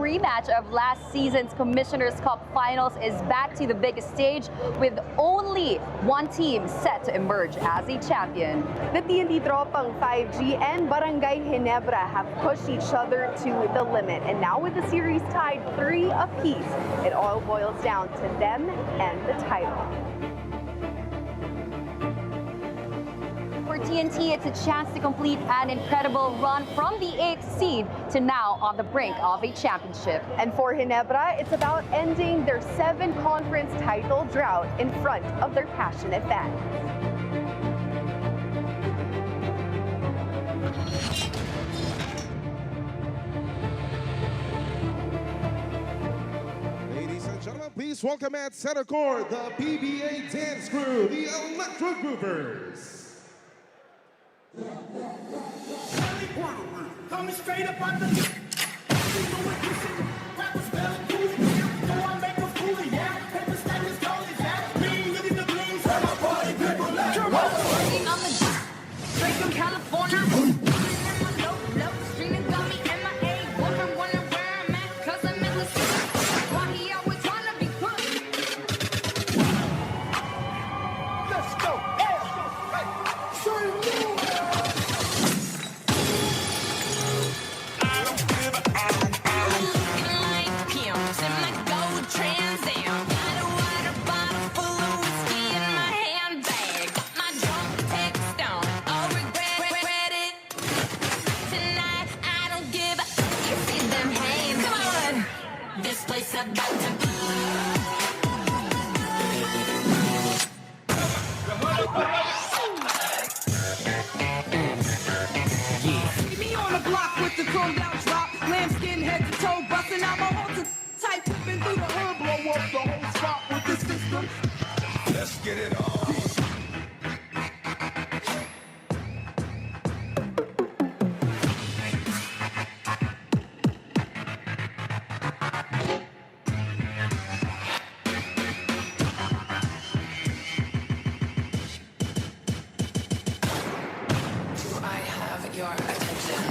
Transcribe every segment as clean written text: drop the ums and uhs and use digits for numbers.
rematch of last season's Commissioner's Cup Finals is back to the biggest stage with only one team set to emerge as a champion. The TNT Tropang 5G and Barangay Ginebra have pushed each other to the limit, and now with the series tied 3 apiece, it all boils down to them and the title. For TNT, it's a chance to complete an incredible run from the 8th seed to now on the brink of a championship. And for Ginebra, it's about ending their 7-conference title drought in front of their passionate fans. Please welcome at center court the PBA dance crew, the Electro Groovers. Coming straight up on the let's get it on. I have your attention.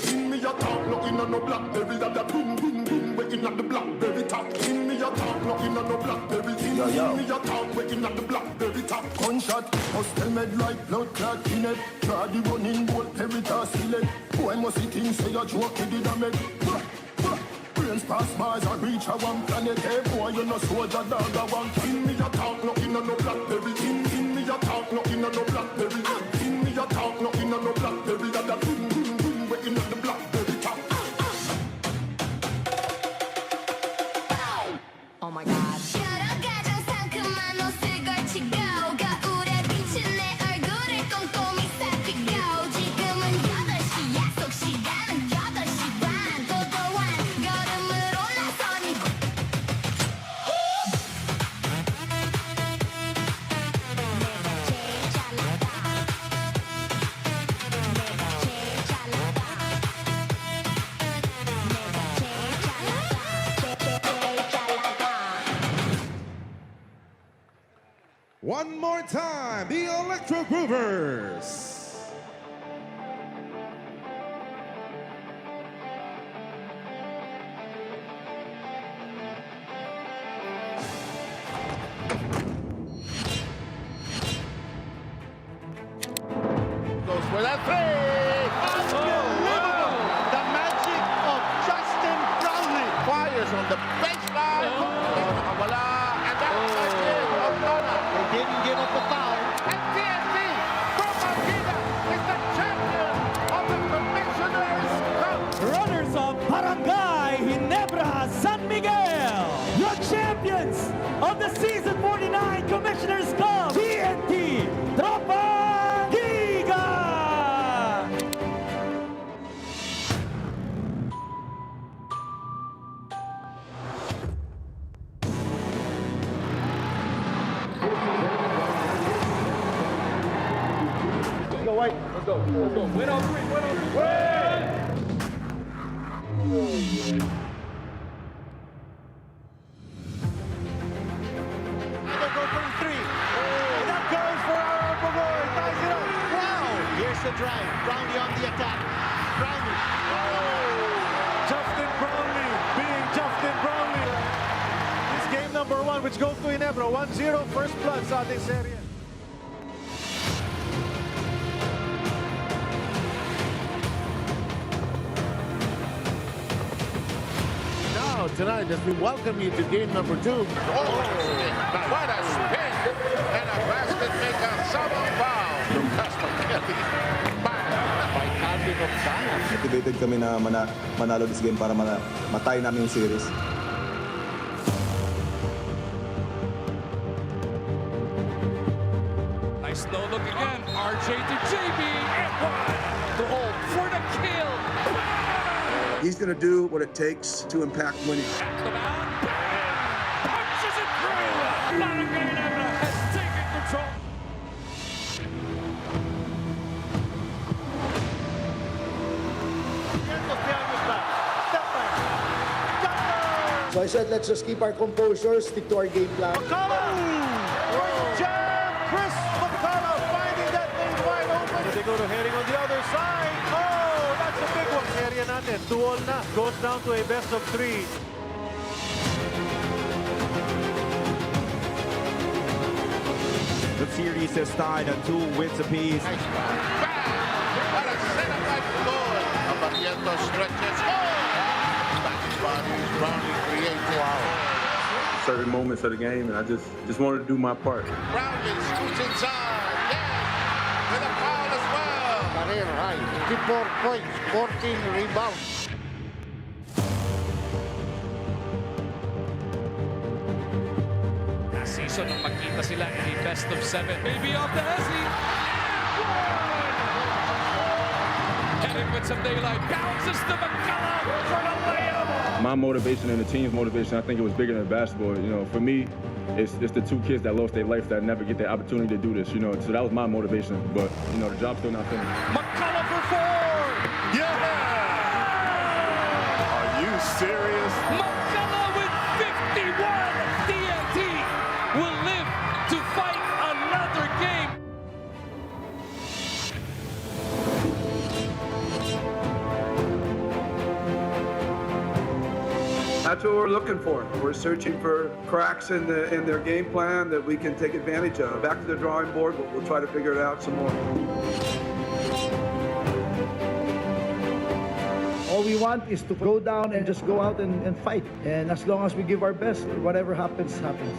In me a talk, looking on no blackberry, that the boom boom boom, waking up the blackberry top. In me a talk, looking on no blackberry, in me a talk, waking up the blackberry top. Gunshot, hostel med like blood clot in it. Try the running bolt, peritas select. Boy must see things say a joke, he did a make. Brains pass Mars, I reach a one planet. Hey boy, you no soldier, dog, I want. In me a talk, looking on no blackberry, in me a talk, looking on no blackberry. In me a talk, looking on no blackberry, that the boom boom boom, waking up the blackberry top. Oh my God. One more time, the Electro Groovers. Goes for that three! Unbelievable! The magic of Justin Brownlee fires on the baseline. Wala, and that's it. They didn't give up the foul. And TNT from Marquina is the champion of the Commissioner's Cup. Runners-up Barangay Ginebra San Miguel, your champions of the Season 49 Commissioner's Cup, TNT Tropang. White. Let's go. Let's go. Win on three. Win on three. Win! Go for the three. And that goes for our boy. Ties it up. Wow. Here's Here's the drive. Brownlee on the attack. Brownlee. Justin Brownlee being Justin Brownlee. It's game number 1 which goes to Ginebra. 1-0 first blood sa ating serye. Now, tonight, as we welcome you to game number 2. Oh, what a spin! And a basket maker, Sabang foul. From Pastor Kelly. By Calvin of Sana. Motivated kami na manalo this game para matay namin yung series. Nice low look again. RJ to JB and one to hold for the kill. He's going to do what it takes to impact winning. Back to the mound. Punches it through. Barangay Ginebra has taken control. So I said, let's just keep our composure, stick to our game plan. Chris McCullough finding that thing wide open. So they go to Herring on the other side. Oh, that's a big one. Area natin, 2-all na. Goes down to a best of 3. The series is tied at 2 wins apiece. Nice bang! What a setup by Floyd. Abariento stretches. Oh! Back bodies, Brownlee creates. Wow. Certain moments of the game, and I just wanted to do my part. Brownlee scoots inside. Yeah! With a foul as well. Career high. 54 points, 14 rebounds. Last season, nung magkita sila in the best of 7. Maybe off the Hesi. Heading with some daylight. Bounces to McCullough for the layup. My motivation and the team's motivation, I think it was bigger than basketball. You know, for me, it's the 2 kids that lost their life that never get the opportunity to do this. You know, so that was my motivation. But you know, the job's still not finished. McCullough for 4. Yeah! Are you serious? McCullough with 51. TNT will live to fight another game. That's what we're looking for. We're searching for cracks in their game plan that we can take advantage of. Back to the drawing board, but we'll try to figure it out some more. All we want is to go down and just go out and fight. And as long as we give our best, whatever happens, happens.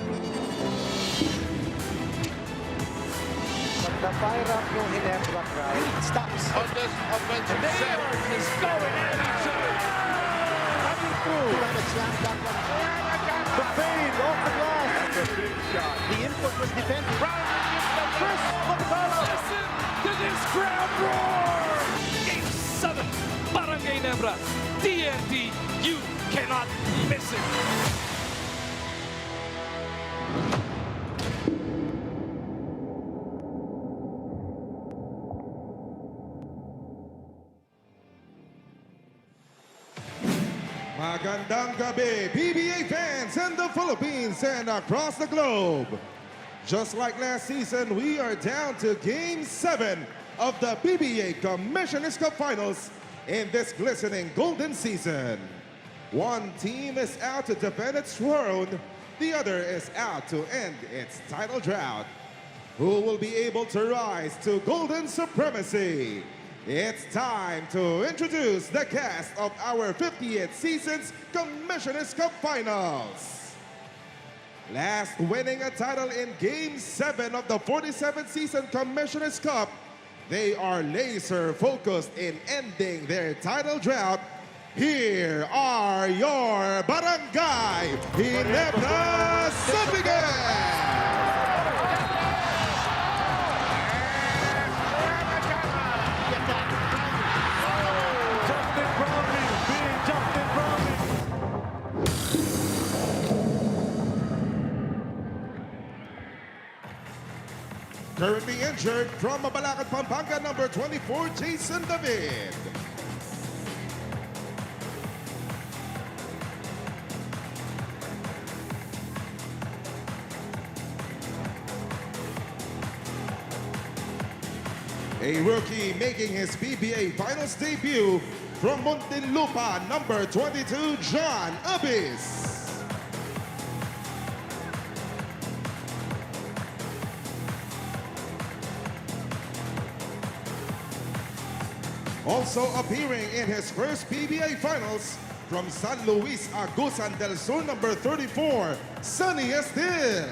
The fire up yung Ginebra crowd stops on this offensive set. Is going at each other. Coming through. Slam dunk. The fade off the glass. That's a big shot. The input was defended. Brownlee gives the Chris McCullough. Listen to this crowd roar. Game 7. Barangay Ginebra. TNT. You cannot miss it. Magandang gabi, PBA fans in the Philippines and across the globe. Just like last season, we are down to Game 7 of the PBA Commissioner's Cup Finals in this glistening golden season. One team is out to defend its throne, the other is out to end its title drought. Who will be able to rise to golden supremacy? It's time to introduce the cast of our 50th season's Commissioner's Cup Finals. Last winning a title in Game 7 of the 47th season Commissioner's Cup, they are laser focused in ending their title drought. Here are your Barangay Ginebra Subigan! Currently injured from Mabalacat, Pampanga, number 24, Jason David. A rookie making his PBA Finals debut from Muntinlupa, number 22, John Abyss. Also appearing in his first PBA Finals from San Luis Agusan del Sur, number 34, Sonny Estil.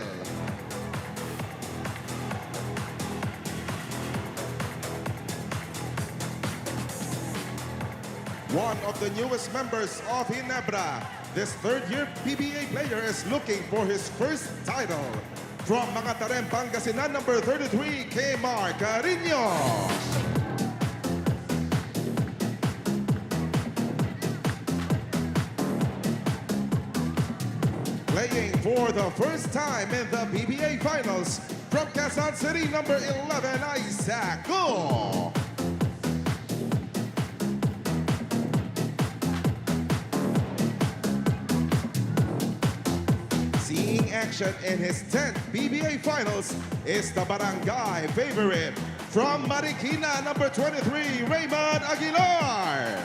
One of the newest members of Ginebra, this third-year PBA player is looking for his first title. From Mangatarem, Pangasinan, number 33, Kmar Carino. Playing for the first time in the PBA Finals from Quezon City, number 11, Isaac Go. Seeing action in his 10th PBA Finals is the barangay favorite from Marikina, number 23, Raymond Aguilar.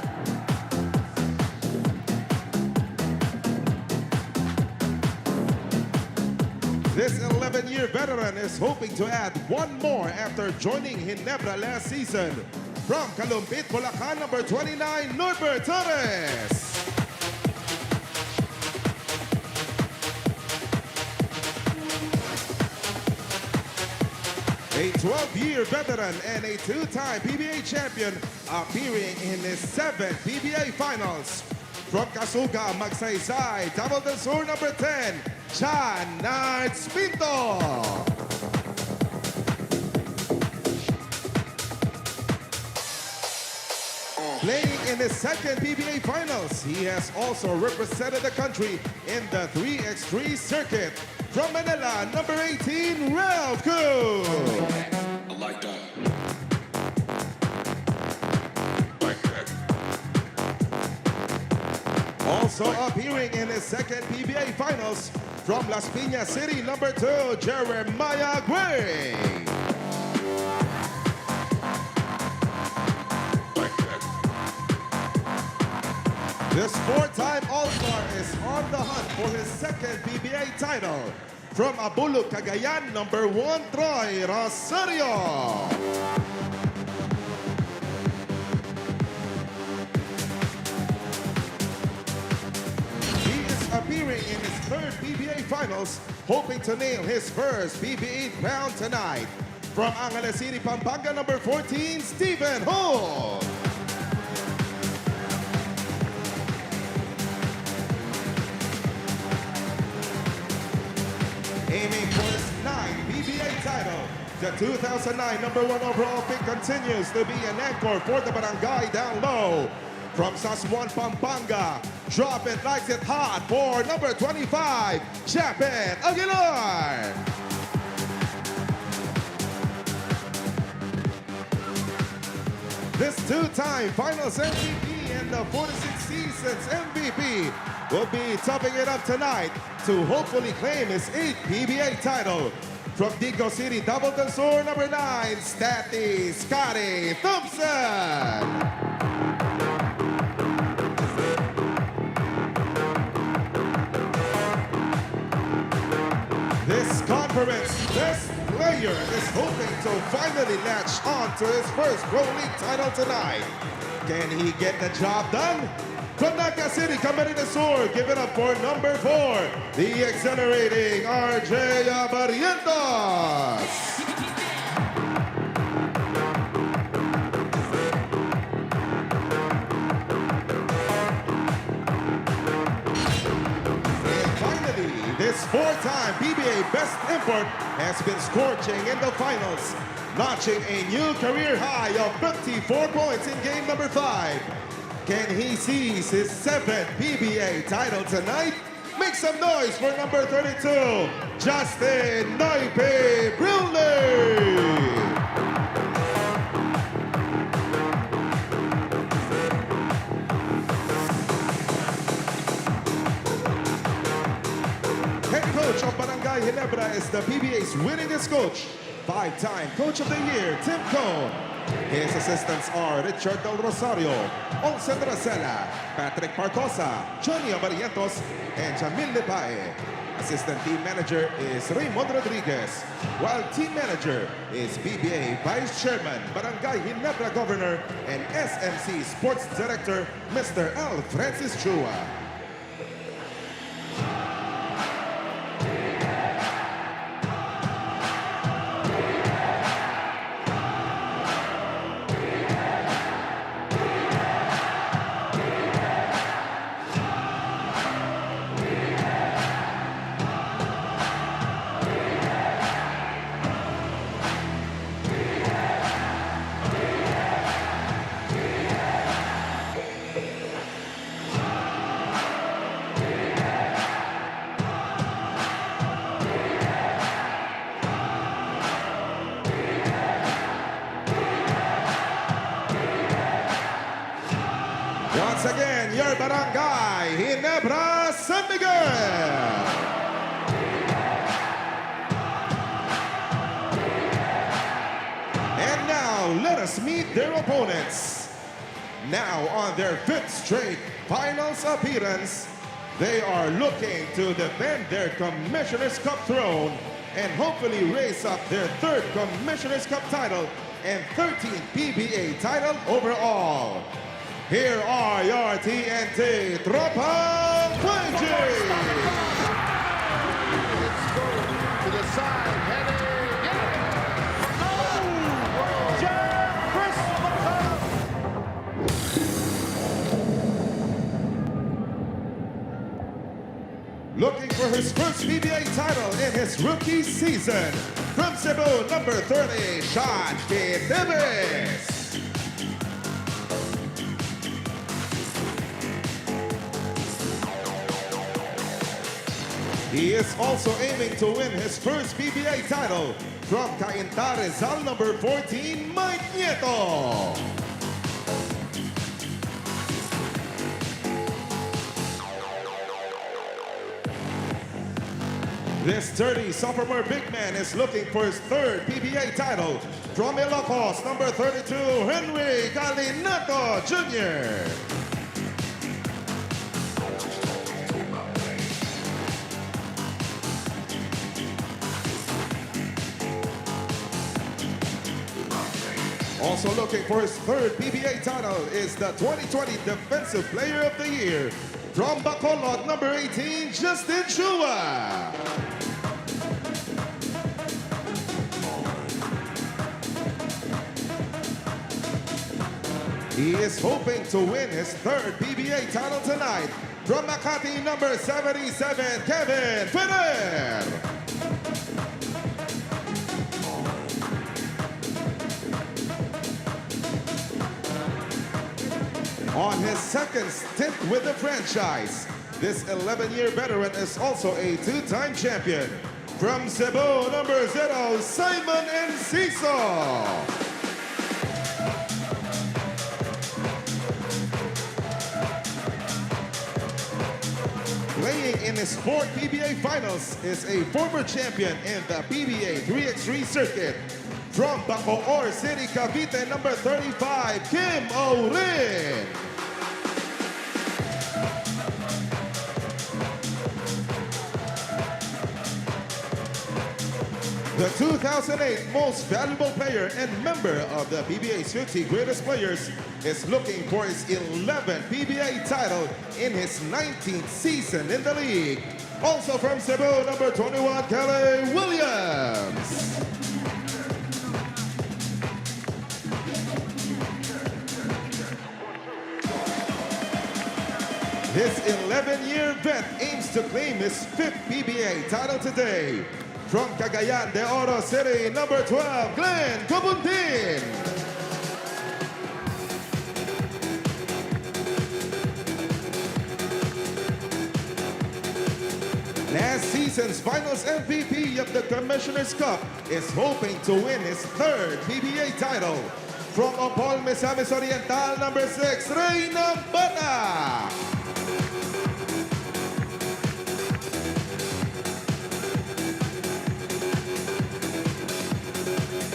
This 11-year veteran is hoping to add one more after joining Ginebra last season. From Kalumpit, Bulacan, number 29, Norbert Torres. A 12-year veteran and a two-time PBA champion appearing in his 7th PBA Finals. From Casuga, Magsaysay, Davao del Sur, number 10, Chan Knights Pinto. Playing in his 2nd PBA Finals, he has also represented the country in the 3x3 circuit. From Manila, number 18, Ralph Coon. I like that. Also appearing in his 2nd PBA Finals from Las Piñas City, number 2, Jeremiah Gray. This 4-time All-Star is on the hunt for his 2nd PBA title. From Abulug, Cagayan, number 1, Troy Rosario. Appearing in his 3rd PBA Finals, hoping to nail his first PBA crown tonight. From Angeles City, Pampanga, number 14, Stephen Ho. Aiming for his 9th PBA title, the 2009 number 1 overall pick continues to be an anchor for the barangay down low. From Sasmuan, Pampanga, drop it, likes it hot for number 25, Chapin Aguilar. This two-time Finals MVP and the 46 seasons MVP will be topping it up tonight to hopefully claim his 8th PBA title. From Digos City, Davao del Sur, number 9, Statty Scotty Thompson. This conference best player is hoping to finally latch on to his first Pro League title tonight. Can he get the job done? From Naga City, Camarines Sur, give it up for number 4, the exhilarating RJ Barrientos. This 4-time PBA best import has been scorching in the finals, notching a new career high of 54 points in game number 5. Can he seize his 7th PBA title tonight? Make some noise for number 32, Justin Noipe Bruley. Coach of Barangay Ginebra is the PBA's winningest coach, 5-time Coach of the Year, Tim Cone. His assistants are Richard Del Rosario, Olsen Rosella, Patrick Parcosa, Johnny Abarientos, and Jamil Lipae. Assistant team manager is Raymond Rodriguez, while team manager is PBA Vice Chairman, Barangay Ginebra Governor, and SMC Sports Director, Mr. L. Francis Chua. Once again, your Barangay Ginebra, San Miguel. And now, let us meet their opponents. Now on their 5th straight finals appearance, they are looking to defend their Commissioner's Cup throne and hopefully raise up their 3rd Commissioner's Cup title and 13th PBA title overall. Here are your TNT Tropang Pledges. Let's go to the side, heading. Looking for his first PBA title in his rookie season. From Cebu, number 30, Sean Davis. He is also aiming to win his first PBA title from Cainta Rizal, number 14, Mike Nieto. This 30 sophomore big man is looking for his 3rd PBA title from Ilocos, number 32, Henry Galinato Jr. Also looking for his 3rd PBA title is the 2020 Defensive Player of the Year from Bacolod, number 18, Justin Chua. He is hoping to win his 3rd PBA title tonight from Makati, number 77, Kevin Ferrer. On his 2nd stint with the franchise, this 11-year veteran is also a 2-time champion. From Cebu, number 0, Simon Enciso. Playing in his 4th PBA finals is a former champion in the PBA 3x3 circuit. From Bacoor City, Cavite, number 35, Kim Orin. The 2008 Most Valuable Player and member of the PBA's 50 Greatest Players is looking for his 11th PBA title in his 19th season in the league. Also from Cebu, number 21, Kelly Williams. This 11-year vet aims to claim his 5th PBA title today. From Cagayan de Oro City, number 12, Glenn Cobuntin. Last season's finals MVP of the Commissioner's Cup is hoping to win his 3rd PBA title. From Opol, Misamis Oriental, number 6, Reyna Bata.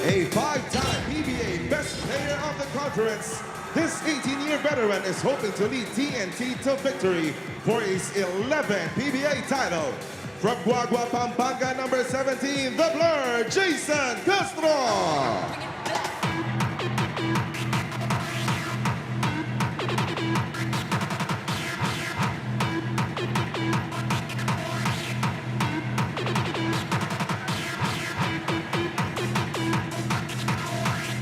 A 5-time PBA Best Player conference. This 18-year veteran is hoping to lead TNT to victory for his 11th PBA title. From Guagua, Pampanga, number 17, the Blur, Jason Castro.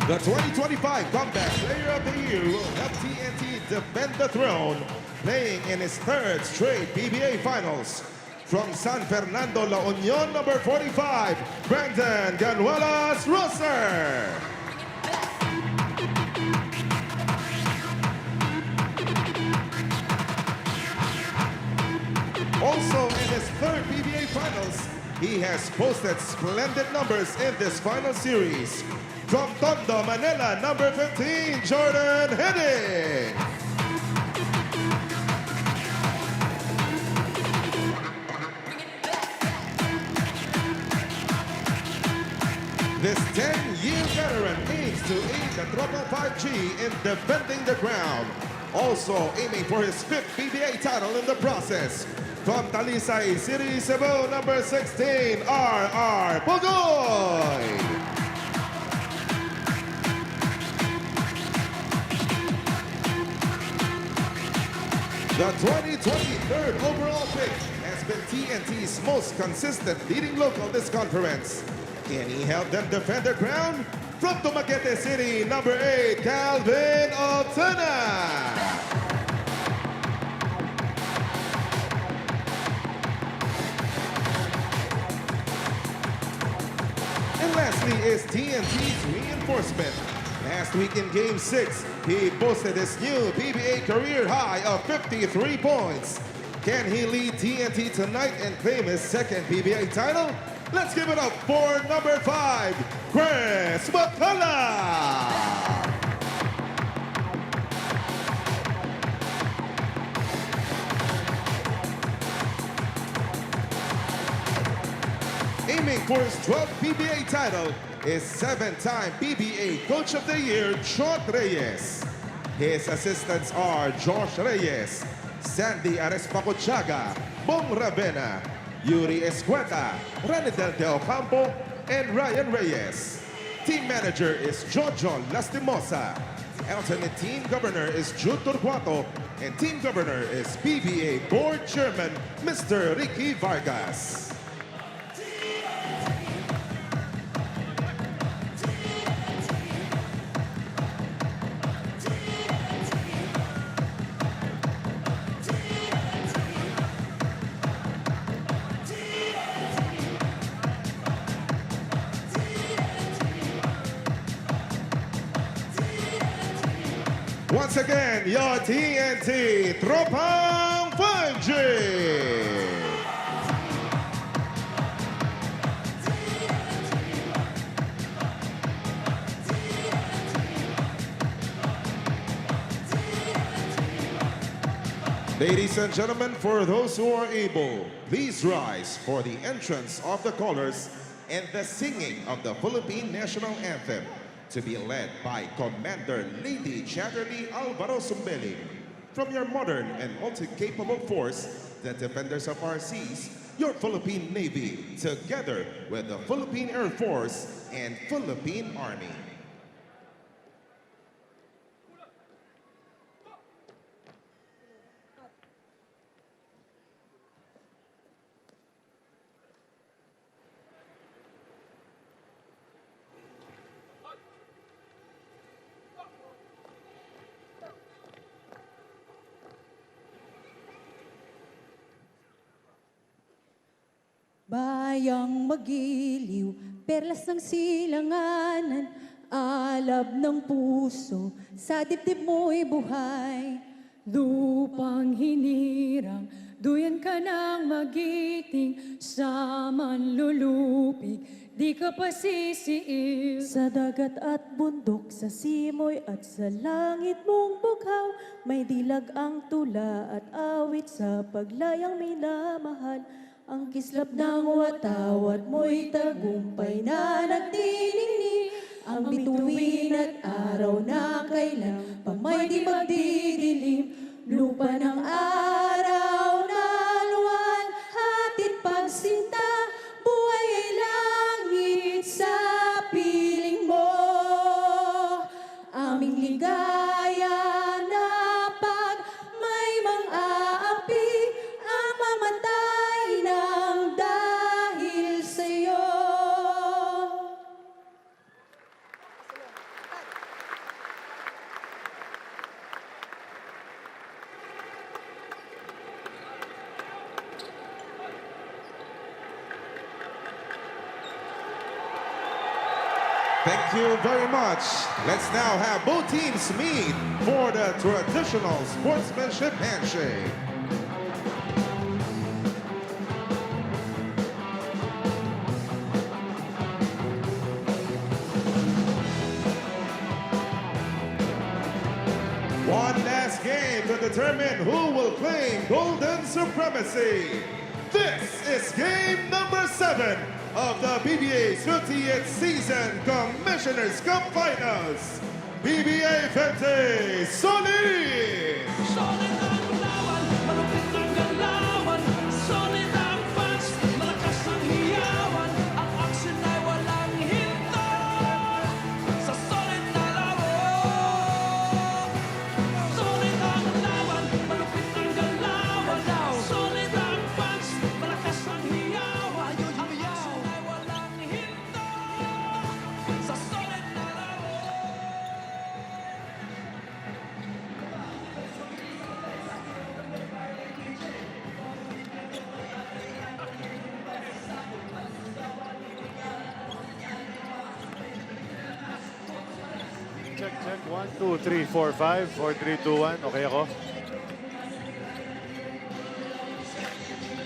The 2025 Comeback Player of the Year will help TNT defend the throne, playing in his third straight PBA Finals. From San Fernando, La Union, number 45, Brandon Ganuelas Rosser. Also in his third PBA Finals, he has posted splendid numbers in this final series. From Tondo, Manila, number 15, Jordan Hennig. This 10-year veteran aims to aid the Tropang 5G in defending the ground. Also aiming for his 5th PBA title in the process. From Talisay City, Cebu, number 16, R.R. Pugoy. The 2023 overall pick has been TNT's most consistent leading local this conference. Can he help them defend their ground? From Dumaguete City, number 8, Calvin Otana. And lastly is TNT's reinforcement. Last week in Game 6, he posted his new PBA career high of 53 points. Can he lead TNT tonight and claim his second PBA title? Let's give it up for number 5, Chris McCullough. Aiming for his 12th PBA title is 7-time PBA Coach of the Year, Chot Reyes. His assistants are Josh Reyes, Sandy Arespacochaga, Bong Ravena, Yuri Escueta, Ranidel De Ocampo, and Ryan Reyes. Team manager is Jojo Lastimosa. Alternate team governor is Jude Torquato, and team governor is PBA Board Chairman, Mr. Ricky Vargas. Once again, your TNT Tropang 5G. Ladies and gentlemen, for those who are able, please rise for the entrance of the colors and the singing of the Philippine National Anthem, to be led by Commander Lady Chatterley Alvaro Sumbeli. From your modern and multi-capable force, the defenders of our seas, your Philippine Navy, together with the Philippine Air Force and Philippine Army. Bayang magiliw, perlas ng silanganan, alab ng puso, sa dibdib mo'y buhay. Lupang hinirang, duyan ka ng magiting, sa manlulupig, di ka pa sisiil. Sa dagat at bundok, sa simoy at sa langit mong bughaw, may dilag ang tula at awit sa paglayang minamahal. Ang kislap ng watawat mo'y tagumpay na nagniningning, ang bituin at araw na kailan pa may di magdidilim, lupa ng araw na luwan, hatid pagsinta, buhay ay langit sa piling mo. Aming ligaya na pag may mang-aapi, ang mamatay ng dahil sa'yo. Thank you very much. Let's now have both teams meet for the traditional sportsmanship handshake. One last game to determine who will claim golden supremacy. This is game number 7 of the PBA's 50th season Commissioner's Cup Finals. PBA Fente Solid! Solid ang lawan, malupit ang galawan, solid ang fans, malakas ang hiyawan, ang action ay walang hinto, sa solid na lawan. Solid ang lawan, malupit ang galawan, solid ang fans, malakas ang hiyawan, ang action ay walang hinto, sa solid na lawan. Check, check. 1, 2, 3, 4, 5. 4, 3, 2, 1. Okay ako?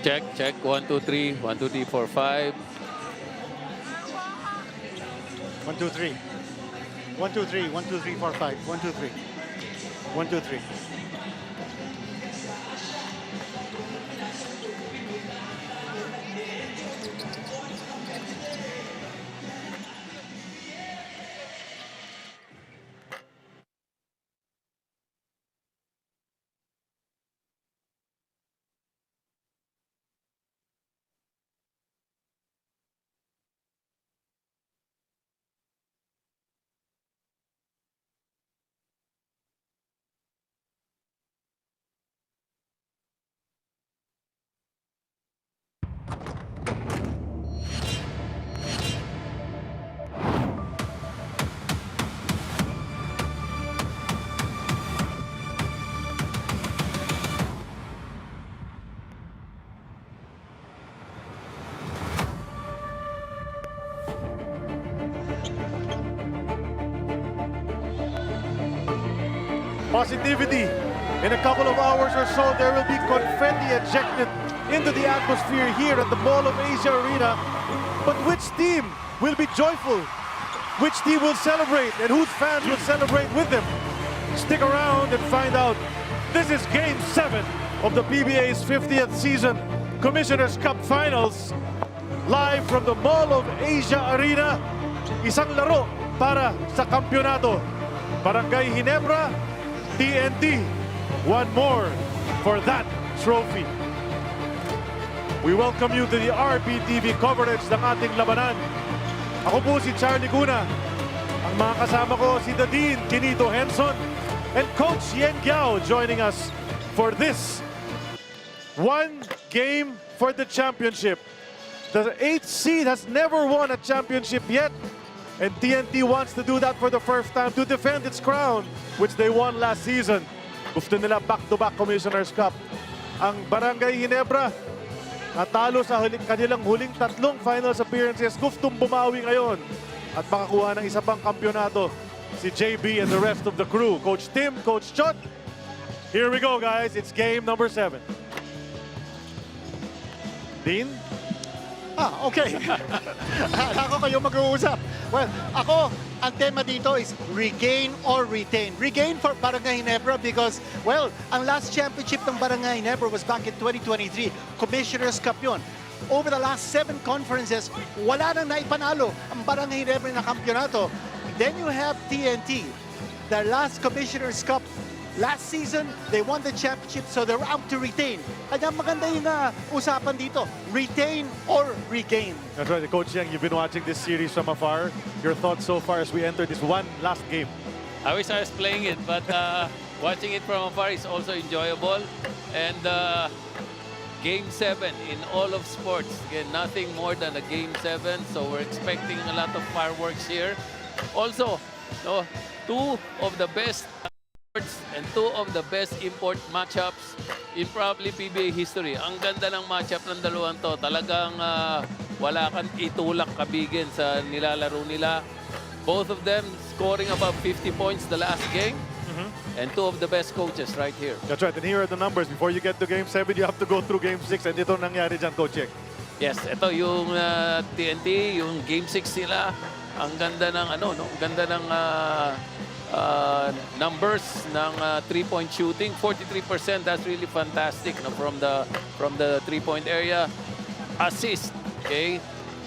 Check, check. 1, 2, 3. 1, 2, 3, 4, 5. 1, 2, 3. 1, 2, 3. 1, 2, 3, 4, 5. 1, 2, 3. 1, 2, 3. Positivity. In a couple of hours or so, there will be confetti ejected into the atmosphere here at the Mall of Asia Arena. But which team will be joyful? Which team will celebrate? And whose fans will celebrate with them? Stick around and find out. This is Game 7 of the PBA's 50th season Commissioner's Cup Finals. Live from the Mall of Asia Arena. Isang laro para sa kampyonato. Barangay Ginebra, TNT, one more for that trophy. We welcome you to the RPTV coverage ng ating labanan. Ako po si Charlie Guna. Ang mga kasama ko si Dean Kinito Henson and Coach Yen Giao joining us for this one game for the championship. The 8th seed has never won a championship yet. And TNT wants to do that for the first time to defend its crown, which they won last season. Gusto nila back-to-back Commissioner's Cup. Ang Barangay Ginebra, natalo sa kanilang huling 3 finals appearances. Gustong bumawi ngayon at makakuha ng isa pang kampyonato. Si JB and the rest of the crew. Coach Tim, Coach Chot. Here we go, guys. It's game number 7. Dean? Okay. Ako kayo mag-uusap. Well, ako, ang tema dito is regain or retain. Regain for Barangay Ginebra because, well, ang last championship ng Barangay Ginebra was back in 2023. Commissioner's Cup yun. Over the last 7 conferences, wala nang naipanalo ang Barangay Ginebra na kampyonato. Then you have TNT, the last Commissioner's Cup. Last season, they won the championship, so they're out to retain. Kaya maganda yung usapan dito, retain or regain. That's right, Coach Yang, you've been watching this series from afar. Your thoughts so far as we enter this one last game? I wish I was playing it, but watching it from afar is also enjoyable. And Game 7 in all of sports, again, nothing more than a Game 7. So we're expecting a lot of fireworks here. Also, no, two of the best and two of the best import matchups in probably PBA history. Ang ganda ng matchup ng dalawang to. Talagang wala kang itulak kabigin sa nilalaro nila. Both of them scoring about 50 points the last game. And two of the best coaches right here. That's right. And here are the numbers. Before you get to Game 7, you have to go through Game 6. And ito nangyari dyan, Coach Yang. Yes, ito yung TNT, yung Game 6 nila. Ang ganda ng ano, no? Ang ganda ng numbers ng three-point shooting, 43%. That's really fantastic, no? From the three-point area. Assist, okay?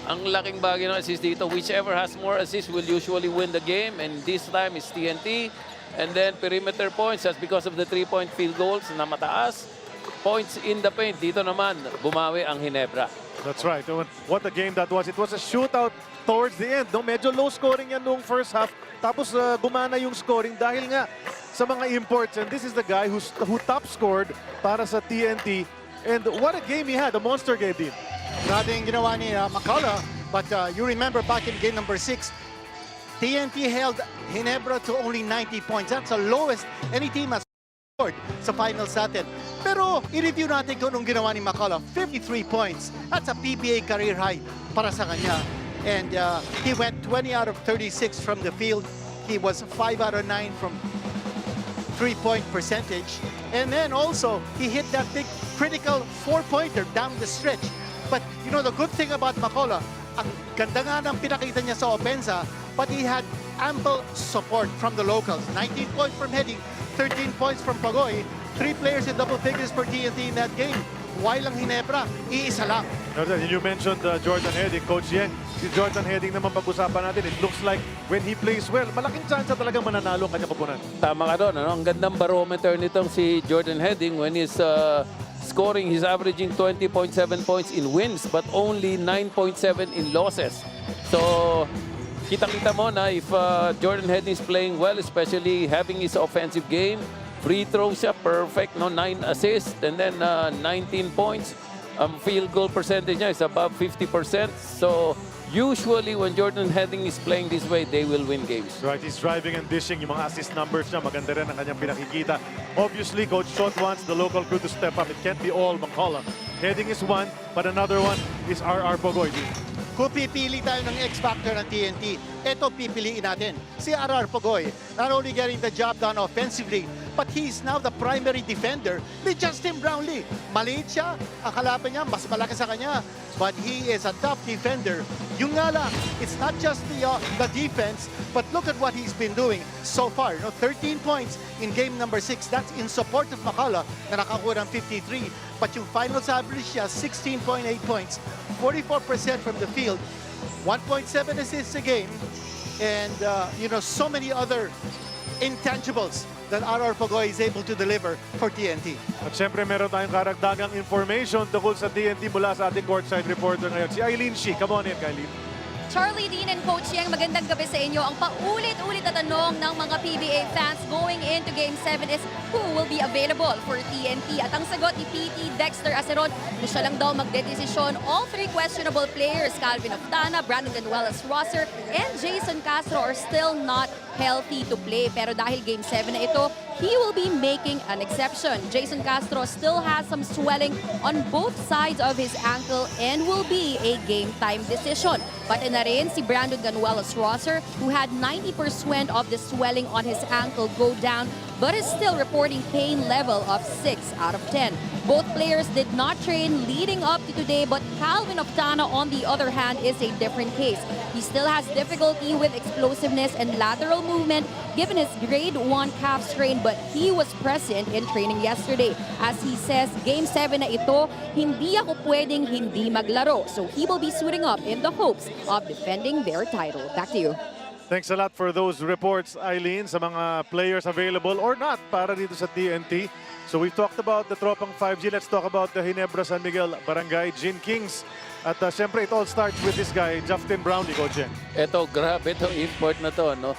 Ang laking bagay ng assist dito. Whichever has more assists will usually win the game, and this time it's TNT. And then perimeter points, that's because of the three-point field goals na mataas. Points in the paint, dito naman bumawi ang Ginebra. That's right. What a game that was. It was a shootout towards the end. No? Medyo low scoring yan noong first half. Tapos gumana yung scoring dahil nga sa mga imports. And this is the guy who top scored para sa TNT. And what a game he had. A monster game din. Nating ginawa ni McCullough. But you remember back in game number 6, TNT held Ginebra to only 90 points. That's the lowest any team has scored sa finals natin. Pero i-review natin kung anong ginawa ni McCullough. 53 points. That's a PBA career high para sa kanya. And he went 20 out of 36 from the field. He was 5 out of 9 from three-point percentage. And then also, he hit that big critical four-pointer down the stretch. But you know, the good thing about McCullough, ang ganda nga ng pinakita niya sa opensa, but he had ample support from the locals. 19 points from Heading, 13 points from Pagoy, 3 players in double figures for TNT in that game. While ang Ginebra, iisa lang. You mentioned Jordan Heading, Coach Yang. Si Jordan Heading naman pag-usapan natin, it looks like when he plays well, malaking chance na talagang mananalo ang kanyang koponan. Tama ka doon, ano? Ang gandang barometer nitong si Jordan Heading when he's scoring, he's averaging 20.7 points in wins but only 9.7 in losses. So, kita-kita mo na if Jordan Heading is playing well, especially having his offensive game, free throws siya, perfect, no? 9 assists and then 19 points. Field goal percentage niya is above 50%. So, usually when Jordan Heading is playing this way, they will win games. Right, he's driving and dishing. Yung mga assist numbers niya, maganda rin ang kanyang pinakikita. Obviously, Coach Shot wants the local crew to step up. It can't be all McCullough. Heading is one, but another one is RR Pogoy. Kung pipili tayo ng X-Factor ng TNT, ito pipiliin natin. Si RR Pogoy, not only getting the job done offensively, but he's now the primary defender ni Justin Brownlee. Maliit siya, ang kalaban niya, mas malaki sa kanya. But he is a top defender. Yung nga lang, it's not just the defense, but look at what he's been doing so far. You know, 13 points in game number 6. That's in support of McCullough na nakakuha ng 53. But yung finals average siya, 16.8 points, 44% from the field, 1.7 assists a game, and you know, so many other intangibles that RR Pogoy is able to deliver for TNT. At syempre meron tayong karagdagang information tungkol sa TNT mula sa ating courtside reporter ngayon, si Eileen Shi. Come on in, Eileen. Charlie Dean and Coach Yang, magandang gabi sa inyo. Ang paulit-ulit na tanong ng mga PBA fans going into Game 7 is who will be available for TNT? At ang sagot ni PT Dexter Aceron, kung siya lang daw magdedesisyon, all 3 questionable players, Calvin Oftana, Brandon Ganuelas-Rosser, and Jason Castro are still not healthy to play. Pero dahil Game 7 na ito, he will be making an exception. Jason Castro still has some swelling on both sides of his ankle and will be a game-time decision. Pati na rin si Brandon Ganuelas-Rosser, who had 90% of the swelling on his ankle go down but is still reporting pain level of 6 out of 10. Both players did not train leading up to today, but Calvin Oftana, on the other hand, is a different case. He still has difficulty with explosiveness and lateral movement given his grade 1 calf strain, but he was present in training yesterday. As he says, Game 7 na ito, hindi ako pwedeng hindi maglaro. So he will be suiting up in the hopes of defending their title. Back to you. Thanks a lot for those reports, Eileen, sa mga players available or not para dito sa TNT. So we've talked about the Tropang 5G. Let's talk about the Ginebra San Miguel Barangay Gin Kings. At siyempre, it all starts with this guy, Justin Brownlee, Coach. Ito, grabe itong import na to, no?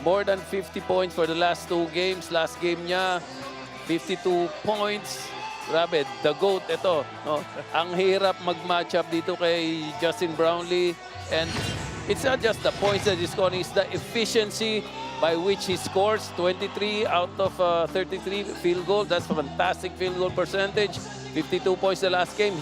More than 50 points for the last 2 games. Last game niya, 52 points. Grabe, the GOAT ito. No? Ang hirap mag-match up dito kay Justin Brownlee. And it's not just the points that he's scoring, it's the efficiency by which he scores. 23 out of 33 field goal. That's a fantastic field goal percentage. 52 points the last game.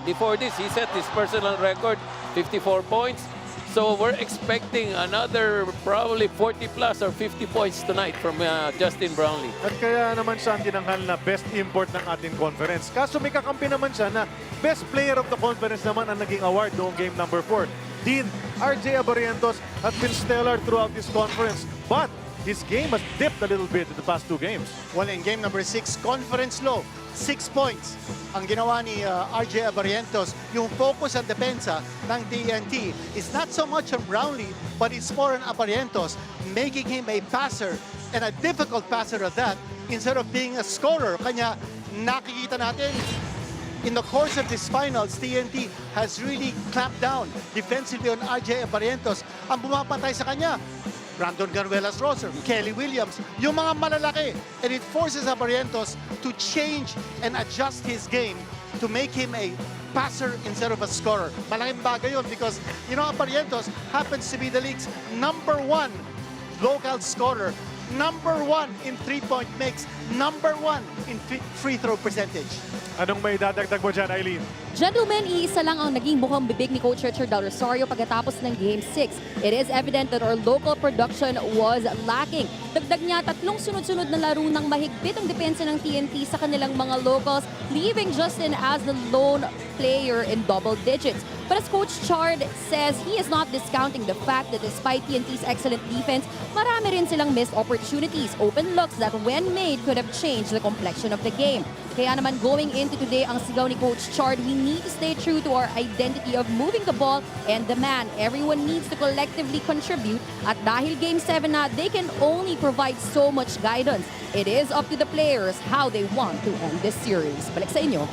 Before this, he set his personal record, 54 points. So we're expecting another probably 40 plus or 50 points tonight from Justin Brownlee. At kaya naman siya ang tinanghal na best import ng ating conference. Kaso may kakampi naman siya na best player of the conference naman ang naging award noong game number 4. Dean, RJ Abarientos has been stellar throughout this conference, but his game has dipped a little bit in the past 2 games. Well, in game number 6, conference low, 6 points. Ang ginawa ni RJ Abarientos, yung focus at depensa ng TNT is not so much on Brownlee, but it's more on Abarientos, making him a passer, and a difficult passer at that, instead of being a scorer. Kanya nakikita natin, in the course of this finals, TNT has really clamped down defensively on RJ Abarientos. Ang bumapatay sa kanya, Brandon Garuelas-Roser, Kelly Williams, yung mga malalaki. And it forces Abarientos to change and adjust his game to make him a passer instead of a scorer. Malaking bagay yun because, you know, Abarientos happens to be the league's #1 local scorer, #1 in 3-point mix, #1 in free throw percentage. Anong may dadagdag mo dyan, Eileen? Gentlemen, iisa lang ang naging mukhang bibig ni Coach Richard Del Rosario pagkatapos ng Game 6. It is evident that our local production was lacking. Dagdag niya, 3 sunod-sunod na laro ng mahigpit ang depensa ng TNT sa kanilang mga locals, leaving Justin as the lone player in double digits. But as Coach Chard says, he is not discounting the fact that despite TNT's excellent defense, marami rin silang missed opportunities, open looks that when made could have changed the complexion of the game. Kaya naman going into today, ang sigaw ni Coach Chard, we need to stay true to our identity of moving the ball and the man. Everyone needs to collectively contribute. At dahil Game 7 na, they can only provide so much guidance. It is up to the players how they want to end this series. Balik sa inyo.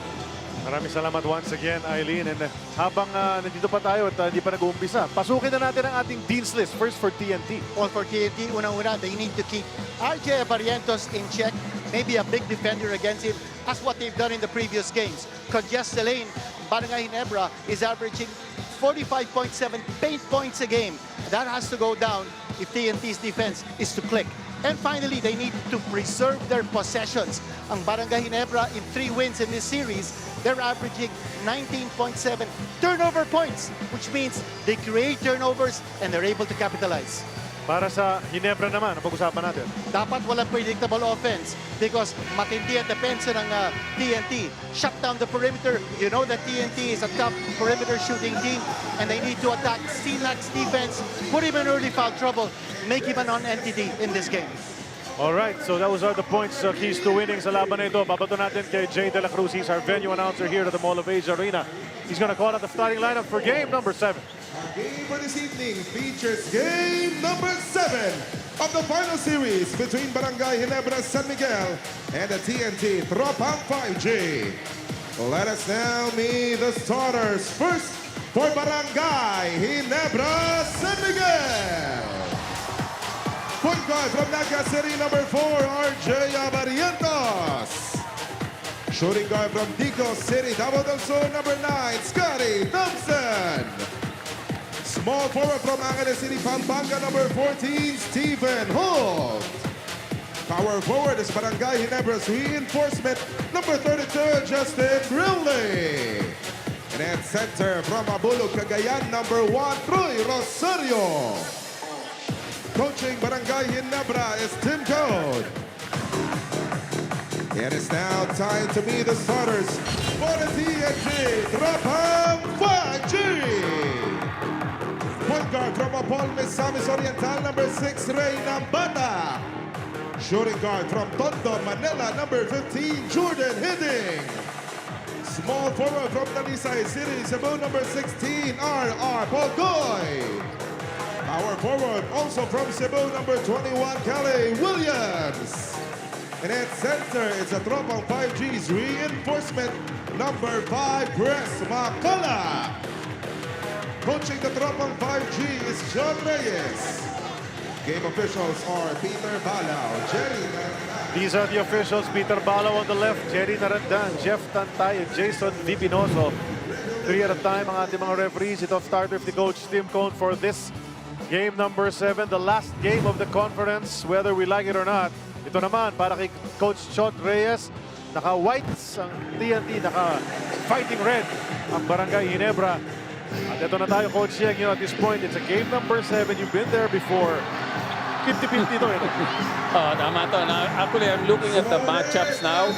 Maraming salamat once again, Eileen. And habang nandito pa tayo at hindi pa nag-uumpisa, pasukin na natin ang ating Dean's List. First for TNT. Well, for TNT, unang-una, they need to keep RJ Abarientos in check. Maybe a big defender against him, as what they've done in the previous games. Congest the lane, Barangay Ginebra is averaging 45.7 paint points a game. That has to go down if TNT's defense is to click. And finally, they need to preserve their possessions. Ang Barangay Ginebra in 3 wins in this series, they're averaging 19.7 turnover points, which means they create turnovers and they're able to capitalize. Para sa Ginebra naman, ang pag-usapan natin. Dapat walang predictable offense because matindi ang depensa ng TNT. Shut down the perimeter. You know that TNT is a top perimeter shooting team and they need to attack Sinac's defense, put him in early foul trouble, make him a non-entity in this game. Alright, so those are the points, keys to winning sa laban na ito. Babato natin kay Jay De La Cruz. He's our venue announcer here at the Mall of Asia Arena. He's going to call out the starting lineup for game number 7. Our game for this evening features game number 7 of the final series between Barangay Ginebra San Miguel and the TNT Tropang 5G. Let us now meet the starters. First, for Barangay Ginebra San Miguel. Point guard from Naga City, number 4, RJ Abarientos. Shooting guard from Dico City, Davao del Sur, number 9, Scotty Thompson. Small forward from Angada City, Pampanga, number 14, Stephen Holt. Power forward is Barangay Ginebra's reinforcement, number 32, Justin Brownlee. And at center from Abulog, Cagayan, number 1, Troy Rosario. Coaching Barangay Ginebra is Tim Code. It is now time to meet the starters for the TNT Tropang 5G. Point guard from Apol Misamis Oriental, number 6, Ray Nambata. Shooting guard from Tondo, Manila, number 15, Jordan Hidding. Small forward from Talisay City, Cebu, number 16, R.R. Polgoy. Power forward, also from Cebu, number 21, Kelly Williams. And at center, it's a Tropang 5G's reinforcement, number 5, Chris Makala. Coaching the Tropang 5G is John Reyes. Game officials are Peter Balao, Jerry Narandan. These are the officials. Peter Balao on the left, Jerry Narandan, Jeff Tantay, and Jason Vipinoso. 3 at a time ang ating mga referees. Ito starter of the coach Tim Cone for this game number 7, the last game of the conference, whether we like it or not. Ito naman para kay Coach Chot Reyes. Naka-whites ang TNT, naka-fighting red ang Barangay Ginebra. At ito na tayo, Coach Yeng. You know, at this point, it's a game number 7. You've been there before. 50-50 to. Tama to. Actually, I'm looking at the matchups now.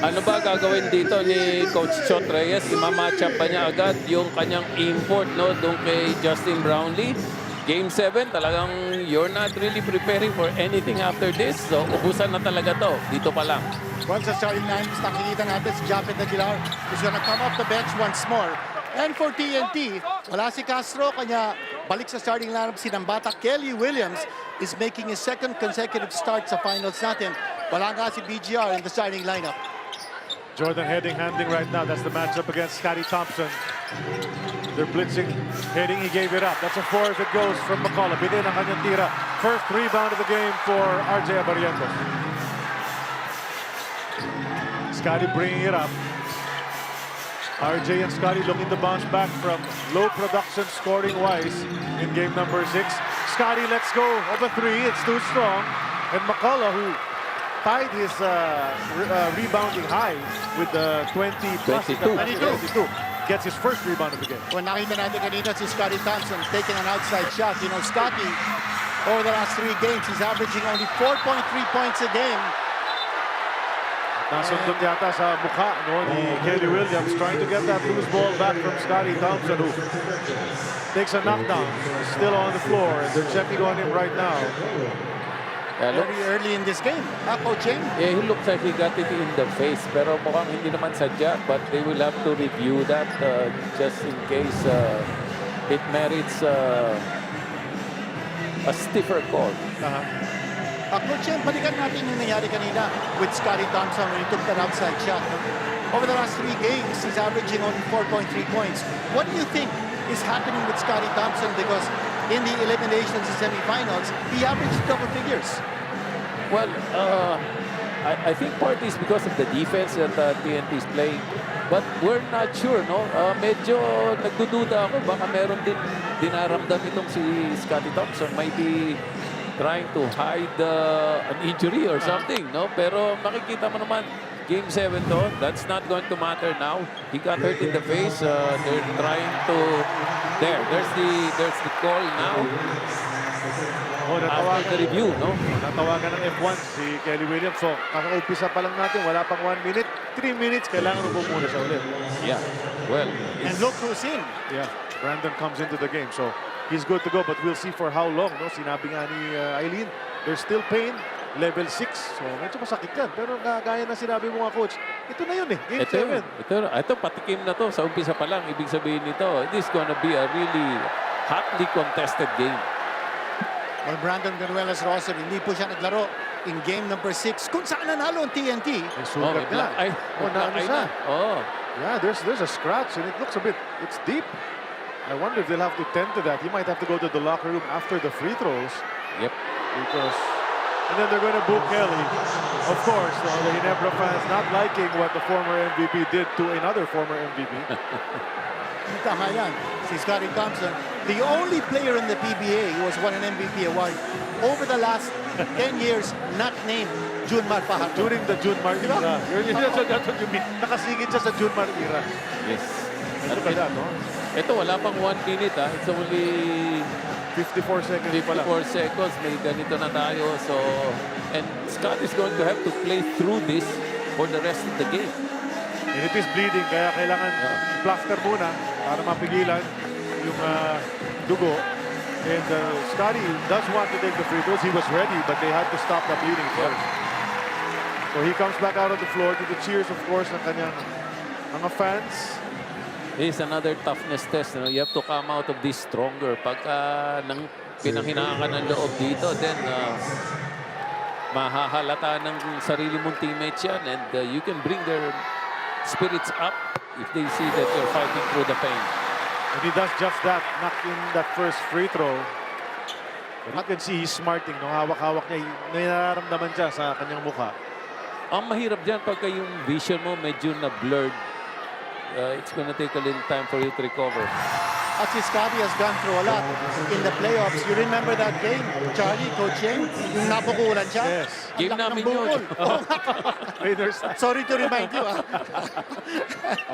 Ano ba gagawin dito ni Coach Chot Reyes? Ima-matchup pa niya agad yung kanyang import, no, doon kay Justin Brownlee. Game 7, talagang you're not really preparing for anything after this. So, ubusan na talaga to. Dito pa lang. Once the starting line, nakikita natin si Japet Aguilar is gonna come off the bench once more. And for TNT, wala si Castro, kanya balik sa starting lineup si Nambata. Kelly Williams is making his second consecutive start sa finals natin. Wala nga si BGR in the starting lineup. Jordan handing right now. That's the matchup against Scotty Thompson. They're blitzing, heading, he gave it up. That's a 4 if it goes from McCullough. Bidin ang kanyang tira. First rebound of the game for RJ Abarientos. Scotty bringing it up. RJ and Scotty looking to bounce back from low production scoring-wise in game number 6. Scotty lets go of a 3. It's too strong. And McCullough, who tied his rebounding high with the 22, gets his first rebound of the game. Kung nakita natin kanina si Scotty Thompson taking an outside shot. You know, Scotty, over the last 3 games, he's averaging only 4.3 points a game. Nasundot yata sa mukha, no, ni Kelly Williams trying to get that loose ball back from Scotty Thompson, who takes a knockdown. He's still on the floor, and they're checking on him right now. Very early in this game, Coach Cheng? Yeah, he looks like he got it in the face, pero mukhang hindi naman sadya, but they will have to review that just in case it merits a stiffer call. Coach Cheng, balikan natin yung nangyari kanina with Scotty Thompson when he took that outside shot. Over the last 3 games, he's averaging only 4.3 points. What do you think is happening with Scotty Thompson? Because in the eliminations and semifinals, he averaged double figures. Well, I think part is because of the defense that TNT is playing. But we're not sure, no? Medyo nagdududa ako. Baka meron din dinaramdam itong si Scotty Thompson. Might be trying to hide an injury or something, no? Pero makikita mo naman, Game 7 to, that's not going to matter now. He got hurt in the face. They're trying to... There's the call now. After the review, no? Natawagan ng F1 si Kelly Williams. So, kaka-umpisa pa lang natin. Wala pang 1 minute. 3 minutes, kailangan mo muna siya ulit. Yeah, well... And look who's in. Yeah, Brandon comes into the game. So, he's good to go, but we'll see for how long, no? Sinabi nga ni Eileen, there's still pain. Level 6. So, medyo masakit yan. Pero gaya na sinabi mo nga, Coach, ito na yun eh. Game 7. Ito, patikim na to. Sa umpisa pa lang, ibig sabihin nito, this is gonna be a really hotly contested game. Well, Brandon Ganuelas Roser, hindi po siya naglaro in game number 6. Kung saan nanalo ang TNT. May sugat na. Naano siya. Yeah, there's a scratch and it looks a bit, it's deep. I wonder if they'll have to tend to that. He might have to go to the locker room after the free throws. Yep. Because... And then they're going to boo Kelly. Of course, the Ginebra fans not liking what the former MVP did to another former MVP. Tama yan. Si Scotty Thompson, the only player in the PBA who has won an MVP award over the last 10 years not named Junmar Fajardo. During the Junmar era. That's what you mean. Nakasingit siya sa Junmar era. Yes. Ano ba yan, no? Ito, wala pang 1 minute, ha? It's only... 54 seconds 54 seconds, may ganito na tayo. So, and Scott is going to have to play through this for the rest of the game. And it is bleeding, kaya kailangan plaster muna para mapigilan yung dugo. And Scotty does want to take the free throws. He was ready, but they had to stop the bleeding first. So he comes back out on the floor to the cheers, of course, ng kanyang mga fans. It's another toughness test. You know? You have to come out of this stronger. Pagka pinanghinaan ka ng loob dito, then mahahalata ng sarili mong teammates yan, and you can bring their spirits up if they see that you're fighting through the pain. And he does just that, knock in that first free throw. And you can see he's smarting. Nung hawak-hawak niya, may nararamdaman siya sa kanyang mukha. Ang mahirap dyan pagka yung vision mo medyo na blurred. It's gonna take a little time for you to recover. At si Scotty has gone through a lot in the playoffs. You remember that game, Charlie, Coach Yang? Yung napukulan siya? Yes. Game namin yun. Sorry to remind you.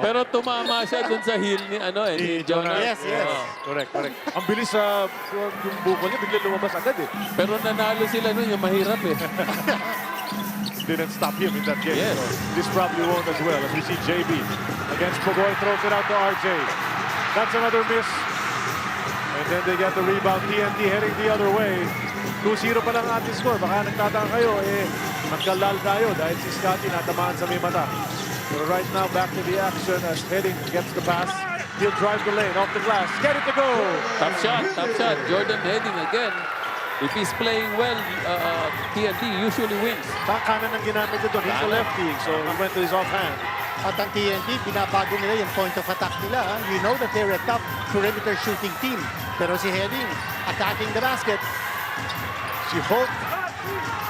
Pero tumama siya dun sa heel ni, ni Jonah. Yes, yes. Correct. Ang bilis sa yung bukol niya, bigla lumabas agad eh. Pero nanalo sila nun, yung mahirap eh. Didn't stop him in that game. Yes. So this probably won't as well as we see JB against Pogoy, throws it out to RJ. That's another miss. And then they get the rebound. TNT heading the other way. 2-0 pa lang ating score. Baka nagtataka kayo, nagkalal tayo dahil si Scotty natamaan sa may mata. But right now, back to the action as Heading gets the pass. He'll drive the lane, off the glass, get it to go. Top shot. Jordan Heading again. If he's playing well, TNT usually wins. Kanan ang ginamit ito. He's a lefty, so he went to his offhand. At ang TNT, binabago nila yung point of attack nila. You know that they're a top perimeter shooting team. Pero si Heading, attacking the basket. Si Holt,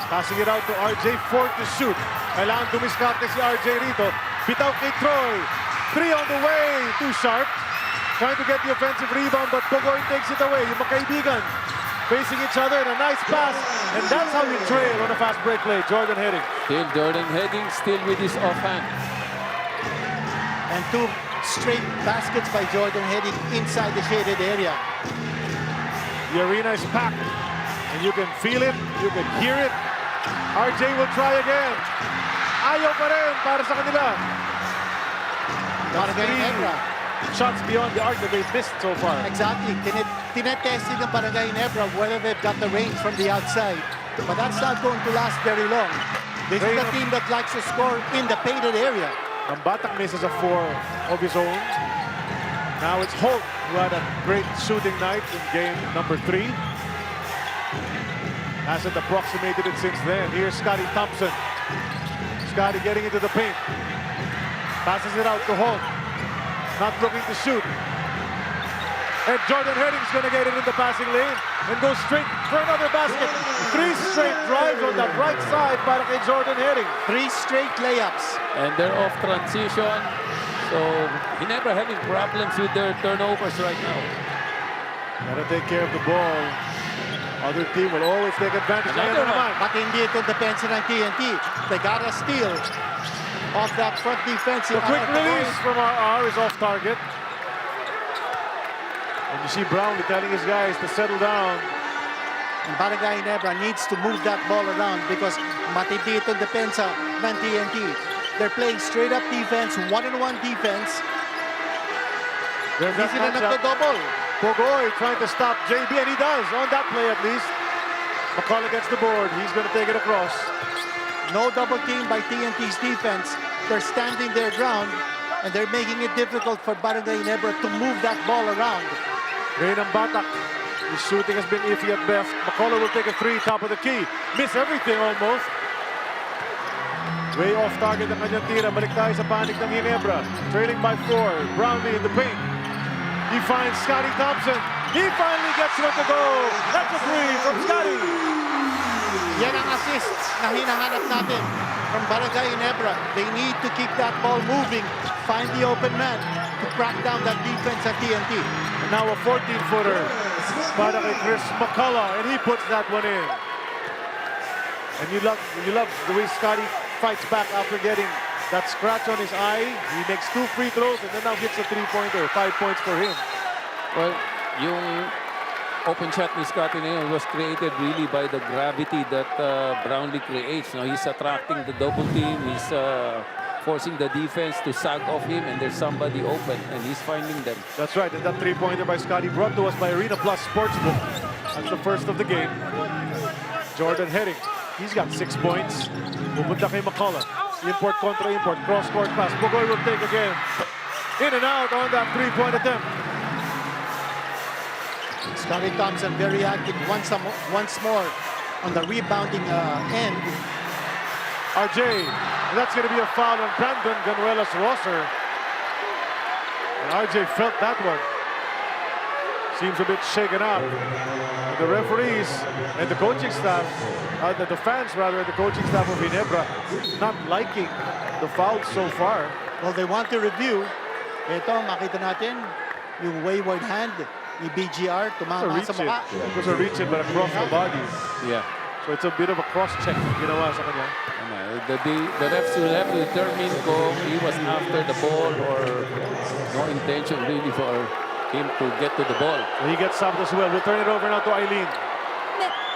passing it out to RJ, 4 to shoot. Kailangan dumiskarte si RJ rito. Bitaw kay Troy. 3 on the way. Too sharp. Trying to get the offensive rebound, but Pogoy takes it away. Yung magkaibigan facing each other and a nice pass. And that's how you trail on a fast break play. Jordan Heading. Still Jordan Heading, still with his offhand. And 2 straight baskets by Jordan Heading inside the shaded area. The arena is packed. And you can feel it, you can hear it. RJ will try again. Ayaw pa rin para sa kanila. Barangay Ginebra. Shots beyond the arc that they've missed so far. Exactly. Tinetesting ng Barangay Ginebra whether they've got the range from the outside. But that's not going to last very long. This is a team that likes to score in the painted area. Ang Batak misses a 4 of his own. Now it's Holt who had a great shooting night in game number 3. Hasn't approximated it since then. Here's Scotty Thompson. Scotty getting into the paint. Passes it out to Holt. Not looking to shoot. And Jordan Heading's going to get it in the passing lane and go straight for another basket. 3 straight drives on that right side para kay Jordan Heading. 3 straight layups. And they're off transition. So Ginebra having problems with their turnovers right now. Gotta take care of the ball. Other team will always take advantage. Another one. But hindi ito depensa ng TNT. They got a steal off that front defense. The quick release from RR is off target. And you see Brownlee telling his guys to settle down. And Barangay Ginebra needs to move that ball around because matindi itong depensa ng TNT. They're playing straight up defense, one-on-one defense. There's that Hindi sila matchup. nagdo-double. Pogoy trying to stop JB, and he does on that play at least. McCullough gets the board. He's going to take it across. No double team by TNT's defense. They're standing their ground, and they're making it difficult for Barangay Ginebra to move that ball around. Rain ang Batak. His shooting has been iffy at best. McCullough will take a 3, top of the key. Miss everything almost. Way off target ang kanyang tira. Balik tayo sa panik ng Ginebra. Trailing by 4. Brownlee in the paint. He finds Scotty Thompson. He finally gets one to go. That's a 3 from Scotty. Yan ang assists na hinahanap natin from Barangay Ginebra. They need to keep that ball moving, find the open man to crack down that defense at TNT. And now a 14-footer para kay Chris McCullough, and he puts that one in. And you love the way Scotty fights back after getting that scratch on his eye. He makes 2 free throws and then now gets a 3-pointer. 5 points for him. Well, yung open shot ni Scotty na yun was created really by the gravity that Brownlee creates. Now he's attracting the double team. He's forcing the defense to sag off him, and there's somebody open, and he's finding them. That's right, and that 3-pointer by Scotty brought to us by Arena Plus Sportsbook. That's the first of the game. Jordan Heading. He's got 6 points. Pupunta kay McCullough. Import contra import. Cross-court pass. Pogoy will take again. In and out on that 3-point attempt. Scotty Thompson very active once more on the rebounding end. RJ, and that's going to be a foul on Brandon Ganuelas-Rosser. And RJ felt that one. Seems a bit shaken up. The referees and the coaching staff, the fans rather, the coaching staff of Ginebra, not liking the foul so far. Well, they want to review. Ito, makita natin yung wayward hand ni BGR tumama sa mukha. It was a reach-in but across the body. Yeah. So it's a bit of a cross-check ginawa sa kanya. The refs will have to determine kung he was after the ball or no intention really for him to get to the ball. He gets stopped as well. We'll turn it over now to Eileen.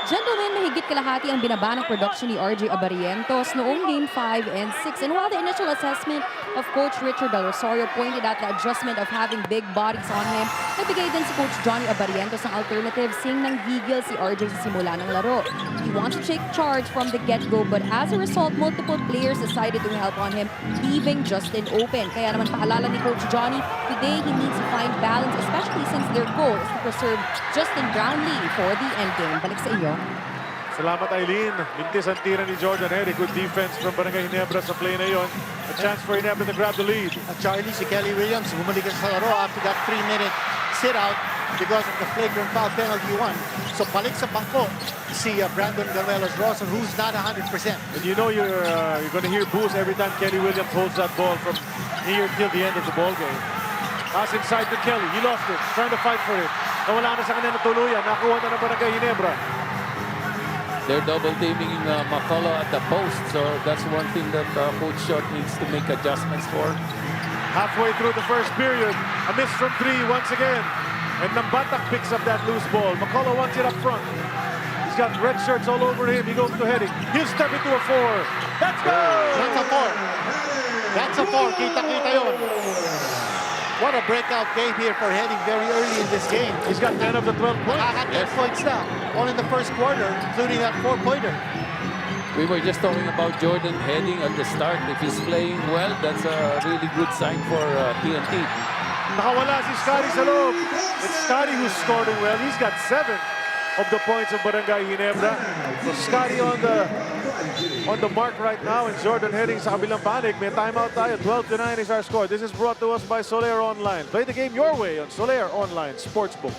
Gentlemen, mahigit kalahati ang binaba ng production ni RJ Abarientos noong Game 5 and 6. And while the initial assessment of Coach Richard Del Rosario pointed out the adjustment of having big bodies on him, nagbigay din si Coach Johnny Abarientos ng alternative, seeing nang gigil si RJ sa simula ng laro. He wants to take charge from the get-go, but as a result, multiple players decided to help on him, leaving Justin open. Kaya naman paalala ni Coach Johnny, today he needs to find balance, especially since their goal is to preserve Justin Brownlee for the endgame. Balik sa inyo. Salamat, Eileen. Mintis ang tira ni Jordan Henry. Good defense from Barangay Ginebra sa play na yon. A chance for Ginebra to grab the lead. At Charlie, si Kelly Williams bumalik sa laro after that 3-minute sit-out because of the flagrant foul penalty one. So balik sa bangko si Brandon Ganuelas-Rosser, who's not 100%. And you know you're going to hear boos every time Kelly Williams holds that ball from here till the end of the ball game. Pass inside to Kelly. He lost it. Trying to fight for it. Nawala na sa kanya na tuluyan. Nakuha na ng Barangay Ginebra. They're double teaming McCullough at the post, so that's one thing that Coach Short needs to make adjustments for. Halfway through the first period, a miss from 3 once again. And Nambatak picks up that loose ball. McCullough wants it up front. He's got red shirts all over him. He goes to heading. He'll step into a 4. Let's go! That's a 4. That's a 4. Kita-kita yun. What a breakout game here for Heading very early in this game. He's got 10 of the 12 points. Yes. Points now, all in the first quarter, including that 4-pointer. We were just talking about Jordan Heading at the start. If he's playing well, that's a really good sign for TNT. Nakawala si Scotty sa loob. It's Scotty who's scoring well. He's got 7 of the points of Barangay Ginebra. So Scotty on the mark right now, and Jordan Heading sa kabilang panig. May timeout tayo. 12-9 is our score. This is brought to us by Soler Online. Play the game your way on Soler Online Sportsbook.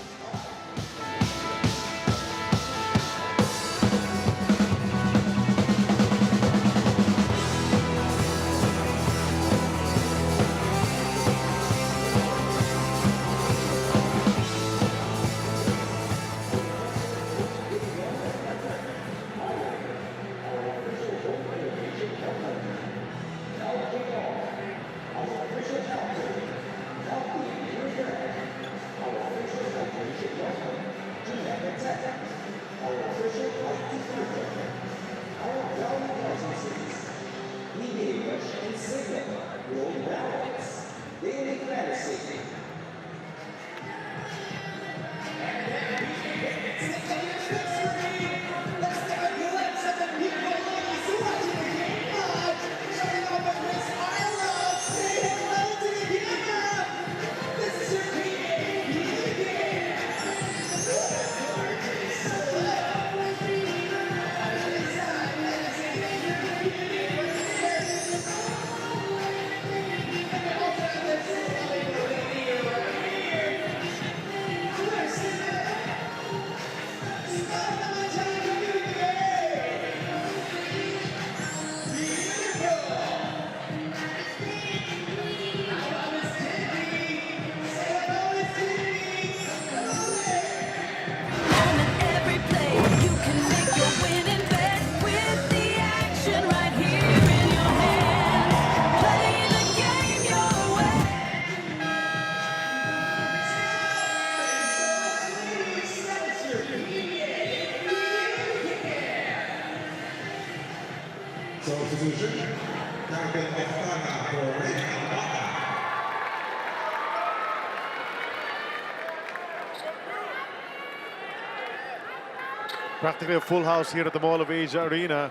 Practically a full house here at the Mall of Asia Arena.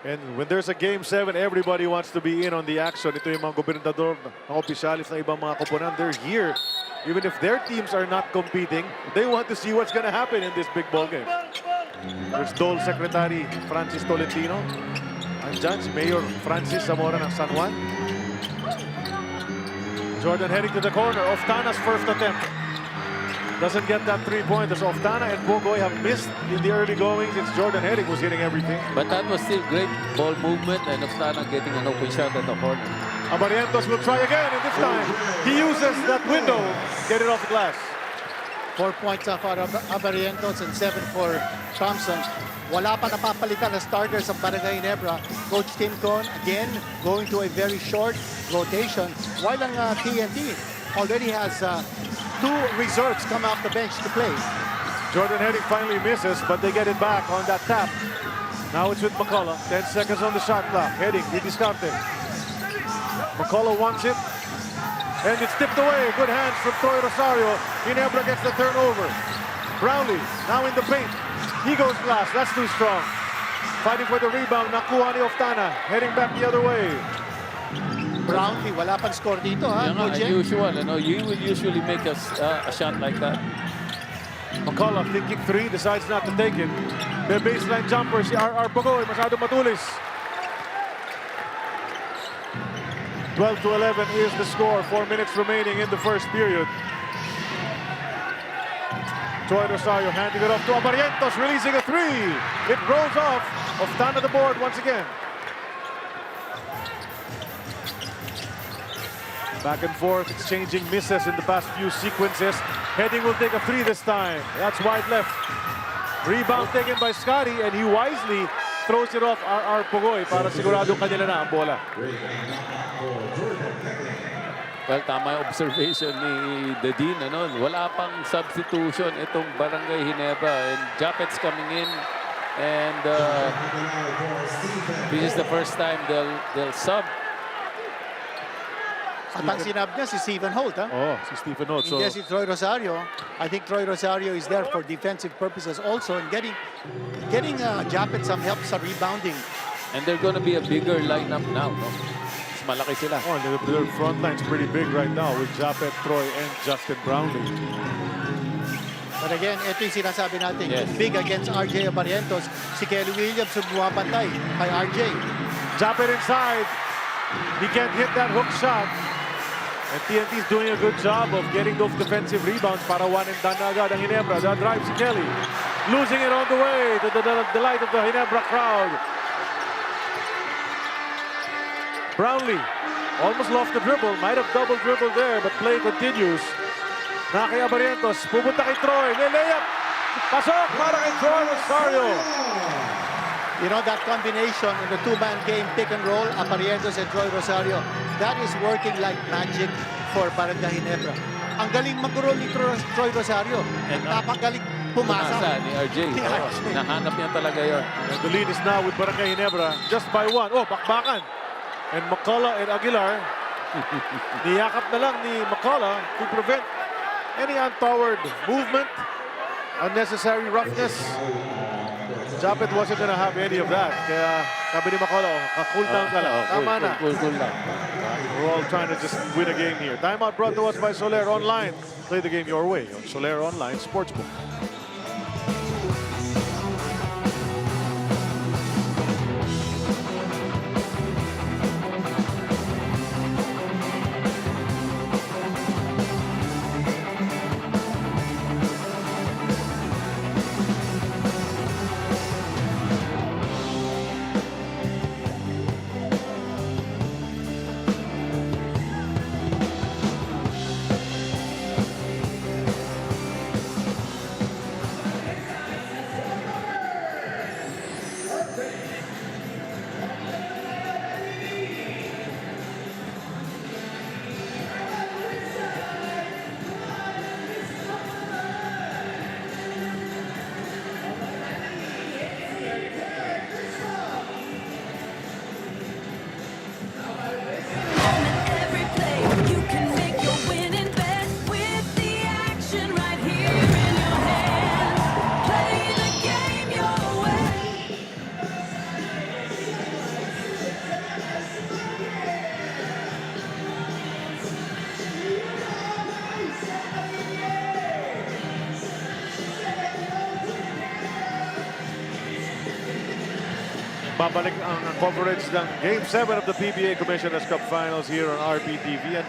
And when there's a Game 7, everybody wants to be in on the action. Ito yung mga gobernador, mga opisyalis ng ibang mga koponan. They're here Even if their teams are not competing, they want to see what's going to happen in this big ball game. There's Dole Secretary Francis Tolentino. Andyan si Mayor Francis Zamora ng San Juan. Jordan heading to the corner. Oftana's first attempt. Doesn't get that three-pointer. So Oftana and Bogoy have missed in the early goings. It's Jordan Heading who's hitting everything. But that was still great ball movement and Oftana getting an open shot at the corner. Abarientos will try again, and this time he uses that window. Get it off the glass. 4 points for Abarientos and 7 for Thompson. Wala pa napapalitan na starters ng Barangay Ginebra. Coach Tim Con again going to a very short rotation. While ang TNT already has 2 reserves come off the bench to play. Jordan Heading finally misses, but they get it back on that tap. Now it's with McCullough. 10 seconds on the shot clock. Heading, discarded. McCullough wants it. And it's tipped away. Good hands from Troy Rosario. Ginebra gets the turnover. Brownlee now in the paint. He goes glass. That's too strong. Fighting for the rebound. Nakuha ni Oftana. Heading back the other way. Brownlee, wala pang score dito, ha? Yeah, unusual. You will usually make a shot like that. McCullough thinking 3, decides not to take it. The baseline jumper, si R.R. Bogoy, masyado matulis. 12-11 is the score. 4 minutes remaining in the first period. Troy Rosario handing it off to Abarientos, releasing a 3. It rolls off. Oftana the board once again. Back and forth, exchanging misses in the past few sequences. Heading will take a 3 this time. That's wide left. Rebound taken by Scotty, and he wisely throws it off R.R. Pogoy para siguradong kanila na ang bola. Well, tama yung observation ni Dedin. Wala pang substitution itong Barangay Ginebra. And Japet's coming in. And this is the first time they'll sub. At ang sinab niya si Stephen Holt, ha? Oh, si Stephen Holt. So, hindi si Troy Rosario. I think Troy Rosario is there for defensive purposes also and getting Japet some help sa rebounding. And they're going to be a bigger lineup now. No? Mas malaki sila. Oh, their front line's pretty big right now with Japet, Troy, and Justin Brownlee. But again, ito yung sinasabi natin. Yes. Big against RJ Abarientos. Si Kelly Williams yung bumapantay kay RJ. Japet inside. He can't hit that hook shot. And TNT is doing a good job of getting those defensive rebounds para one and done na agad ang Ginebra. That drives si Kelly. Losing it on the way to the delight of the Ginebra crowd. Brownlee almost lost the dribble. Might have double dribbled there, but play continues. Na kay Abarientos. Pupunta kay Troy. May layup. Pasok para kay Troy Rosario. You know, that combination in the 2-man game, pick and roll, Abarientos and Troy Rosario, that is working like magic for Barangay Ginebra. Ang galing mag-roll ni Troy Rosario. And napagaling pumasa. Ni RJ. Nahanap niya talaga yun. And the lead is now with Barangay Ginebra just by 1. Oh, bakbakan. And McCullough and Aguilar. Niyakap na lang ni McCullough to prevent any untoward movement, unnecessary roughness. Japet wasn't gonna have any of that. Kaya sabi ni McCullough, cool down ka lang. Tama na. Cool lang. We're all trying to just win a game here. Timeout brought to us by Soler Online. Play the game your way on Soler Online Sportsbook. Nagbabalik ang coverage ng Game 7 of the PBA Commissioner's Cup Finals here on RPTV and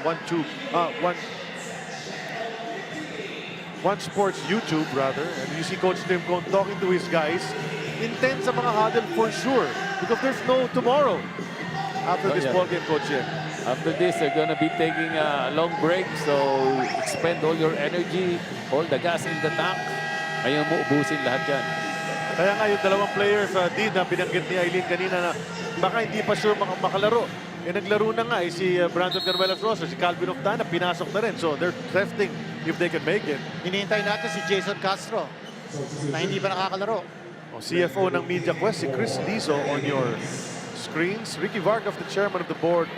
One Sports YouTube, rather. And you see Coach Tim Cone talking to his guys. Intense sa mga huddle for sure because there's no tomorrow after this ball game, Coach Yen. After this, they're gonna be taking a long break, so expend all your energy, all the gas in the tank. Ayaw mo ubusin lahat yan. Kaya nga yung dalawang players, na binanggit ni Aileen kanina na baka hindi pa sure makalaro. Naglaro na nga si Brandon Carvelas-Rosa, si Calvin Oftana, pinasok na rin. So they're testing if they can make it. Hinihintay natin si Jason Castro na hindi pa nakakalaro. CFO ng Media Quest, si Chris Lizo on your screens. Ricky Vargas, the chairman of the board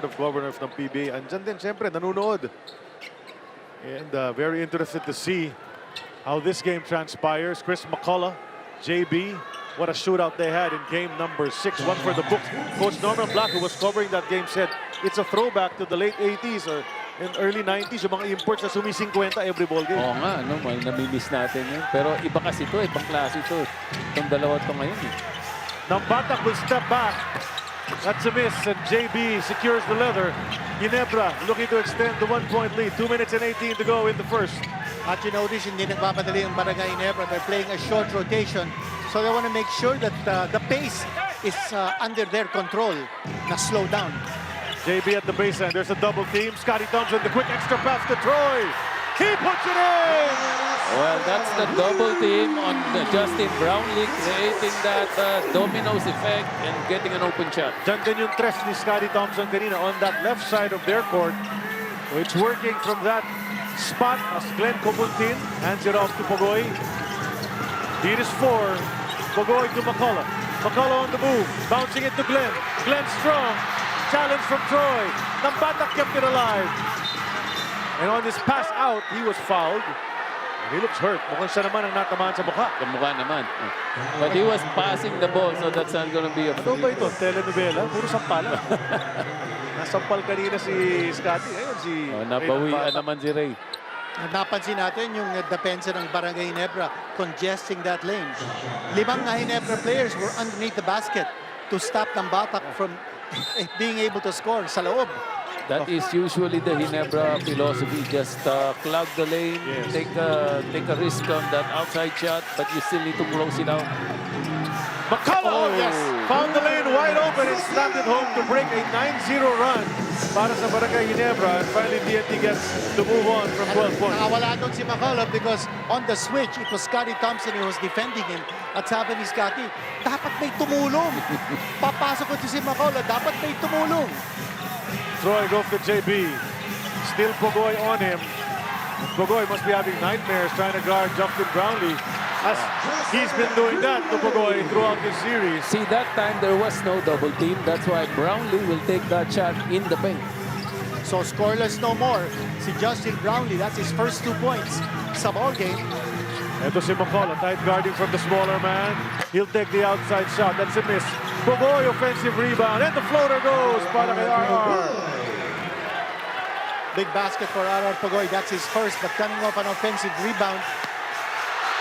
of governors ng PBA. Andyan din, siyempre, nanonood. And very interested to see how this game transpires. Chris McCullough, JB, what a shootout they had in game number 6. One for the books. Coach Norman Black, who was covering that game, said it's a throwback to the late 80s or in early 90s, yung mga imports na sumi-50 every ball game. Oo nga, no, namimiss natin yun. Pero iba kasi ito, ibang klase ito. Itong dalawa ito ngayon. Nambatak will step back. That's a miss, and JB secures the leather. Ginebra looking to extend the 1-point lead. 2 minutes and 18 to go in the first. At you notice, hindi nagpapadali ang Barangay Ginebra. They're playing a short rotation. So they want to make sure that the pace is under their control. Na slow down. JB at the baseline. There's a double team. Scotty Thompson, the quick extra pass to Troy. He puts it in! Well, that's the double team on Justin Brownlee, creating that dominoes effect and getting an open shot. Diyan din yung tres ni Scotty Thompson kanina on that left side of their court. So it's working from that spot as Glenn Copuntin hands it off to Pogoy. Lead is 4. Pogoy to McCullough. McCullough on the move, bouncing it to Glenn. Glenn strong. Challenge from Troy. Nambatak kept it alive. And on this pass out, he was fouled. And he looks hurt. Mukhang siya naman ang natamaan sa mukha. Sa mukha naman. But he was passing the ball, so that's not gonna be a... Ano ba ito? Telenovela? Puro sampala. Nasampal kanina si Scotty. Ayun si... nabawian naman si Ray. Napansin natin yung depensa ng Barangay Ginebra congesting that lane. 5 na Ginebra players were underneath the basket to stop Nambatak from being able to score sa loob. That is usually the Ginebra philosophy. Just clog the lane, take a risk on that outside shot, but you still need to close it out. McCullough, yes, found the lane wide open and slammed it home to break a 9-0 run para sa Barangay Ginebra. And finally, TNT gets to move on from 12 points. Nakawala doon si McCullough because on the switch, it was Scotty Thompson who was defending him. At sabi ni Scotty, dapat may tumulong. Papasok ko si McCullough, dapat may tumulong. Troy goes to JB. Still Pogoy on him. Pogoy must be having nightmares trying to guard Justin Brownlee, as he's been doing that to Pogoy throughout this series. See, that time there was no double team. That's why Brownlee will take that shot in the paint. So scoreless no more. Si Justin Brownlee, that's his first 2 points sa ball game. Ito si McCullough, tight guarding from the smaller man. He'll take the outside shot. That's a miss. Pogoy, offensive rebound. And the floater goes para kay RR. Big basket for RR Pogoy. That's his first, but coming off an offensive rebound.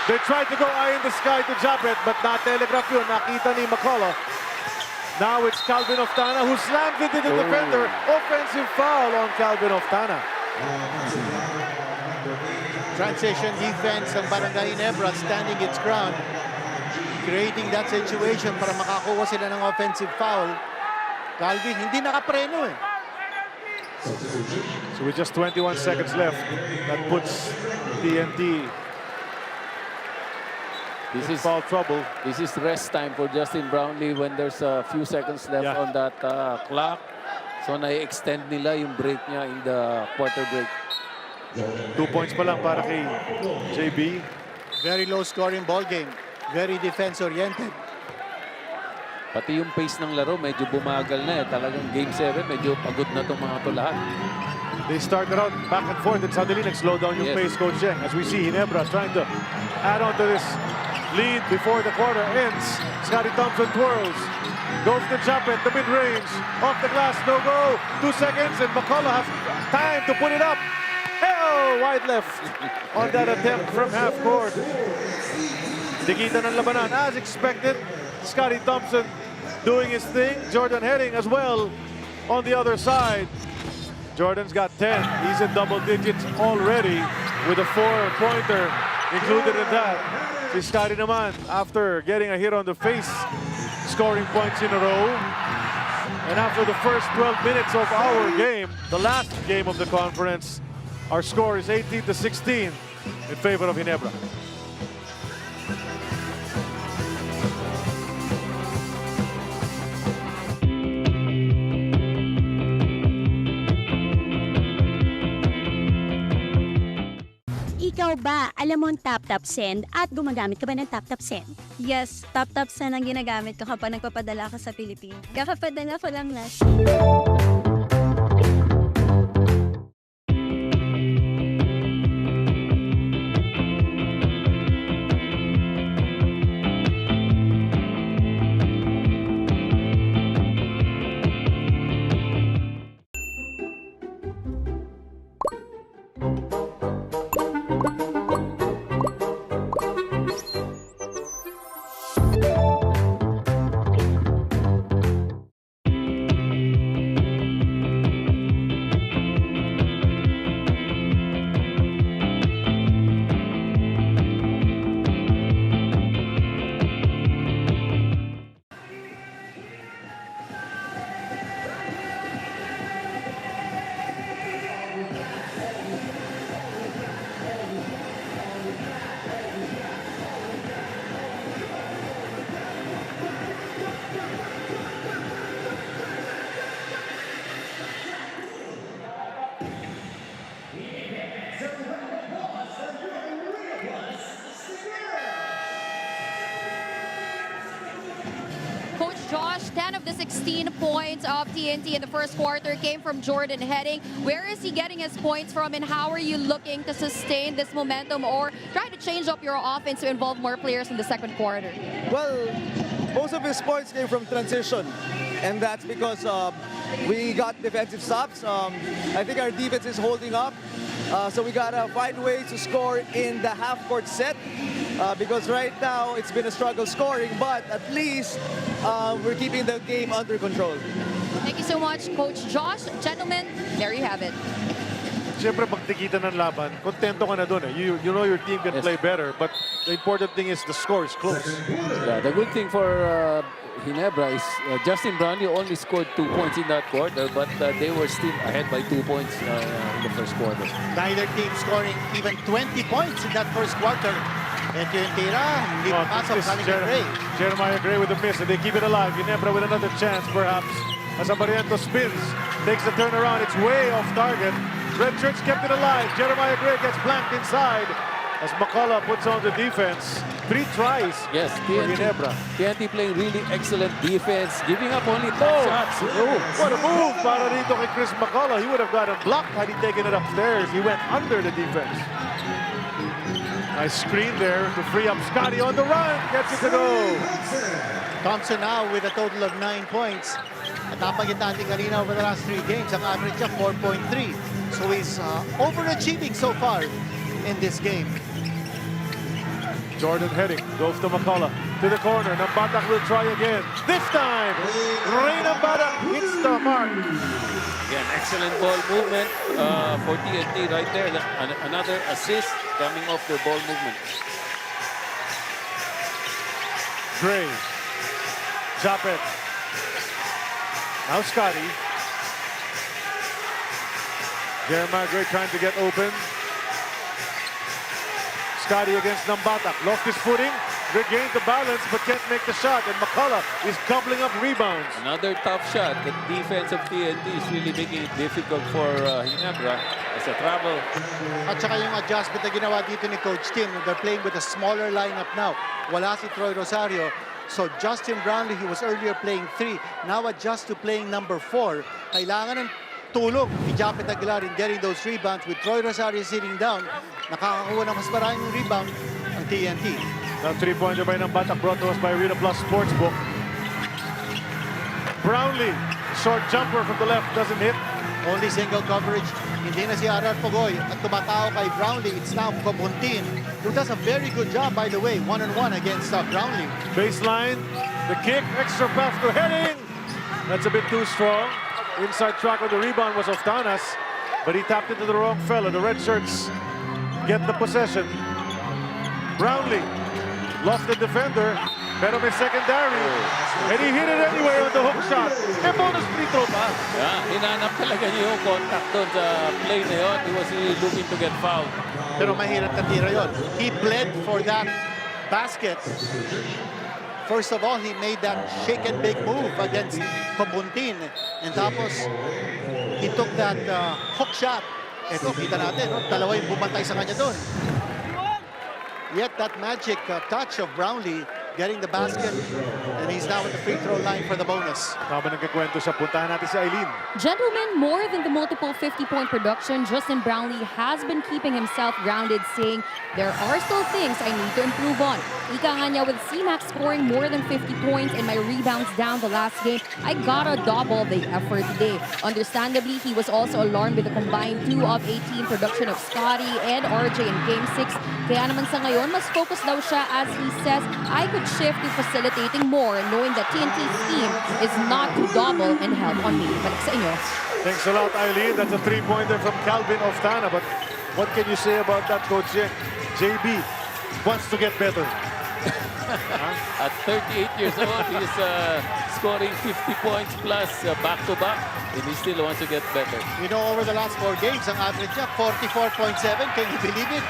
They tried to go eye in the sky to Japet, but na-telegraph yun. Nakita ni McCullough. Now it's Calvin Oftana who slams into the defender. Offensive foul on Calvin Oftana. Transition defense ng Barangay Ginebra standing its ground, creating that situation para makakuha sila ng offensive foul. Calvin hindi nakapreno eh. So with just 21 seconds left, that puts TNT in foul trouble. This is rest time for Justin Brownlee when there's a few seconds left on that clock. So na-extend nila yung break niya in the quarter break. 2 points pa lang para kay JB. Very low scoring ball game. Very defense-oriented. Pati yung pace ng laro, medyo bumagal na eh. Talagang Game 7, medyo pagod na itong mga to lahat. They started out back and forth and suddenly slow down yung pace, Coach Cheng. As we see, Ginebra trying to add on to this lead before the quarter ends. Scotty Thompson twirls. Goes to Japet, the mid-range. Off the glass, no go. 2 seconds and McCullough has time to put it up. Oh, wide left on that attempt from half court. Digita ng labanan as expected. Scotty Thompson doing his thing. Jordan Herring as well on the other side. Jordan's got 10. He's in double digits already with a 4-pointer included in that. Si Scotty naman, after getting a hit on the face, scoring points in a row. And after the first 12 minutes of our game, the last game of the conference, our score is 18-16 in favor of Ginebra. Ikaw ba, alam mo ang tap-tap send at gumagamit ka ba ng tap-tap send? Yes, tap-tap send ang ginagamit ko kapag nagpapadala ka sa Pilipinas. Kakapadala ko lang last. Josh, 10 of the 16 points of TNT in the first quarter came from Jordan Herring. Where is he getting his points from, and how are you looking to sustain this momentum or try to change up your offense to involve more players in the second quarter? Well, most of his points came from transition, and that's because we got defensive stops. I think our defense is holding up, so we gotta find ways to score in the half-court set. Because right now, it's been a struggle scoring, but at least we're keeping the game under control. Thank you so much, Coach Josh. Gentlemen, there you have it. Siyempre, pag tikita ng laban, kontento ka na dun eh. You know your team can play better, but the important thing is the score is close. Yeah, the good thing for Ginebra is Justin Brownlee only scored 2 points in that quarter, but they were still ahead by 2 points in the first quarter. Neither team scoring even 20 points in that first quarter. And yung tira, hindi pasok sa Gray. Jeremiah Gray with a miss, and they keep it alive. Ginebra with another chance, perhaps. As Amariento spins, takes the turnaround. It's way off target. Red Shirts kept it alive. Jeremiah Gray gets blanked inside as McCullough puts on the defense. 3 tries for Ginebra. TNT playing really excellent defense, giving up only 2 shots. Oh, what a move para dito kay Chris McCullough. He would have gotten blocked had he taken it upstairs. He went under the defense. Nice screen there to free up Scotty on the run. Gets it to go. Thompson now with a total of 9 points. At napagit natin kanina over the last 3 games, ang average niya 4.3. So he's overachieving so far in this game. Jordan Herring goes to McCullough. To the corner. Nambatak will try again. This time, Ray Nambatak hits the mark. Again, excellent ball movement for TNT right there. Another assist coming off the ball movement. Gray. Japet. Now Scotty. Jeremiah Gray trying to get open. Scotty against Nambatak. Lost his footing. Regained the balance but can't make the shot. And McCullough is doubling up rebounds. Another tough shot. The defense of TNT is really making it difficult for Ginebra as a travel. At saka yung adjustment na ginawa dito ni Coach Tim. They're playing with a smaller lineup now. Wala si Troy Rosario. So Justin Brownlee, he was earlier playing 3. Now adjust to playing number 4. Kailangan ng tulong ni Japet Aguilar in getting those rebounds. With Troy Rosario sitting down, nakakakuha ng mas maraming rebound ang TNT. The 3-pointer by Nambatak brought to us by Arena Plus Sportsbook. Brownlee, short jumper from the left, doesn't hit. Only single coverage. Hindi na si Arar Pogoy at tumatao kay Brownlee. It's now Cobuntin, who does a very good job, by the way, one-on-one against Brownlee. Baseline, the kick, extra pass to heading. That's a bit too strong. Inside track on the rebound was Oftanas, but he tapped into the wrong fella. The red shirts get the possession. Brownlee lost the defender, pero may secondary. And he hit it anyway on the hook shot. May bonus free throw pa. Yeah, hinanap talaga niya yung contact doon sa play na yun. He was really looking to get fouled. Pero mahirap na tira yun. He bled for that basket. First of all, he made that shake and bake move against Cobuntin. And tapos, he took that hook shot. Ito, kita natin, no? Dalawa yung bumantay sa kanya doon. Yet that magic touch of Brownlee getting the basket, and he's now at the free throw line for the bonus. Tama nagkakwento siya. Puntahan natin si Eileen. Gentlemen, more than the multiple 50-point production, Justin Brownlee has been keeping himself grounded, saying, there are still things I need to improve on. Ika nga niya, with C-Max scoring more than 50 points and my rebounds down the last game, I gotta double the effort today. Understandably, he was also alarmed with the combined 2 of 18 production of Scotty and RJ in Game 6. Kaya naman sa ngayon, mas focus daw siya, as he says, I could shift to facilitating more, knowing that TNT's scheme is not to double and help on me. Balik sa inyo. Thanks a lot, Eileen. That's a three-pointer from Calvin Oftana. But what can you say about that, Coach Jen? JB wants to get better. At 38 years old, he's scoring 50 points plus back-to-back, and he still wants to get better. You know, over the last 4 games, ang average niya, 44.7. Can you believe it?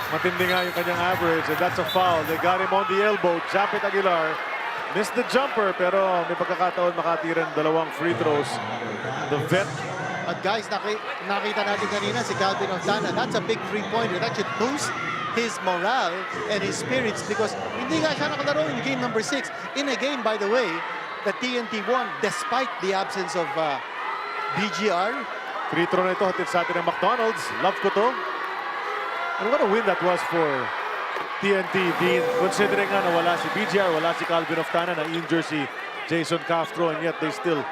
Matindi nga yung kanyang average, and that's a foul. They got him on the elbow. Japet Aguilar missed the jumper, pero may pagkakataon makatira ng 2 free throws. The vet. At guys, nakita natin kanina si Calvin Oftana. That's a big three-pointer. That should boost his morale and his spirits because hindi nga siya nakalaro in game number 6. In a game, by the way, the TNT won despite the absence of BGR. Free throw na ito, hatid sa atin ng McDonald's. Love ko to. And what a win that was for TNT, Dean. Considering nga na wala si BGR, wala si Calvin Oftana, na-injure si Jason Castro, and yet they still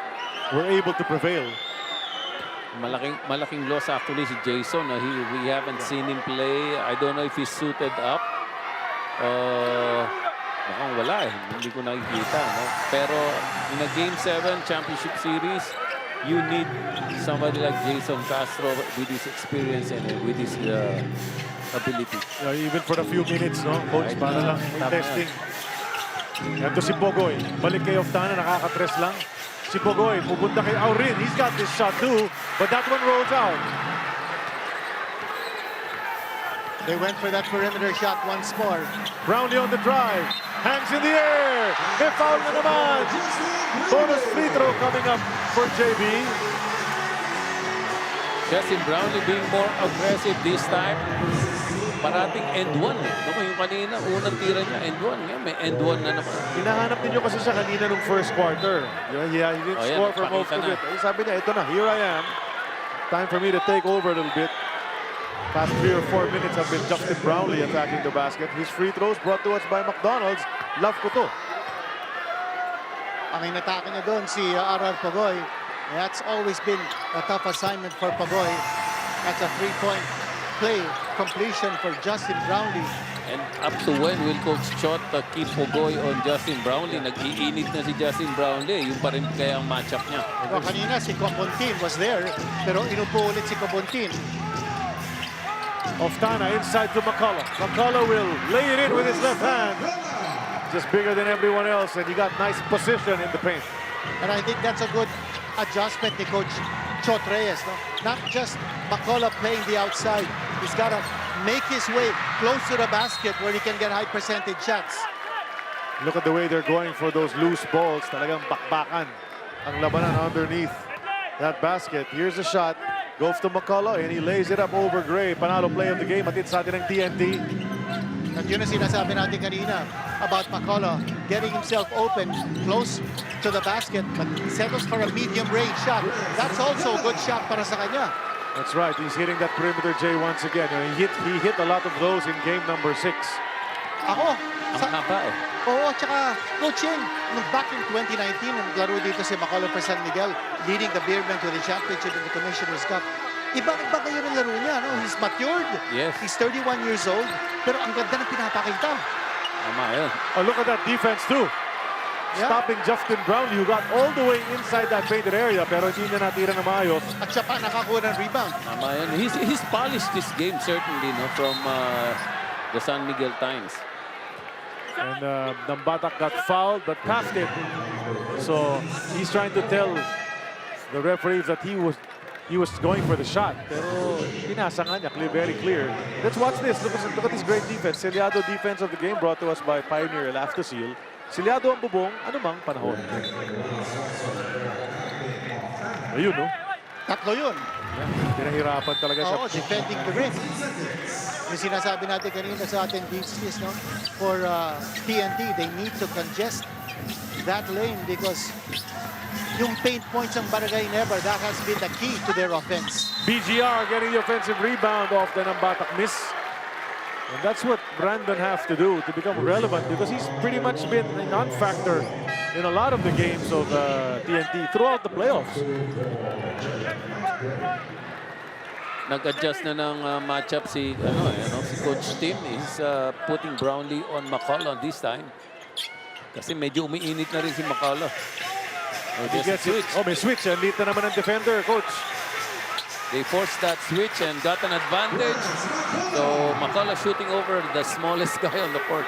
were able to prevail. Malaking loss actually si Jason. We haven't seen him play. I don't know if he's suited up. Mukhang wala eh. Hindi ko nakikita. No? Pero in a Game 7 Championship Series, you need somebody like Jason Castro with his experience and with his ability. Yeah, even for a few minutes, no? Coach, para lang testing. Ito si Pogoy. Balik kay Oftana, nakakatres lang. Si Pogoy, pupunta kay Aurin. He's got this shot too, but that one rolls out. They went for that perimeter shot once more. Brownlee on the drive. Hands in the air. May foul na naman. Bonus free throw coming up for JB. Justin Brownlee being more aggressive this time. Parating end one. Naku, yung kanina, unang tira niya, end one. Yan, may end one na naman. Hinahanap ninyo kasi siya kanina nung first quarter. Yeah, he didn't score for most of it. Sabi niya, ito na, here I am. Time for me to take over a little bit. Past 3 or 4 minutes have been Justin Brownlee attacking the basket. His free throws brought to us by McDonald's. Love ko to. Ang inatake niya doon si Arar Pogoy. That's always been a tough assignment for Pogoy. That's a 3-point play completion for Justin Brownlee. And up to when will Coach Chot keep Pogoy on Justin Brownlee? Nag-iinit na si Justin Brownlee. Yung pa rin kaya ang matchup niya. So, kanina si Cobuntin was there, pero inupo ulit si Cobuntin. Oftana inside to McCullough. McCullough will lay it in with his left hand. Just bigger than everyone else, and he got nice position in the paint. And I think that's a good adjustment ni Coach Chot Reyes. No? Not just McCullough playing the outside. He's got to make his way close to the basket where he can get high percentage shots. Look at the way they're going for those loose balls. Talagang bakbakan ang labanan underneath that basket. Here's a shot. Goes to McCullough and he lays it up over Gray. Panalo play of the game. Atid sa atin ng TNT. At yun ang sinasabi natin kanina about McCullough getting himself open close to the basket, but he settles for a medium range shot. That's also a good shot para sa kanya. That's right. He's hitting that perimeter J once again. He hit a lot of those in game number 6. Ako, ang haba eh. Oo, tsaka Coach Yeng, back in 2019, naglaro dito si Macaulay for San Miguel, leading the Beermen to the championship in the Commissioner's Cup. Iba ngayon ang laro niya, no? He's matured. Yes. He's 31 years old, pero ang ganda ng pinapakita. Tama yun. Oh, look at that defense too. Yeah. Stopping Justin Brownlee, who got all the way inside that painted area, pero hindi na natira na maayos. At siya pa nakakuha ng rebound. Tama yun. He's polished this game certainly, no, from the San Miguel times. And Nambatak got fouled, but passed it. So he's trying to tell the referees that he was going for the shot. Pero pinasa nga niya, very clear. Let's watch this. Look at this great defense. Selyado defense of the game brought to us by Pioneer Elaftosil. Selyado ang bubong, anumang panahon. Ayun, no? Tatlo yun. Yeah, pinahirapan talaga siya. Oo, defending the rim. Yung sinasabi natin kanina sa ating business, no? For TNT, they need to congest that lane because yung paint points ng Barangay Ginebra, that has been the key to their offense. BGR getting the offensive rebound off the Nambatak miss. And that's what Brandon has to do to become relevant because he's pretty much been a non-factor in a lot of the games of TNT throughout the playoffs. Nag-adjust na ng matchup si Coach Tim. He's putting Brownlee on McCullough this time. Kasi medyo umiinit na rin si McCullough. Switch. Oh, may switch. Ang lit na naman ng defender, Coach. They forced that switch and got an advantage. So McCullough shooting over the smallest guy on the court.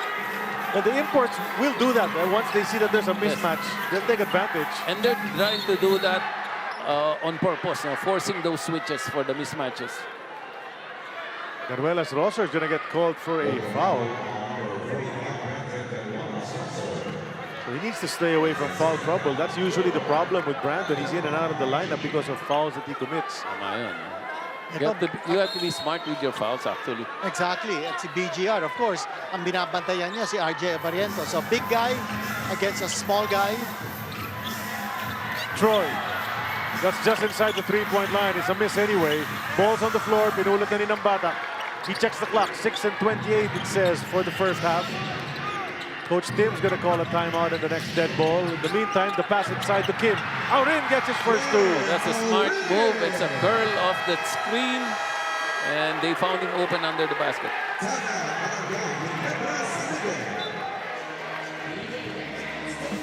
Well, the imports will do that. Once they see that there's a mismatch, they'll take advantage. And they're trying to do that on purpose, forcing those switches for the mismatches. Garuelas Rosser is going to get called for a foul. So he needs to stay away from foul trouble. That's usually the problem with Brandon. He's in and out of the lineup because of fouls that he commits. You have to be smart with your fouls, actually. Exactly. At si BGR, of course, ang binabantayan niya si RJ Barriento. So big guy against a small guy. Troy. That's just inside the three-point line. It's a miss anyway. Ball's on the floor. Pinulat na ni Nambatak. He checks the clock. 6:28 it says for the first half. Coach Tim's going to call a timeout in the next dead ball. In the meantime, the pass inside to Kim. Aurin gets his first two. That's a smart move. It's a curl off that screen. And they found him open under the basket.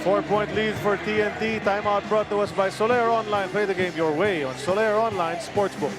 Four-point lead for TNT. Timeout brought to us by Soler Online. Play the game your way on Soler Online Sportsbook.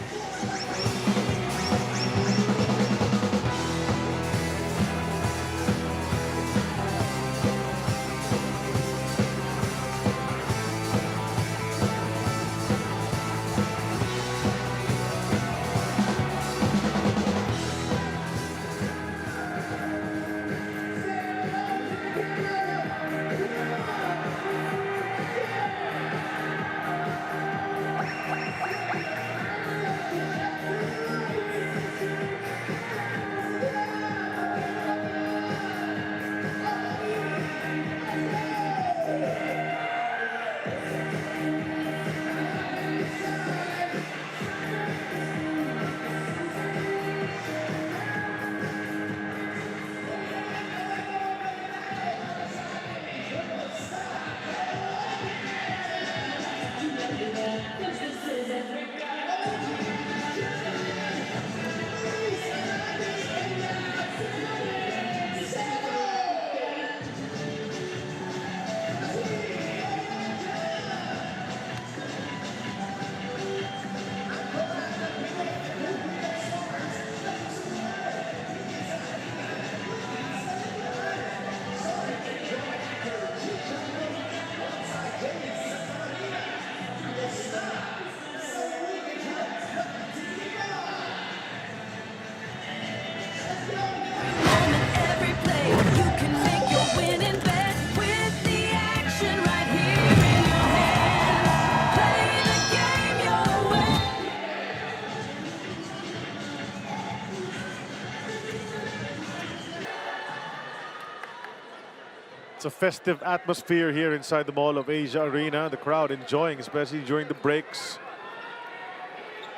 It's a festive atmosphere here inside the Mall of Asia Arena. The crowd enjoying, especially during the breaks.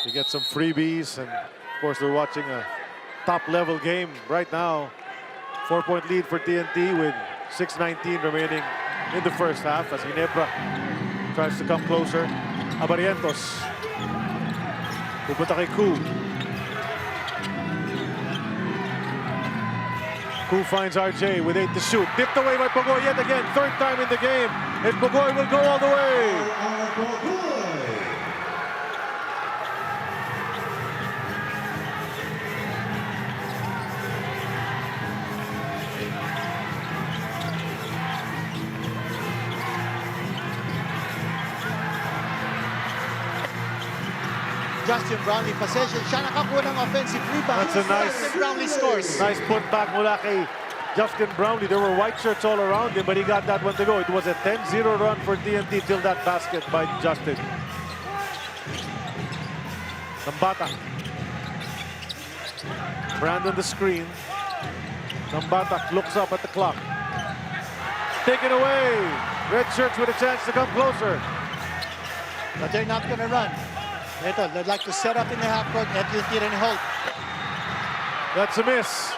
You get some freebies, and of course they're watching a top-level game right now. 4-point lead for TNT with 6:19 remaining in the first half as Ginebra tries to come closer. Abarientos. Pupunta kay Ku. Ku finds RJ with 8 to shoot. Tipped away by Pogoy yet again. Third time in the game. And Pogoy will go all the way. Justin Brownlee possession. Siya nakakuha ng offensive rebound. That's a nice, Justin Brownlee scores. Nice putback mula kay Justin Brownlee. There were white shirts all around him, but he got that one to go. It was a 10-0 run for TNT till that basket by Justin. Nambata. Brandon the screen. Nambata looks up at the clock. Taken away. Red shirts with a chance to come closer. But they're not going to run. Ito, they'd like to set up in the half court at TNT and Holt. That's a miss.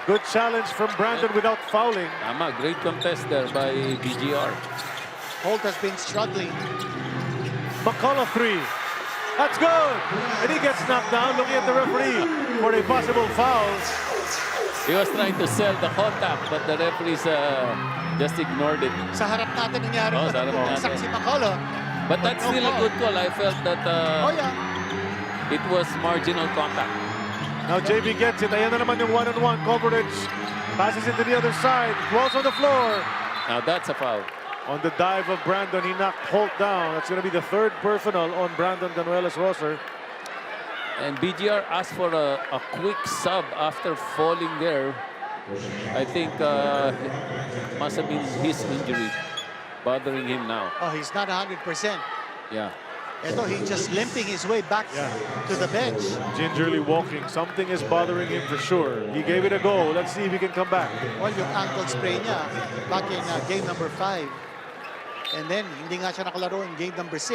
Good challenge from Brandon without fouling. Tama, great contest there by BGR. Holt has been struggling. McCullough 3. That's good. And he gets knocked down looking at the referee for a possible foul. He was trying to sell the contact, but the referees just ignored it. Sa harap natin nangyari. Oh, sa harap natin. Saksi McCullough. But that's still a good call. I felt that it was marginal contact. Now JB gets it. Ayan na naman yung one-on-one coverage. Passes it to the other side. Falls on the floor. Now that's a foul. On the dive of Brandon, he knocked Holt down. That's going to be the third personal on Brandon Ganuelas-Rosser. And BGR asked for a quick sub after falling there. I think must have been his injury bothering him now. Oh, he's not 100%. Yeah. Ito, he's just limping his way back to the bench. Gingerly walking. Something is bothering him for sure. He gave it a go. Let's see if he can come back. Well, yung ankle sprain niya back in game number 5. And then, hindi nga siya nakalaro in game number 6.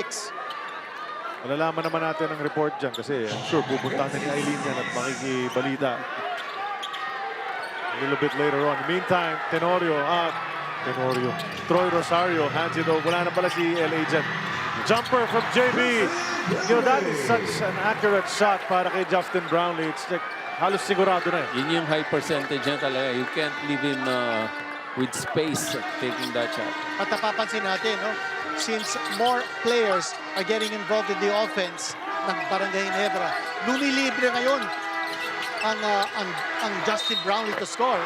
Malalaman naman natin ang report dyan kasi I'm sure pupunta na ni Eileen yan at makikibalita. A little bit later on. In the meantime, Troy Rosario hands it over. Wala na pala si LA dyan. Jumper from JB. You know, that is such an accurate shot para kay Justin Brownlee. It's like halos sigurado na. Yun yung high percentage niya talaga. You can't leave him with space taking that shot. At napapansin natin, no? Since more players are getting involved in the offense ng Barangay Ginebra, lumilibre ngayon ang Justin Brownlee to score.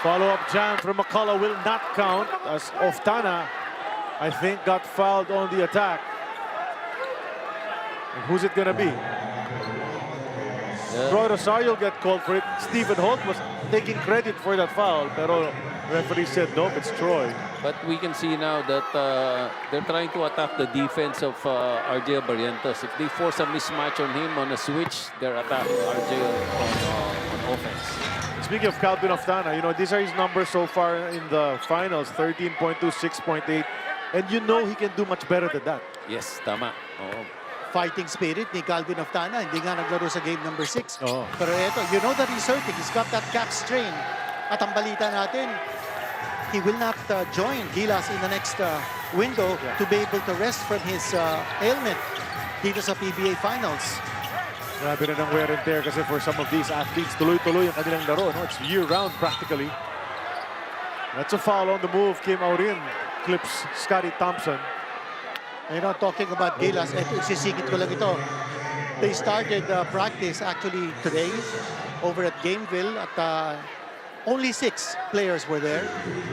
Follow-up jam from McCullough will not count as Oftana, I think, got fouled on the attack. And who's it gonna be? Troy Rosario get called for it. Stephen Holt was taking credit for that foul, pero referee said nope, it's Troy. But we can see now that they're trying to attack the defense of RJ Barrientos. If they force a mismatch on him on a switch, they're attacking RJ on offense. Speaking of Calvin Oftana, you know, these are his numbers so far in the finals, 13.2, 6.8. And you know he can do much better than that. Yes, tama. Oo. Fighting spirit ni Calvin Oftana, hindi nga naglaro sa game number 6. Pero eto, you know that he's hurting. He's got that calf strain. At ang balita natin, he will not join Gilas in the next window to be able to rest from his ailment dito sa PBA Finals. Grabe na ng wear and tear kasi for some of these athletes, tuloy-tuloy ang kanilang laro. No? It's year-round practically. That's a foul on the move. Came out in. Clips Scotty Thompson. You know, talking about Gilas, sisingit ko lang ito. They started practice actually today over at Gameville at only 6 players were there.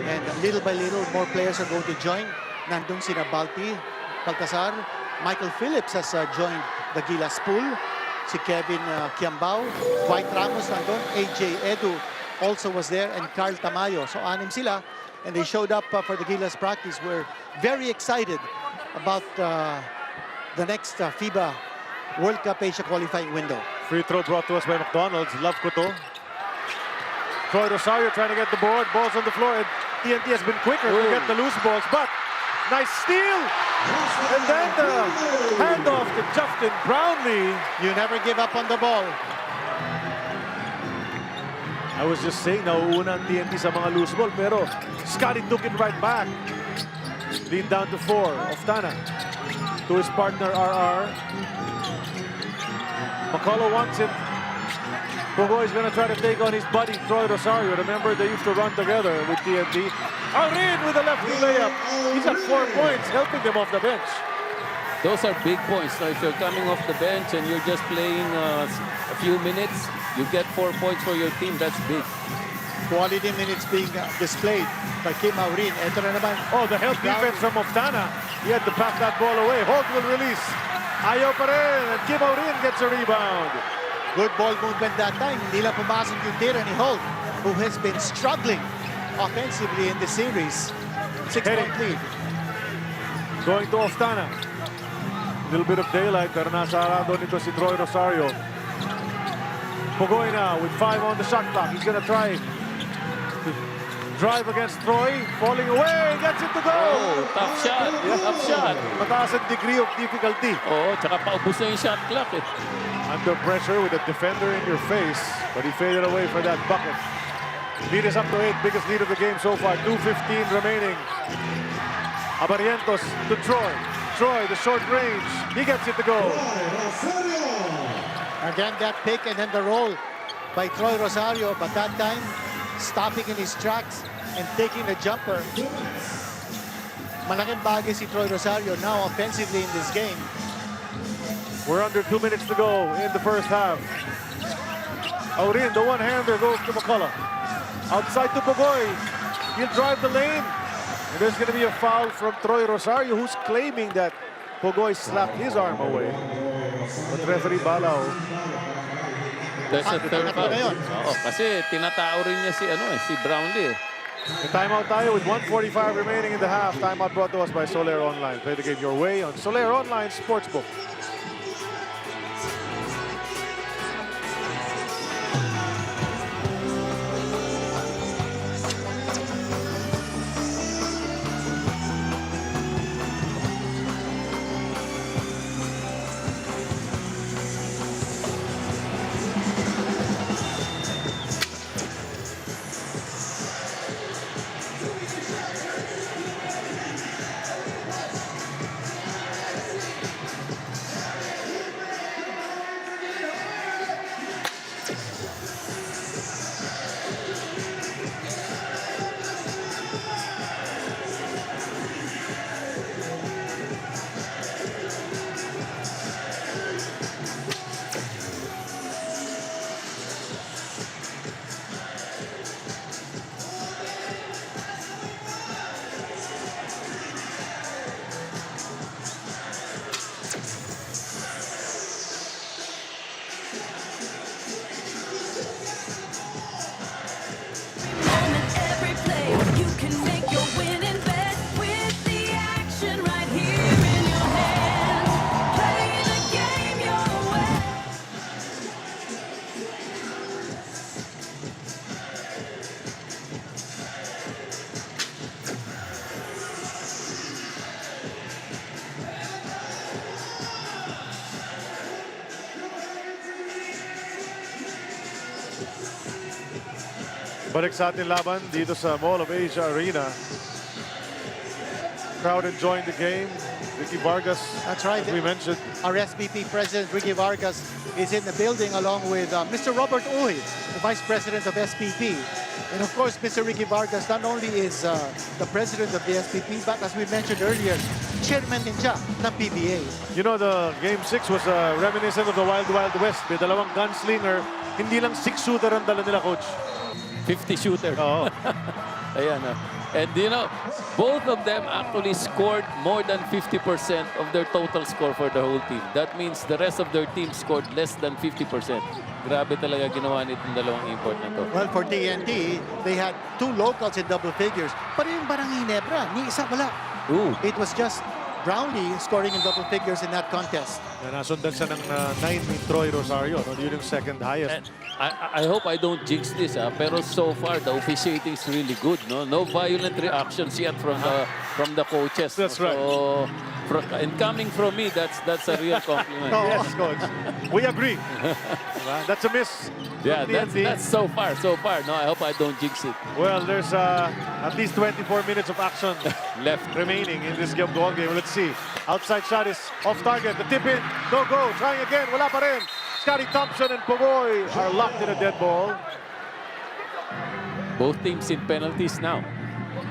And little by little, more players are going to join. Nandun sina Balti, Baltasar, Michael Phillips has joined the Gilas pool. Si Kevin Kiambao, White Ramos nandun, AJ Edu also was there, and Carl Tamayo. So 6 sila, and they showed up for the Gilas practice. We're very excited about the next FIBA World Cup Asia qualifying window. Free throw brought to us by McDonald's. Love ko to. Troy Rosario trying to get the board. Balls on the floor, and TNT has been quicker to get the loose balls, but nice steal! And then the handoff to Justin Brownlee. You never give up on the ball. I was just saying, nauuna ang TNT sa mga loose ball, pero Scotty took it right back. Lead down to 4. Oftana to his partner, RR. McCullough wants it. Pugoy is going to try to take on his buddy, Troy Rosario. Remember, they used to run together with TNT. Arin with a lefty layup. He's at 4 points, helping them off the bench. Those are big points. Now, if you're coming off the bench and you're just playing a few minutes, you get 4 points for your team. That's big. Quality minutes being displayed by Kim Aurin. Ito na naman. Oh, the help defense from Oftana. He had to pass that ball away. Holt will release. Ayaw pa rin. And Kim Aurin gets a rebound. Good ball movement that time. Hindi lang pumasok yung tira ni Holt, who has been struggling offensively in the series. 6-point lead. Going to Oftana. Little bit of daylight, pero nasarado nito si Troy Rosario. Pugoy now with 5 on the shot clock. He's gonna try to drive against Troy. Falling away, gets it to go! Oh, tough shot. Yeah. Tough shot. Mataas ang degree of difficulty. Oo, tsaka paubos na yung shot clock eh. Under pressure with a defender in your face, but he faded away for that bucket. Lead is up to 8, biggest lead of the game so far. 2:15 remaining. Abarientos to Troy. Troy, the short range. He gets it to go. Again, that pick and then the roll by Troy Rosario, but that time stopping in his tracks and taking the jumper. Malaking bagay si Troy Rosario now offensively in this game. We're under 2 minutes to go in the first half. Aurin, the one-hander goes to McCullough. Outside to Pugoy. He'll drive the lane. And there's going to be a foul from Troy Rosario, who's claiming that Pugoy slapped his arm away. But referee Balao. That's a third foul. Oo, kasi tinatao rin niya si Brownlee. The timeout tayo with 1:45 remaining in the half. Timeout brought to us by Soler Online. Play the game your way on Soler Online Sportsbook. Balik sa ating laban dito sa Mall of Asia Arena. Crowd enjoying the game. Ricky Vargas, that's right, as we mentioned. Our SBP President Ricky Vargas is in the building along with Mr. Robert Uy, the Vice President of SBP. And of course, Mr. Ricky Vargas not only is the President of the SBP, but as we mentioned earlier, Chairman din siya ng PBA. You know, the Game 6 was reminiscent of the Wild Wild West. May dalawang gunslinger. Hindi lang 6-shooter ang dala nila, Coach. 50-shooter. Oo. Ayan. And you know, both of them actually scored more than 50% of their total score for the whole team. That means the rest of their team scored less than 50%. Grabe talaga ginawa nitong dalawang import na to. Well, for TNT, they had 2 locals in double figures. Pero yung Barangay Ginebra, ni isa wala. Ooh. It was just Brownlee scoring in double figures in that contest. Nasundan siya ng 9 ni Troy Rosario. No? Yun yung second highest. I hope I don't jinx this, pero so far the officiating is really good. No violent reactions yet from the coaches. That's right. So, and coming from me, that's a real compliment. Yes, coach. We agree. That's a miss. Yeah, that's so far. No, I hope I don't jinx it. Well, there's at least 24 minutes of action left remaining in this game. Let's see. Outside shot is off target. The tip in. No go. Trying again. Wala pa rin. Scotty Thompson and Pogoy are locked in a dead ball. Both teams in penalties now.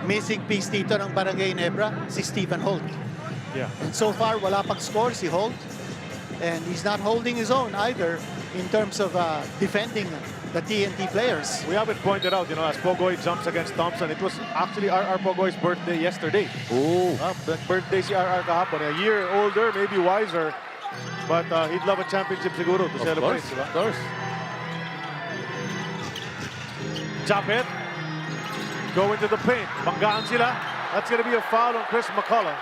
Missing piece dito ng Barangay Ginebra, si Stephen Holt. Yeah. And so far, wala pang score si Holt. And he's not holding his own either in terms of defending the TNT players. We haven't pointed out, as Pogoy jumps against Thompson, it was actually RR Pogoy's birthday yesterday. Oh. Birthday si RR kahapon. A year older, maybe wiser. But he'd love a championship siguro to celebrate. Of course. Japet. Go into the paint. Banggaan sila. That's going to be a foul on Chris McCullough.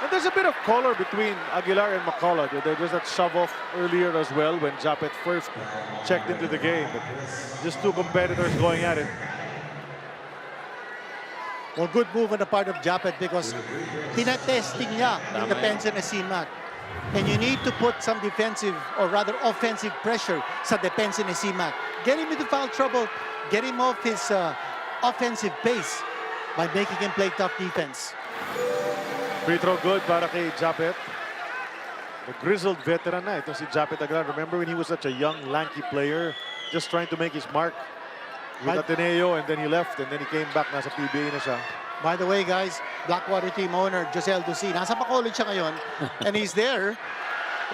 And there's a bit of color between Aguilar and McCullough. There's that shove-off earlier as well when Japet first checked into the game. But just two competitors going at it. Well, good move on the part of Japet because tinatesting niya yung depensa na CMAC. And you need to put some defensive or rather offensive pressure sa depensa ni CMAC. Get him into foul trouble, get him off his offensive pace by making him play tough defense. Free throw good para kay Japet. The grizzled veteran na ito si Japet Aguilar. Remember when he was such a young, lanky player, just trying to make his mark with Ateneo, and then he left, and then he came back, nasa PBA na siya. By the way, guys, Blackwater team owner Josel Dusi, nasa pa-college siya ngayon, and he's there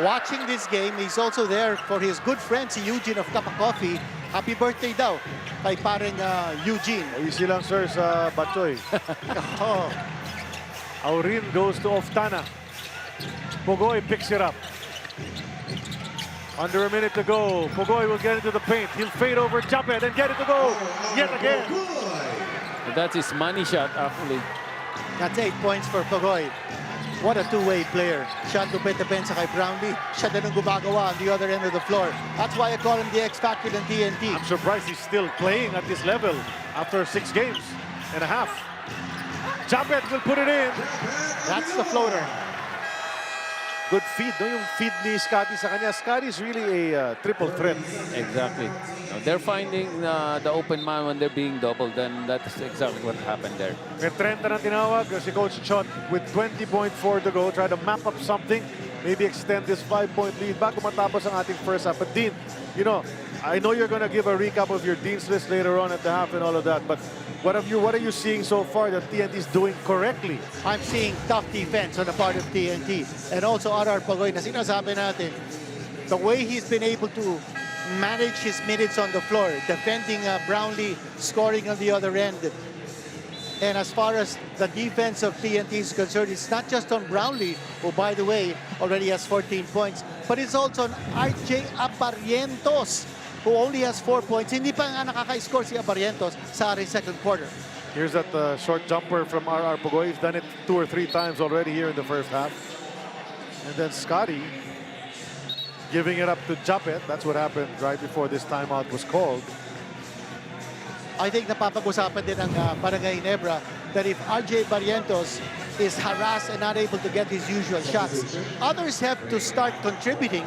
watching this game. He's also there for his good friend, si Eugene of Cup of Coffee. Happy birthday daw kay pareng Eugene. Easy lang, sir, sa Batchoy. Oh. Aurin goes to Oftana. Pogoy picks it up. Under a minute to go. Pogoy will get into the paint. He'll fade over Japet and get it to go yet again. That's his money shot, actually. That's 8 points for Pogoy. What a two-way player. Siya ang depensa kay Brownlee. Siya din ang gumagawa on the other end of the floor. That's why I call him the X-Factor ng TNT. I'm surprised he's still playing at this level after 6 games and a half. Japet will put it in. That's the floater. Good feed, no? Yung feed ni Scotty sa kanya. Scotty's really a triple threat. Exactly. They're finding the open man when they're being doubled, then that's exactly what happened there. May 30 na tinawag si Coach Chot with 20.4 to go. Try to map up something. Maybe extend this 5-point lead bago matapos ang ating first half. But Dean, I know you're going to give a recap of your Dean's List later on at the half and all of that. But what are you seeing so far that TNT is doing correctly? I'm seeing tough defense on the part of TNT. And also RR Pogoy na sinasabi natin, the way he's been able to manage his minutes on the floor, defending Brownlee, scoring on the other end. And as far as the defense of TNT is concerned, it's not just on Brownlee, who, by the way, already has 14 points, but it's also on RJ Abarientos, who only has 4 points. Hindi pa nga nakaka-score si Abarientos sa ating second quarter. Here's that short jumper from RR Pogoy. He's done it 2 or 3 times already here in the first half. And then Scotty giving it up to Japet. That's what happened right before this timeout was called. I think napapag-usapan din ng Barangay Ginebra that if RJ Barrientos is harassed and not able to get his usual shots, others have to start contributing.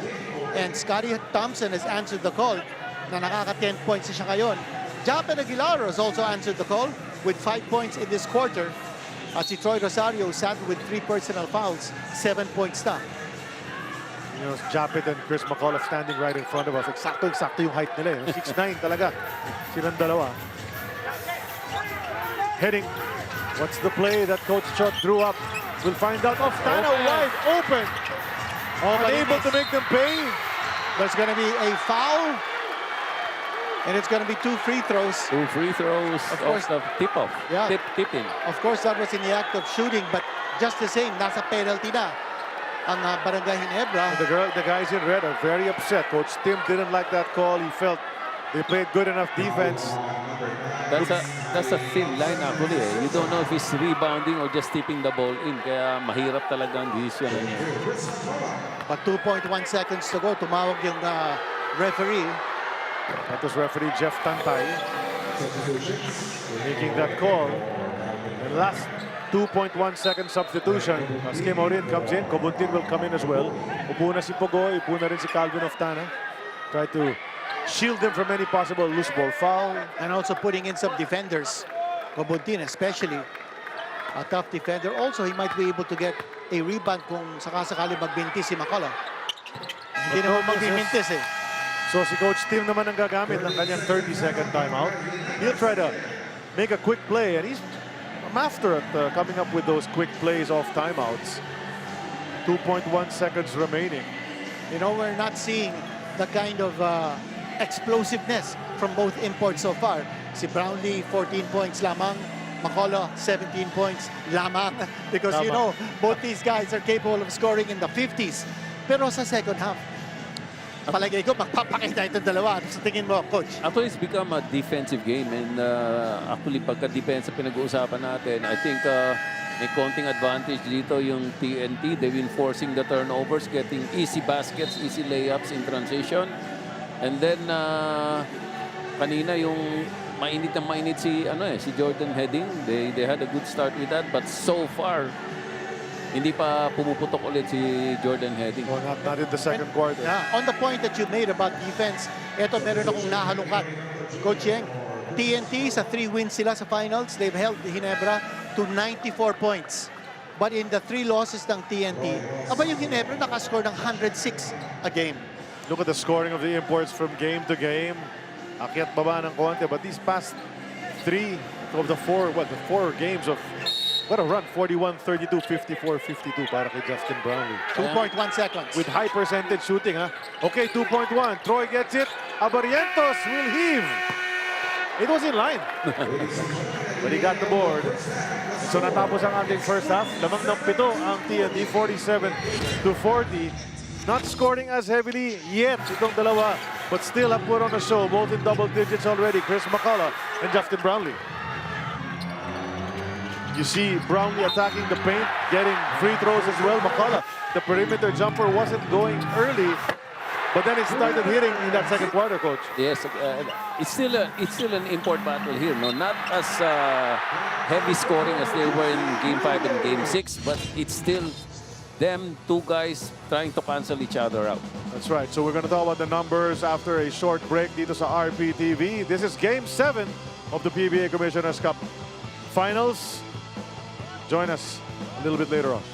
And Scotty Thompson has answered the call na nakaka-10 points siya ngayon. Japet Aguilar has also answered the call with 5 points in this quarter. At si Troy Rosario sat with 3 personal fouls, 7 points na. Japet and Chris McCullough standing right in front of us. Eksakto yung height nila. 6'9" talaga. Silang dalawa. Heading. What's the play that Coach Chot drew up? We'll find out. Oftana wide open. Unable to make them pay. There's going to be a foul. And it's going to be 2 free throws. 2 free throws of course, the tip-off. Yeah. Tipping. Of course, that was in the act of shooting, but just the same, nasa penalty na ang Barangay Ginebra. The guys in red are very upset. Coach Tim didn't like that call. He felt they played good enough defense. that's a thin line actually. You don't know if he's rebounding or just tipping the ball in. Kaya mahirap talaga ang decision niya. But 2.1 seconds to go. Tumawag yung referee. That was referee Jeff Tantay making that call. And last 2.1 second substitution. As Kim Orin comes in, Kobuntin will come in as well. Upo na si Pogo, upo na rin si Calvin Oftana. Try to shield them from any possible loose ball foul. And also putting in some defenders. Kobuntin especially. A tough defender. Also, he might be able to get a rebound kung sakasakali magbintis si McCullough. Hindi naman magbintis eh. So si Coach Tim naman ang gagamit ng kanyang 30-second timeout. He'll try to make a quick play, and he's master at coming up with those quick plays off timeouts. 2.1 seconds remaining. You know, we're not seeing the kind of explosiveness from both imports so far. Si Brownlee, 14 points lamang. McCullough, 17 points lamang. Because, you know, both these guys are capable of scoring in the 50s. Pero sa second half, palagay ko, magpapakita itong dalawa. Sa tingin mo, Coach? Actually, it's become a defensive game. And actually, pagka-defense pinag-uusapan natin, I think may konting advantage dito yung TNT. They've been forcing the turnovers, getting easy baskets, easy layups in transition. And then, kanina yung mainit si Jordan Heading. They had a good start with that, but so far hindi pa pumuputok ulit si Jordan Heading. Oh, not in the second quarter. Yeah, on the point that you made about defense, eto meron akong nahalungkat. Coach Yeng, TNT sa 3 wins sila sa finals. They've held Ginebra to 94 points. But in the 3 losses ng TNT, yung Ginebra nakascore ng 106 a game. Look at the scoring of the imports from game to game. Akyat baba ng konti, but these past 3 of the 4 games of what a run, 41, 32, 54, 52 para kay Justin Brownlee. 2.1 seconds. With high percentage shooting, ha? Okay, 2.1. Troy gets it. Abarientos will heave. It was in line. But he got the board. So natapos ang ating first half. Lamang ng 7 ang TNT, 47-40. Not scoring as heavily yet itong dalawa, but still have put on a show, both in double digits already. Chris McCullough and Justin Brownlee. You see Brownlee attacking the paint, getting free throws as well. McCullough, the perimeter jumper wasn't going early, but then it started hitting in that second quarter, Coach. Yes, it's still an import battle here. No, not as heavy scoring as they were in Game 5 and Game 6, but it's still them 2 guys trying to cancel each other out. That's right. So we're going to talk about the numbers after a short break dito sa RPTV. This is Game 7 of the PBA Commissioner's Cup Finals. Join us a little bit later on.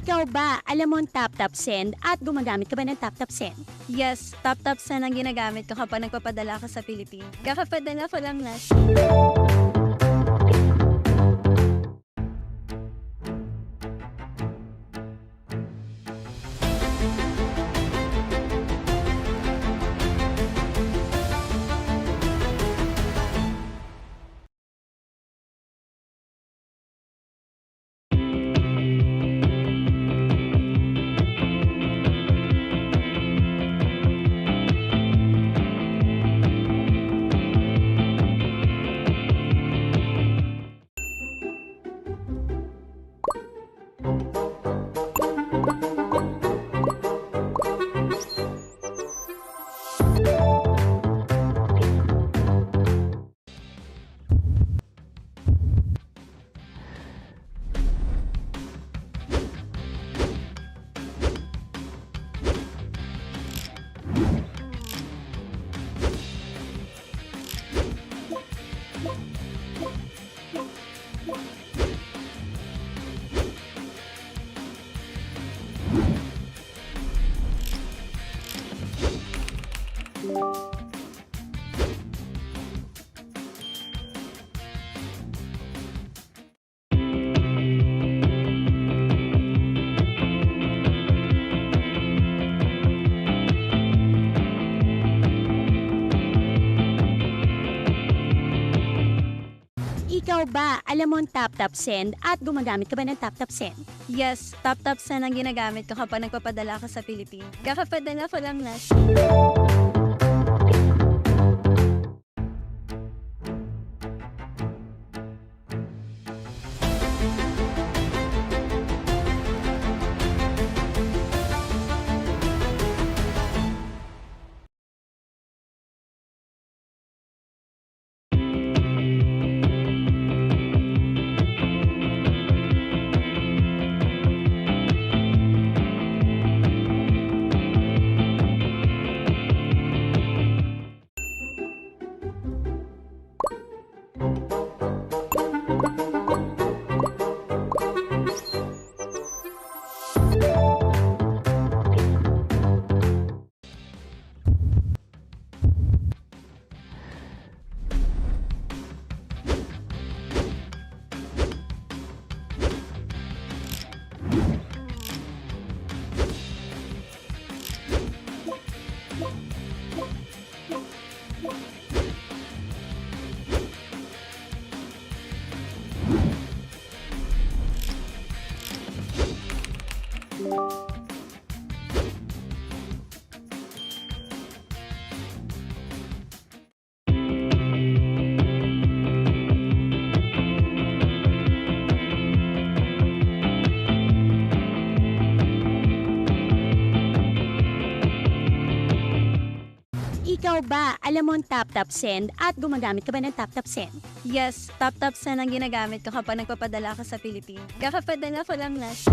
Ikaw ba, alam mo ang tap-tap send at gumagamit ka ba ng tap-tap send? Yes, tap-tap send ang ginagamit ko kapag nagpapadala ka sa Pilipinas. Kakapadala ko lang last. Ikaw ba, alam mo ang tap-tap send at gumagamit ka ba ng tap-tap send? Yes, tap-tap send ang ginagamit ko kapag nagpapadala ka sa Pilipinas. Kakapadala ko lang last. Ikaw ba, alam mo ang tap-tap send at gumagamit ka ba ng tap-tap send? Yes, tap-tap send ang ginagamit ko kapag nagpapadala ka sa Pilipinas. Kakapadala ko lang last.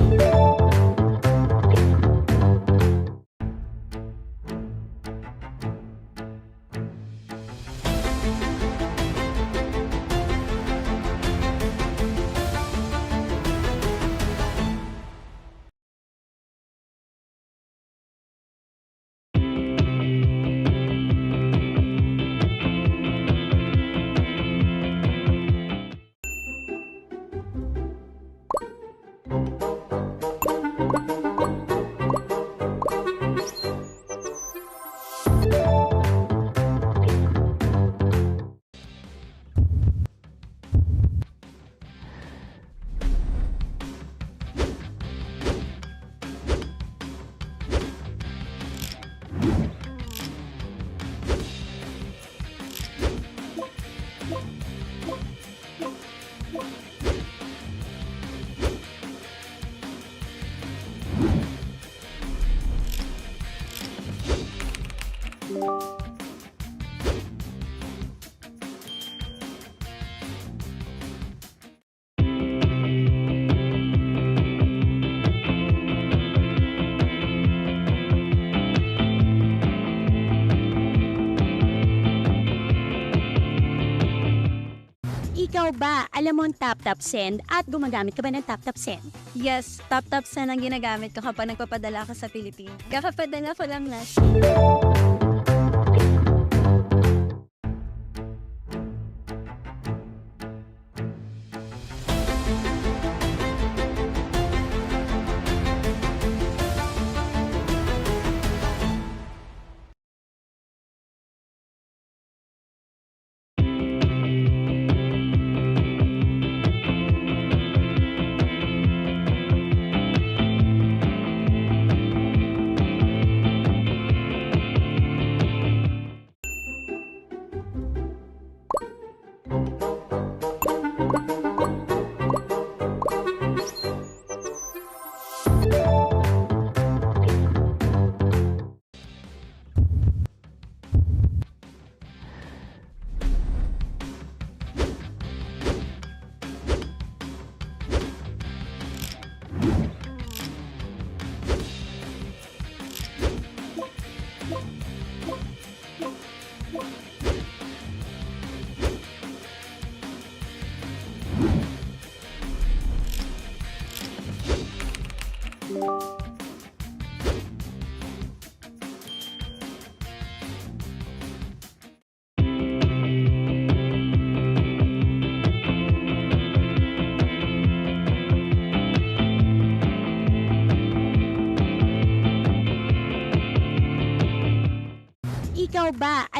Ikaw ba, alam mo ang tap-tap send at gumagamit ka ba ng tap-tap send? Yes, tap-tap send ang ginagamit ko kapag nagpapadala ka sa Pilipinas. Kakapadala ko lang last.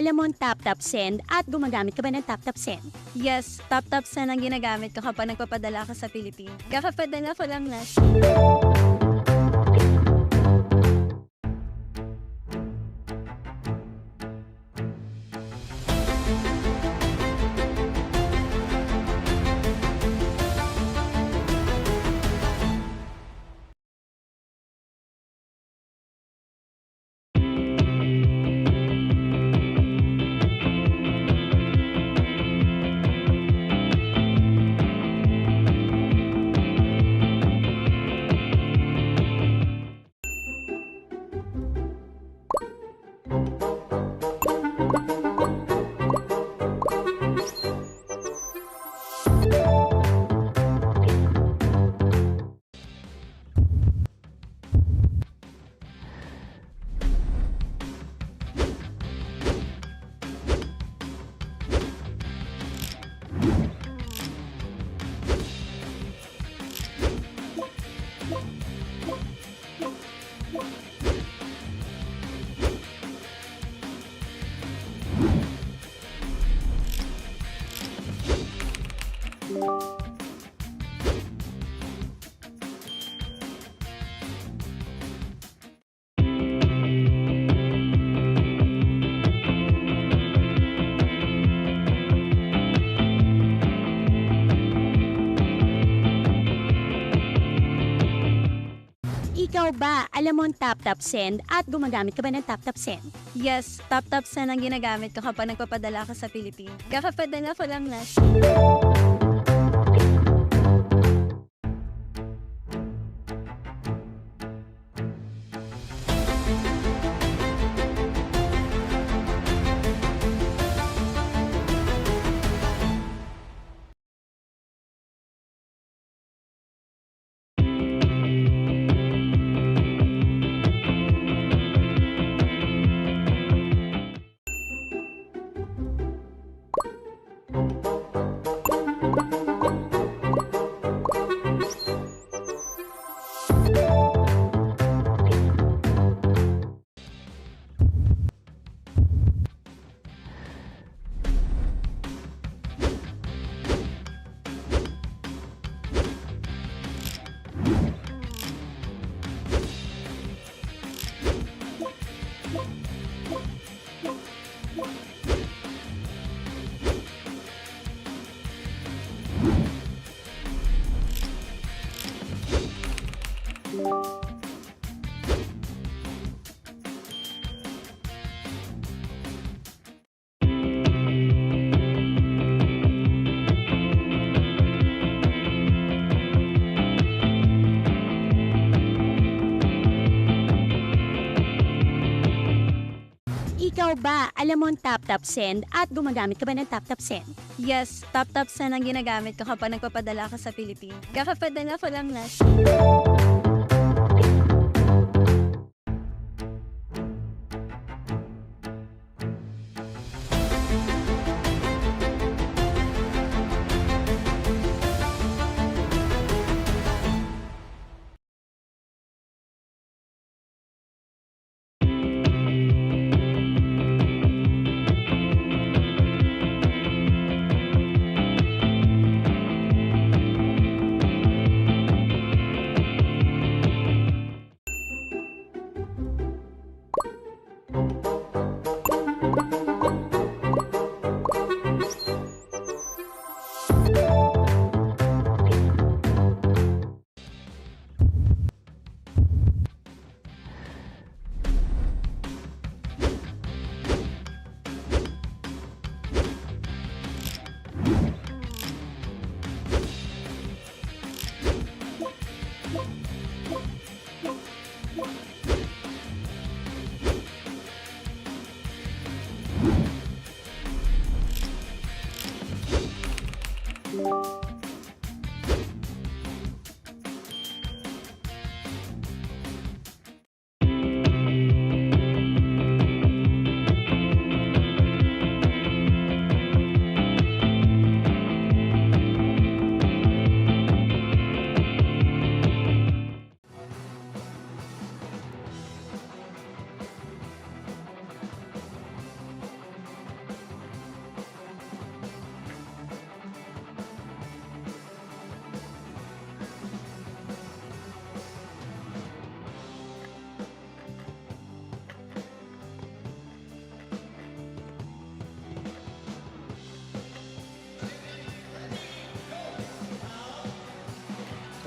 alam mo ang tap-tap send at gumagamit ka ba ng tap-tap send? Yes, tap-tap send ang ginagamit ko kapag nagpapadala ka sa Pilipinas. Kakapadala ko lang last. Ikaw ba, alam mo ang tap-tap send at gumagamit ka ba ng tap-tap send? Yes, tap-tap send ang ginagamit ko kapag nagpapadala ka sa Pilipinas. Kakapadala ko lang last. Ikaw ba, alam mo ang tap-tap send at gumagamit ka ba ng tap-tap send? Yes, tap-tap send ang ginagamit ko kapag nagpapadala ka sa Pilipinas. Kakapadala ko lang last.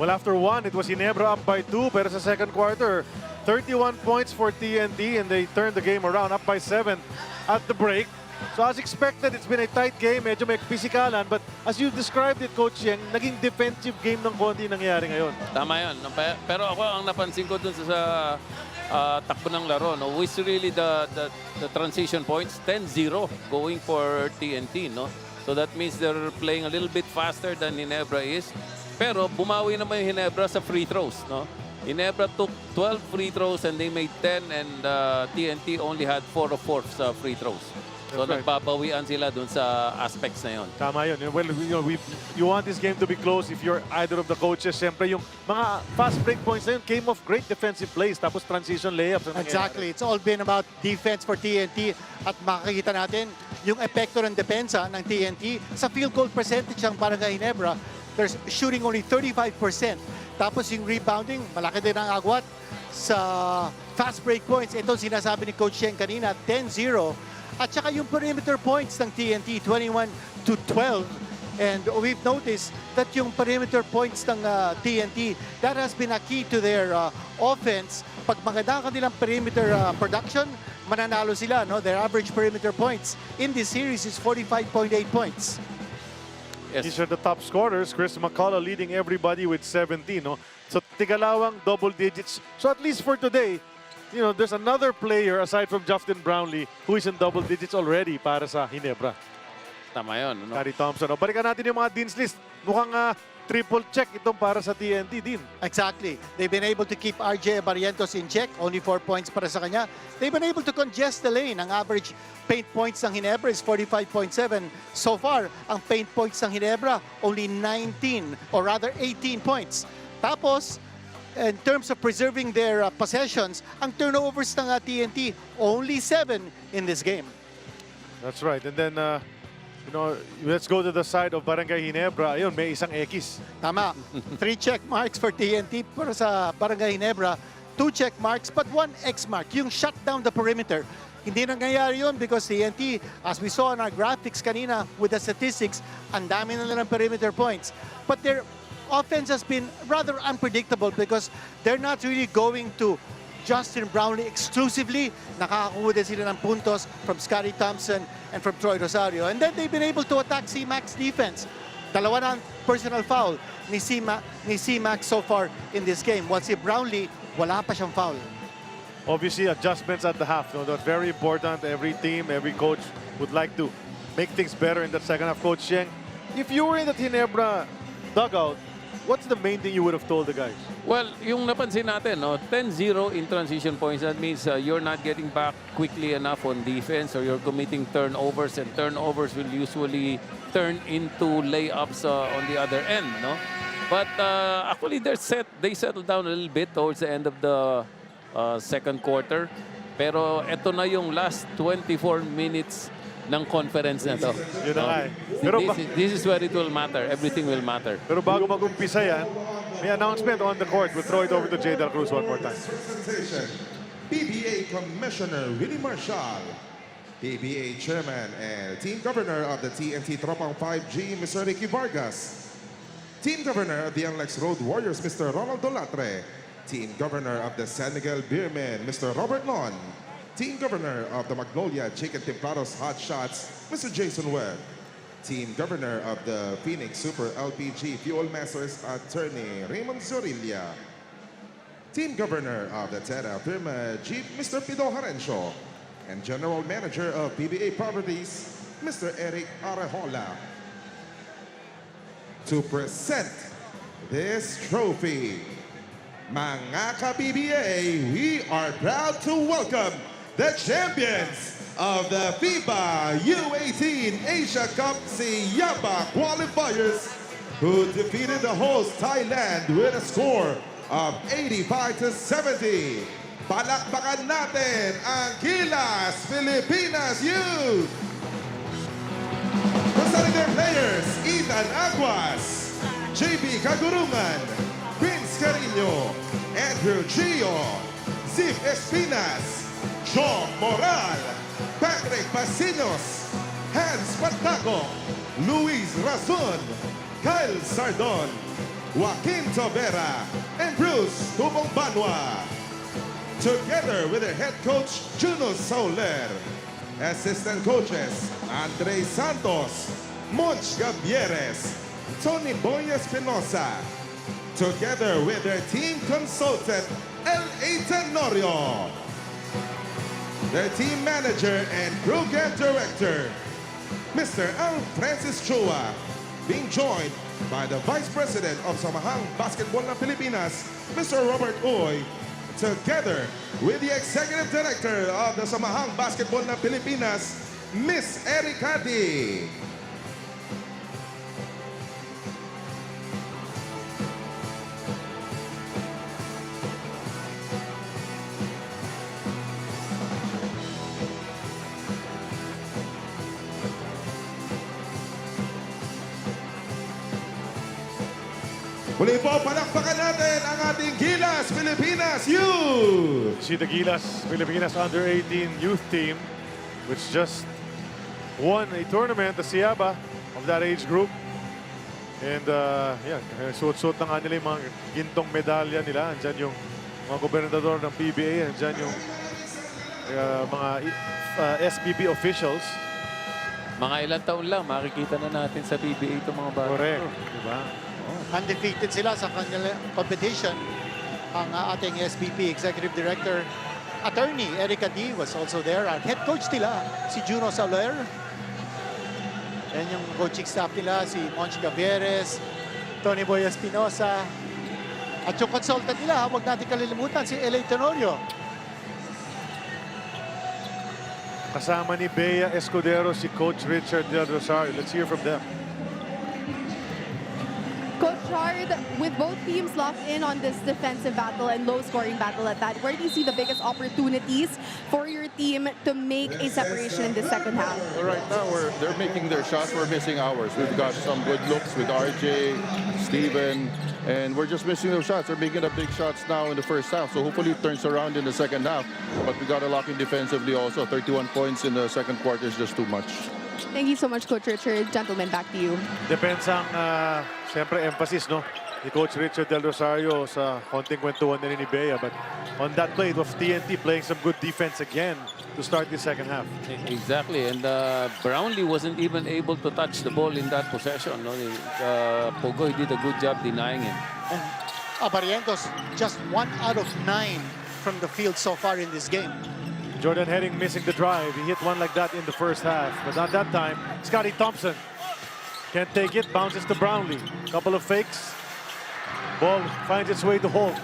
Well, after one, it was Ginebra up by 2, pero sa second quarter, 31 points for TNT, and they turned the game around, up by 7 at the break. So as expected, it's been a tight game, medyo may pisikalan, but as you described it, Coach Yeng, naging defensive game ng konti nangyayari ngayon. Tama yun. Pero ako, ang napansin ko dun sa takbo ng laro, no, was really the transition points, 10-0 going for TNT. No? So that means they're playing a little bit faster than Ginebra is. Pero bumawi naman yung Ginebra sa free throws. No? Ginebra took 12 free throws and they made 10, and TNT only had 4 of 4 sa free throws. So nagbabawian sila dun sa aspects na yun. Tama yun. Well, you want this game to be close if you're either of the coaches. Siyempre, yung mga fast break points na yun came off great defensive plays, tapos transition layups. Exactly. It's all been about defense for TNT. At makikita natin yung epekto ng depensa ng TNT sa field goal percentage ng Barangay Ginebra. They're shooting only 35%. Tapos yung rebounding, malaki din ang agwat sa fast break points. Ito sinasabi ni Coach Yeng kanina, 10-0. At saka yung perimeter points ng TNT, 21-12. And we've noticed that yung perimeter points ng TNT, that has been a key to their offense. Pag maganda kanilang perimeter production, mananalo sila. No? Their average perimeter points in this series is 45.8 points. Yes. These are the top scorers. Chris McCullough leading everybody with 17. No? So tigalawang double digits. So at least for today, there's another player aside from Justin Brownlee who is in double digits already para sa Ginebra. Tama yun. No? Gary Thompson. Balikan natin yung mga Dean's List. Mukhang triple check itong para sa TNT, Dean. Exactly. They've been able to keep RJ Barrientos in check. Only 4 points para sa kanya. They've been able to congest the lane. Ang average paint points ng Ginebra is 45.7. So far, ang paint points ng Ginebra, only 19 or rather 18 points. Tapos, in terms of preserving their possessions, ang turnovers ng TNT, only 7 in this game. That's right. And then, let's go to the side of Barangay Ginebra. Ayun, may isang X. Tama. 3 check marks for TNT para sa Barangay Ginebra. 2 check marks, but 1 X mark. Yung shut down the perimeter. Hindi nangyayari yun because TNT, as we saw in our graphics kanina with the statistics, ang dami na nilang perimeter points. But their offense has been rather unpredictable because they're not really going to Justin Brownlee exclusively. Nakakakuha din sila ng puntos from Scotty Thompson and from Troy Rosario. And then they've been able to attack C-Mac's defense. Dalawa na ang personal foul ni C-Mac so far in this game. While si Brownlee, wala pa siyang foul. Obviously, adjustments at the half. That's very important. Every team, every coach would like to make things better in the second half. Coach Yeng, if you were in the Ginebra dugout, what's the main thing you would have told the guys? Well, yung napansin natin, 10-0 in transition points, that means you're not getting back quickly enough on defense or you're committing turnovers, and turnovers will usually turn into layups on the other end. No? But actually, they settled down a little bit towards the end of the second quarter. Pero eto na yung last 24 minutes ng conference na to. Yun na nga eh. Pero this is where it will matter. Everything will matter. Pero bago mag-umpisa yan, may announcement on the court. We'll throw it over to Jay Del Cruz one more time. PBA Commissioner Willie Marshall, PBA Chairman and Team Governor of the TNT Tropang 5G, Mr. Ricky Vargas, Team Governor of the NLEX Road Warriors, Mr. Ronald Dolatre, Team Governor of the San Miguel Beermen, Mr. Robert Lon, Team Governor of the Magnolia Chicken Templados Hot Shots, Mr. Jason Webb. Team Governor of the Phoenix Super LPG Fuel Masters, Attorney Raymond Zorilla. Team Governor of the Tera Firma Jeep, Mr. Pido Harencio. And General Manager of PBA Properties, Mr. Eric Arejola. To present this trophy, mga ka-PBA, we are proud to welcome the champions of the FIBA U18 Asia Cup Siyaba qualifiers, who defeated the host Thailand with a score of 85-70. Palakpakan natin ang Gilas Pilipinas Youth! Presenting their players, Ethan Aguas, JB Kagurungan, Vince Carino, Andrew Gio, Zip Espinas, John Moral, Patrick Pasinos, Hans Pataco, Luis Razon, Kyle Sardon, Joaquin Tavera and Bruce Tubong-Banwa. Together with their head coach, Juno Soler. Assistant coaches, Andre Santos, Monch Gabieres, Tony Boy Espinosa. Together with their team consultant, L.A. Tenorio. Their team manager and program director, Mr. L. Francis Chua, being joined by the Vice President of Samahang Basketball ng Pilipinas, Mr. Robert Uy, together with the Executive Director of the Samahang Basketball ng Pilipinas, Miss Erica D. Muli po, palakpakan natin ang ating Gilas Pilipinas Youth! See the Gilas Pilipinas Under-18 youth team, which just won a tournament, the Siaba, of that age group. And yeah, suot-suot na nga nila yung mga gintong medalya nila. Andyan yung mga gobernador ng PBA, andyan yung mga SPB officials. Mga ilang taon lang, makikita na natin sa PBA itong mga bata. Correct, diba? Undefeated sila sa kanilang competition. Ang ating SPP Executive Director, Attorney Erica D. was also there. At head coach nila, si Juno Soler. Yan yung coaching staff nila, si Monch Gavieres, Tony Boy Espinosa. At yung consultant nila, huwag natin kalilimutan, si L.A. Tenorio. Kasama ni Bea Escudero si Coach Richard Del Rosario. Let's hear from them. Coach Hard, with both teams locked in on this defensive battle and low-scoring battle at that, where do you see the biggest opportunities for your team to make a separation in the second half? Well, right now, they're making their shots. We're missing ours. We've got some good looks with RJ, Steven, and we're just missing those shots. They're making the big shots now in the first half, so hopefully it turns around in the second half. But we got to lock in defensively also. 31 points in the second quarter is just too much. Thank you so much, Coach Richard. Gentlemen, back to you. Depends ang, siyempre, emphasis, no? Ni Coach Richard Del Rosario sa konting kwentuhan na ni Bea. But on that play, it was TNT playing some good defense again to start the second half. Exactly, and Brownlee wasn't even able to touch the ball in that possession. No? Pogoy did a good job denying him. And Barrientos, just 1 out of 9 from the field so far in this game. Jordan Herring missing the drive. He hit one like that in the first half. But at that time, Scotty Thompson can't take it. Bounces to Brownlee. Couple of fakes. Ball finds its way to Holt.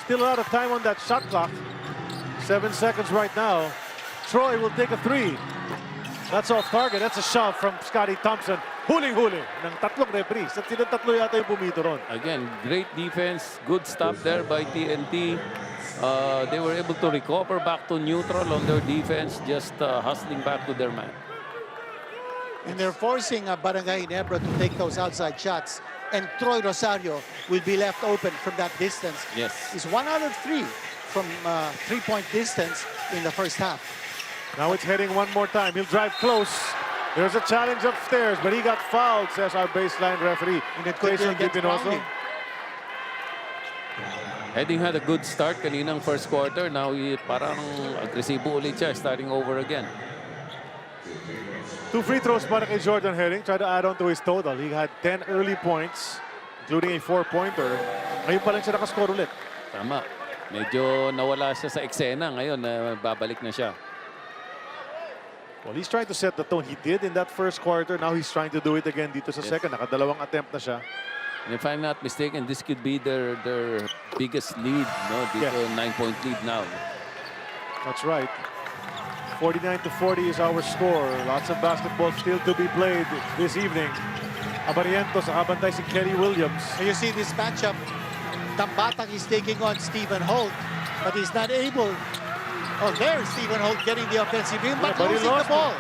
Still a lot of time on that shot clock. 7 seconds right now. Troy will take a 3. That's off target. That's a shove from Scotty Thompson. Huling-huli ng tatlong referees. At silang tatlo yata yung bumito ron. Again, great defense. Good stop there by TNT. They were able to recover back to neutral on their defense, just hustling back to their man. And they're forcing Barangay Ginebra to take those outside shots. And Troy Rosario will be left open from that distance. Yes. He's 1 out of 3 from 3-point distance in the first half. Now it's heading one more time. He'll drive close. There's a challenge upstairs, but he got fouled, says our baseline referee. And it could be against Brownlee. Heading had a good start kaninang first quarter. Now parang agresibo ulit siya, starting over again. 2 free throws para kay Jordan Herring. Try to add on to his total. He had 10 early points, including a 4-pointer. Ngayon pa lang siya nakascore ulit. Tama. Medyo nawala siya sa eksena. Ngayon, babalik na siya. Well, he's trying to set the tone. He did in that first quarter. Now he's trying to do it again dito sa second. Nakadalawang attempt na siya. And if I'm not mistaken, this could be their biggest lead. No? Dito, 9-point lead now. That's right. 49-40 is our score. Lots of basketball still to be played this evening. Abarientos, nakabantay si Kerry Williams. So you see this matchup. Tambatang is taking on Stephen Holt, but he's not able. Oh, there's Stephen Holt getting the offensive rim, but losing the ball.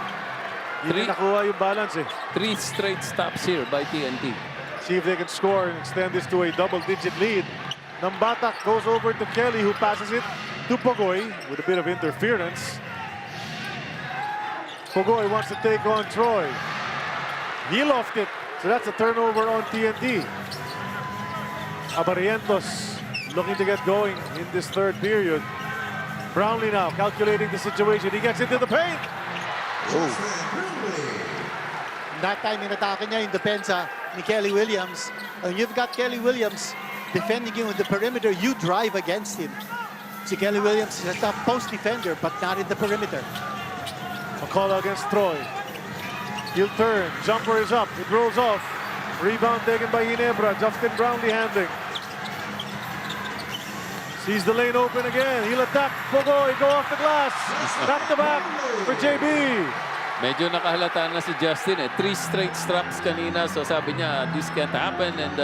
Hindi nakuha yung balance eh. 3 straight stops here by TNT. See if they can score and extend this to a double-digit lead. Nambatak goes over to Kelly, who passes it to Pogoy with a bit of interference. Pogoy wants to take on Troy. He lofted it, so that's a turnover on TNT. Abarientos looking to get going in this third period. Brownlee now calculating the situation. He gets into the paint. That time inatake niya yung depensa ni Kelly Williams. When you've got Kelly Williams defending you on the perimeter, you drive against him. Si Kelly Williams is a tough post defender, but not in the perimeter. McCullough against Troy. He'll turn. Jumper is up. It rolls off. Rebound taken by Ginebra. Justin Brownlee handling. Sees the lane open again. He'll attack. Pogoy go off the glass. Back to back for JB. Medyo nakahalata na si Justin. 3 straight straps kanina. So sabi niya, this can't happen. And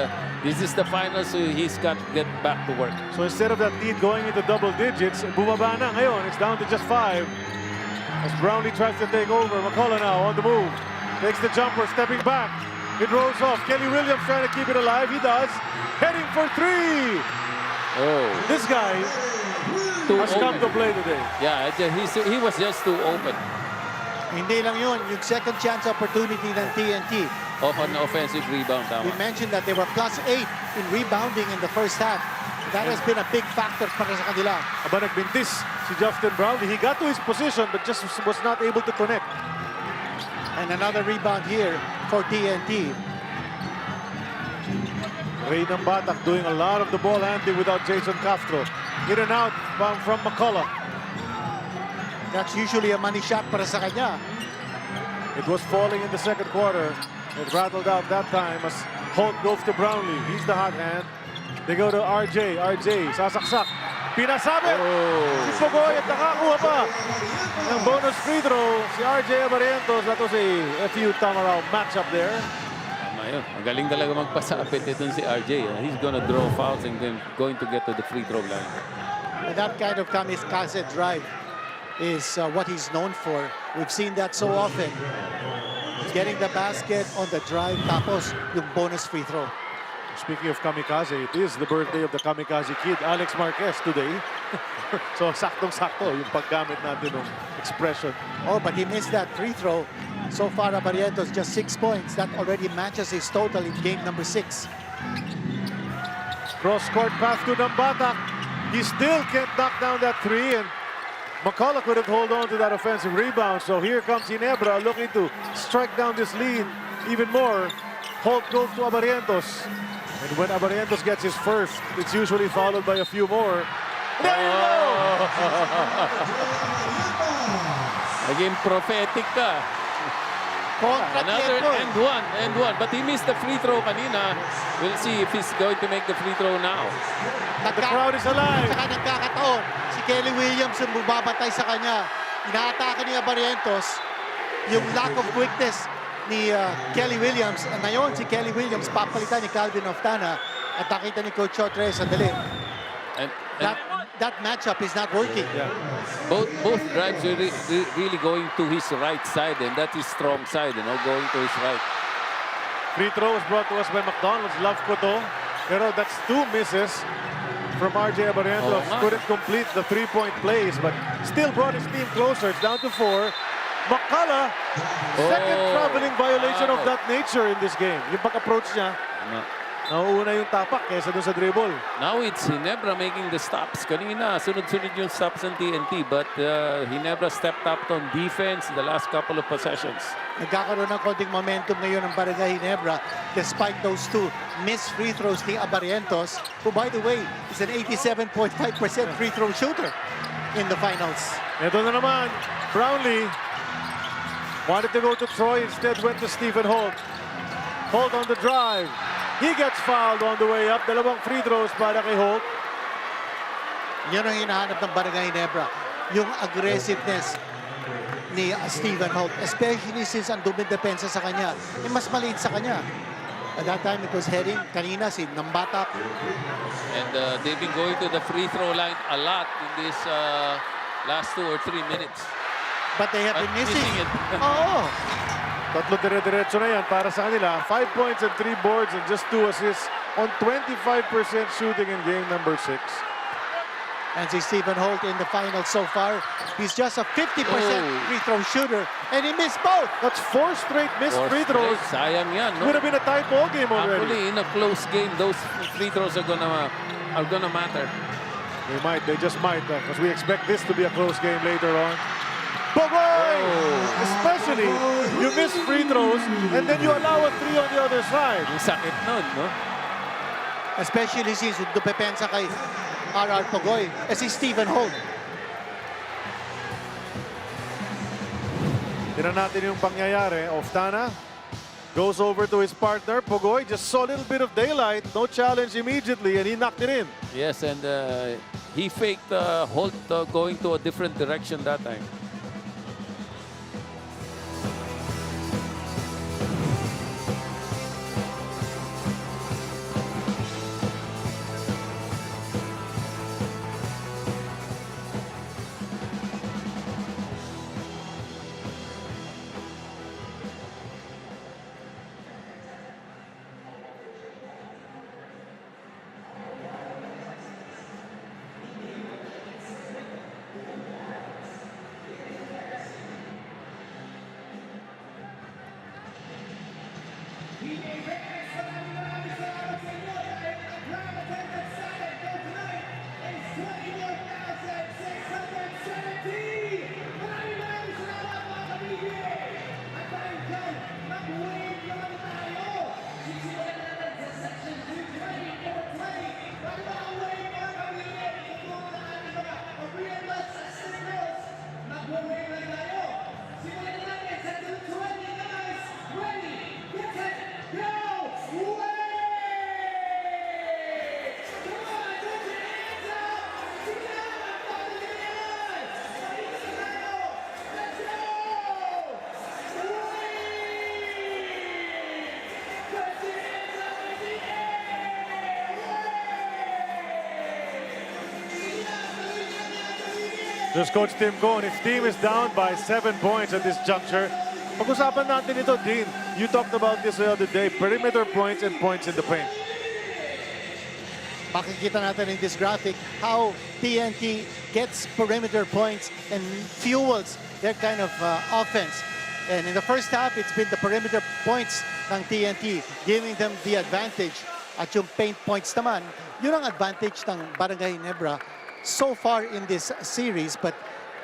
this is the final, so he's got to get back to work. So instead of that lead going into double digits, bumaba na ngayon. It's down to just 5. As Brownlee tries to take over. McCullough now on the move. Takes the jumper, stepping back. It rolls off. Kelly Williams trying to keep it alive. He does. Heading for 3. Oh. This guy has come to play today. Yeah, he was just too open. Hindi lang yun, yung second chance opportunity ng TNT. Off an offensive rebound. We mentioned that they were +8 in rebounding in the first half. That has been a big factor para sa kanila. Aba nagbintis si Justin Brownlee. He got to his position but just was not able to connect. And another rebound here for TNT. Ray ng Batak doing a lot of the ball handling without Jason Castro. In and out from McCullough. That's usually a money shot para sa kanya. It was falling in the second quarter. It rattled out that time as Holt goes to Brownlee. He's the hot hand. They go to RJ. RJ, sasaksak. Pinasabi! Si Pogoy at nakakuha pa ng bonus free throw. Si RJ Abarientos. That was a few time-around matchup there. Tama yun. Magaling talaga magpasapit itong si RJ. He's gonna draw fouls and then going to get to the free throw line. And that kind of kamikaze drive is what he's known for. We've seen that so often. Getting the basket on the drive, tapos yung bonus free throw. Speaking of kamikaze, it is the birthday of the kamikaze kid, Alex Marquez, today. So, saktong-sakto yung paggamit natin ng expression. Oh, but he missed that free throw. So far, Abarientos just 6 points. That already matches his total in game number 6. Cross-court pass to Batak. He still can't knock down that 3, and McCullough couldn't hold on to that offensive rebound. So here comes Ginebra looking to strike down this lead even more. Holt goes to Abarientos. And when Abarientos gets his first, it's usually followed by a few more. There you go! Naging prophetic ka. Another and one. But he missed the free throw kanina. We'll see if he's going to make the free throw now. The crowd is alive. Saka nagkakataon, si Kelly Williams yung bumabatay sa kanya. Inaatake ni Abarientos yung lack of quickness ni Kelly Williams. And ngayon, si Kelly Williams papalitan ni Calvin Oftana at nakita ni Coach Chotre sandali. And that matchup is not working. Yeah. Both drives are really going to his right side, and that's his strong side, going to his right. Free throw was brought to us by McDonald's. Love ko to. Pero that's 2 misses from RJ Abarientos. Couldn't complete the 3-point plays, but still brought his team closer. It's down to 4. McCullough, second traveling violation of that nature in this game. Yung pag-approach niya, nauuna yung tapak kesa dun sa dribble. Now it's Ginebra making the stops. Kanina, sunod-sunod yung stops ng TNT, but Ginebra stepped up on defense in the last couple of possessions. Nagkakaroon ng konting momentum ngayon ng Barangay Ginebra despite those 2 missed free throws ni Abarientos, who by the way is an 87.5% free throw shooter in the finals. Ito na naman, Brownlee wanted to go to Troy, instead went to Stephen Holt. Holt on the drive. He gets fouled on the way up. 2 free throws para kay Holt. Yan ang hinahanap ng Barangay Ginebra. Yung aggressiveness ni Stephen Holt. Especially since ang dumidepensa sa kanya. Mas maliit sa kanya. At that time, it was heading. Kanina, si Batak. And they've been going to the free throw line a lot in this last 2 or 3 minutes. But they have been missing it. Oo. Tatlo dire-diretso na yan para sa kanila. 5 points and 3 boards and just 2 assists on 25% shooting in game number 6. And si Stephen Holt in the final so far, he's just a 50% free throw shooter, and he missed both. That's 4 straight missed free throws. Sayang yan, no? Would have been a tight ball game already. Actually, in a close game, those free throws are gonna matter. They just might, because we expect this to be a close game later on. Boy! Especially, you miss free throws, and then you allow a 3 on the other side. Ang sakit nun, no? Especially since dupepensa kay R.R. Pogoy, si Stephen Holt. Tignan natin yung pangyayari. Oftana goes over to his partner. Pogoy just saw a little bit of daylight. No challenge immediately, and he knocked it in. Yes, and he faked Holt going to a different direction that time. Just Coach Tim Cohn, if team is down by 7 points at this juncture, pag-usapan natin ito, Dean. You talked about this the other day, perimeter points and points in the paint. Makikita natin in this graphic how TNT gets perimeter points and fuels their kind of offense. And in the first half, it's been the perimeter points ng TNT, giving them the advantage. At yung paint points naman, yun ang advantage ng Barangay Ginebra so far in this series. But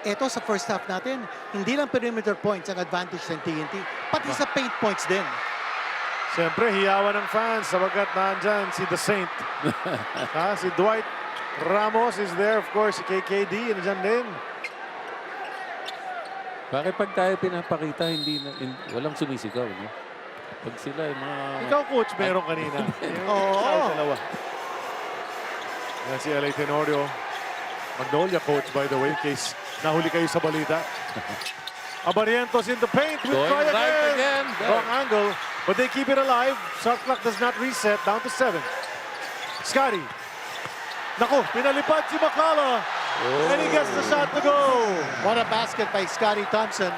ito sa first half natin, hindi lang perimeter points ang advantage ng TNT, pati sa paint points din. Siyempre, hiyawan ng fans sabagat nandyan si The Saint. Si Dwight Ramos is there, of course, si KKD, nandyan din. Bakit pag tayo pinapakita, walang sumisigaw, no? Pag sila yung mga... Ikaw, Coach, meron kanina. Oo. Dalawa. Yan si LA Tenorio. Magnolia coach, by the way, in case nahuli kayo sa balita. Abarientos in the paint. We'll try again. Wrong angle, but they keep it alive. Shot clock does not reset. Down to 7. Scotty. Naku, pinalipad si Makala. And he gets the shot to go. What a basket by Scotty Thompson.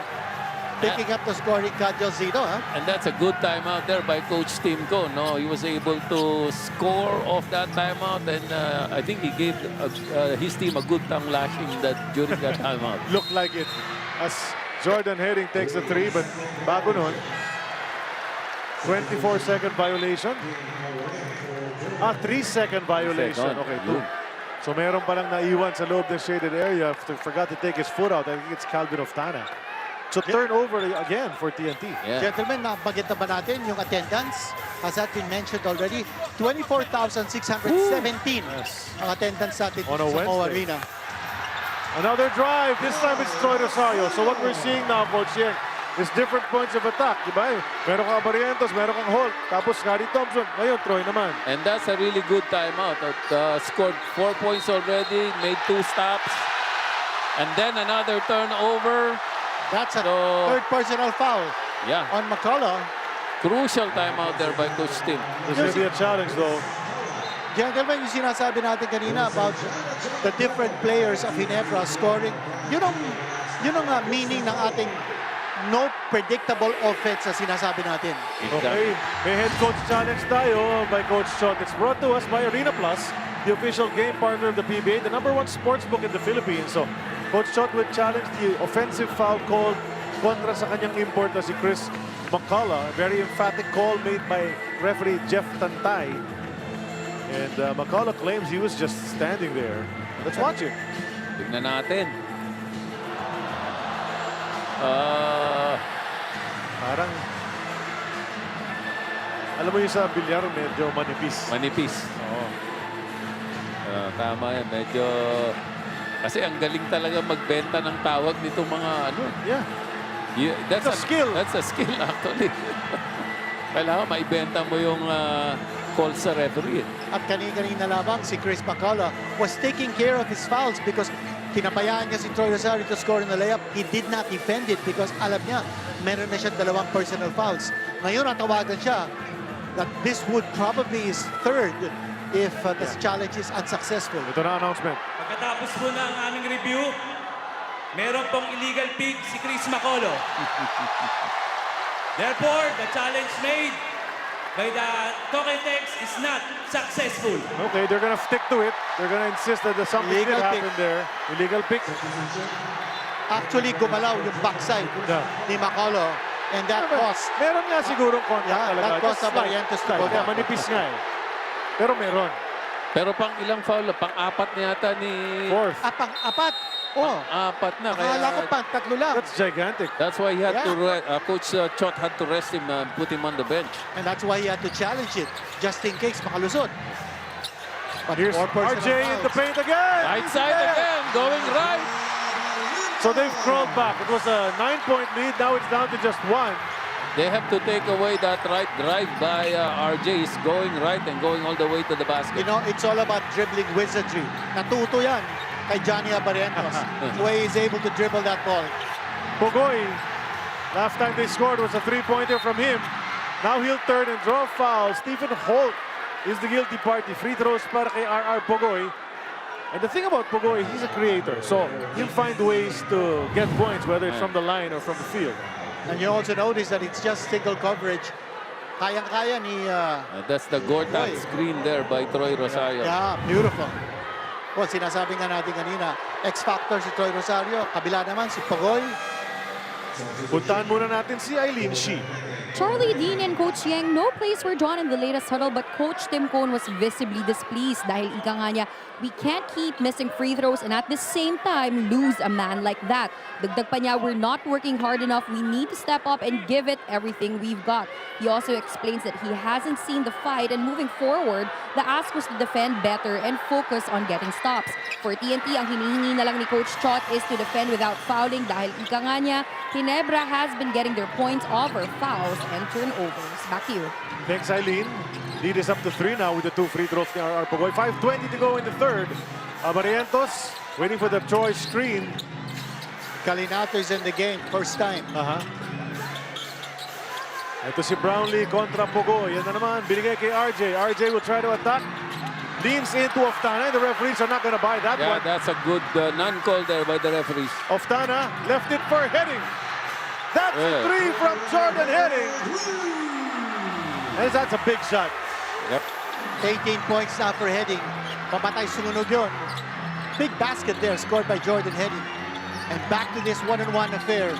Picking up the scoring Cadilzito, huh? And that's a good timeout there by Coach Tim Cohn. No, he was able to score off that timeout, and I think he gave his team a good tongue lashing during that timeout. Looked like it as Jordan Herring takes the 3, but bago nun, 24-second violation. 3-second violation. Okay, 2. So meron palang naiwan sa loob ng shaded area. Forgot to take his foot out. I think it's Calvin Oftana. So turnover again for TNT. Yeah. Gentlemen, nabanggit na ba natin yung attendance? Has that been mentioned already? 24,617 ang attendance natin sa Mo Arena. Another drive. This time it's Troy Rosario. So what we're seeing now, Coach Yeng, is different points of attack. Diba? Meron kang Barrientos, meron kang Holt. Tapos Scotty Thompson. Ngayon, Troy naman. And that's a really good timeout. Scored 4 points already, made 2 stops. And then another turnover. That's a third personal foul on McCullough. Crucial timeout there by Coach Tim. This will be a challenge though. Gentlemen, yung sinasabi natin kanina about the different players of Ginebra scoring, yun ang meaning ng ating no predictable offense na sinasabi natin. Okay, may head coach challenge tayo by Coach Chot. It's brought to us by Arena Plus. the official game partner of the PBA, the #1 sports book in the Philippines. So, Coach Chot would challenge the offensive foul call kontra sa kanyang import na si Chris McCullough. A very emphatic call made by referee Jeff Tantay. And McCullough claims he was just standing there. Let's watch it. Tignan natin. Parang, alam mo yung sa bilyar, medyo manipis. Manipis. Oo. Tama yan. Medyo... Kasi ang galing talaga magbenta ng tawag nito mga ano. Yeah. That's a skill. That's a skill actually. Kailangan maibenta mo yung call sa referee. At kanina lamang si Chris McCullough was taking care of his fouls because pinabayaan niya si Troy Rosario to score in the layup. He did not defend it because alam niya meron na siya 2 personal fouls. Ngayon natawagan siya that this would probably his 3rd if this challenge is unsuccessful. Ito na announcement. Pagkatapos po ng aming review, meron pong illegal pick si Chris McCullough. Therefore, the challenge made by the token text is not successful. Okay, they're gonna stick to it. They're gonna insist that there's something Illegal did happen pick. there. Illegal pick. Actually, gumalaw yung backside ni McCullough and that caused... Meron nga sigurong contact talaga. That caused Just Barrientos to go yeah, down. manipis nga eh. Pero meron. Pero pang ilang foul? Pang-4 na yata ni... 4th. Pang-4? Oh. Pang-4 na. Akala ko pang-3 lang. That's gigantic. That's why he had to Coach Chot had to rest him and put him on the bench. And that's why he had to challenge it, just in case makalusot. But here's RJ in the paint again. Right side again, going right. So they've crawled back. It was a 9-point lead. Now it's down to just 1. They have to take away that right drive by RJ. He's going right and going all the way to the basket. You know, it's all about dribbling wizardry. Natuto yan kay Johnny Barrientos. The way he's able to dribble that ball. Pogoy, last time they scored was a 3-pointer from him. Now he'll turn and draw foul. Stephen Holt is the guilty party. Free throws para kay RR Pogoy. And the thing about Pogoy, he's a creator. So he'll find ways to get points, whether it's from the line or from the field. And you also notice that it's just single coverage. Kayang-kaya ni... That's the Gortat screen there by Troy Rosario. Yeah, beautiful. Well, sinasabi nga natin kanina, X-Factor si Troy Rosario. Kabila naman si Pogoy. Puntahan muna natin si Eileen Shi. Charlie Dean and Coach Yang, no plays were drawn in the latest huddle, but Coach Tim Cone was visibly displeased dahil ika nga niya, we can't keep missing free throws and at the same time lose a man like that. Dagdag pa niya, we're not working hard enough. We need to step up and give it everything we've got. He also explains that he hasn't seen the fight and moving forward, the ask was to defend better and focus on getting stops. For TNT, ang hinihingi na lang ni Coach Chot is to defend without fouling dahil ika nga niya, Ginebra has been getting their points over fouls and turnovers. Back to you. Thanks, Eileen. Lead is up to 3 now with the 2 free throws ni RR Pogoy. 5:20 to go in the 3rd. Barrientos waiting for the choice screen. Calinato is in the game, first time. Ito si Brownlee kontra Pogoy. Yan na naman, binigay kay RJ. RJ will try to attack. Leans into Oftana. The referees are not going to buy that one. That's a good non-call there by the referees. Oftana left it for Heading. That's a 3 from Jordan Heading. And that's a big shot. Yep. 18 points now for Heading. Pamatay sumunod yun. Big basket there scored by Jordan Heading. And back to this one-on-one affair.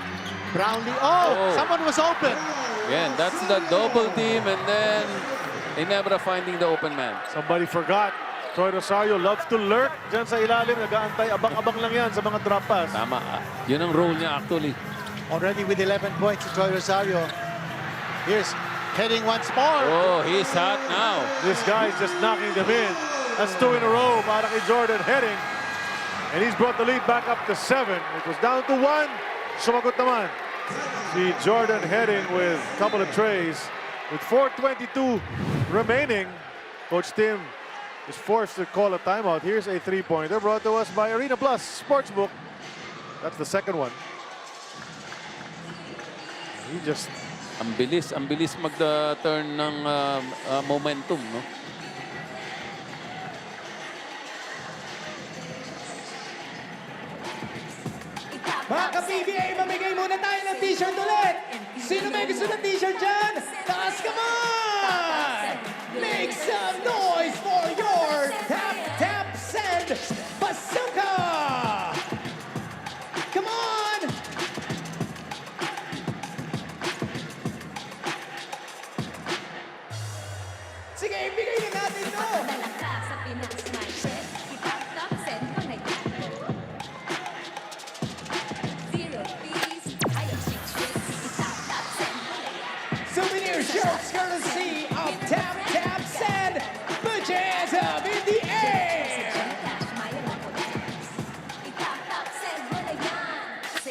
Brownlee, someone was open. Yeah, that's the double team and then Ginebra finding the open man. Somebody forgot. Troy Rosario loves to lurk dyan sa ilalim. Nag-aantay, abang-abang lang yan sa mga drop pass. Tama. Yun ang role niya actually. Already with 11 points to Troy Rosario. Here's Heading once more. Oh, he's hot now. This guy's just knocking them in. That's 2 in a row para kay Jordan Heading. And he's brought the lead back up to 7. It was down to 1. Sumagot naman si Jordan Heading with a couple of trays. With 4:22 remaining, Coach Tim is forced to call a timeout. Here's a 3-pointer brought to us by Arena Plus Sportsbook. That's the second one. He just... Ang bilis mag-turn ng momentum, no? Mga ka-PBA, mamigay muna tayo ng t-shirt ulit. Sino may gusto ng t-shirt dyan? Taas kamay! Make some noise for your top 10! souvenir shirts courtesy of Tap Tap Send. Put your hands up in the air!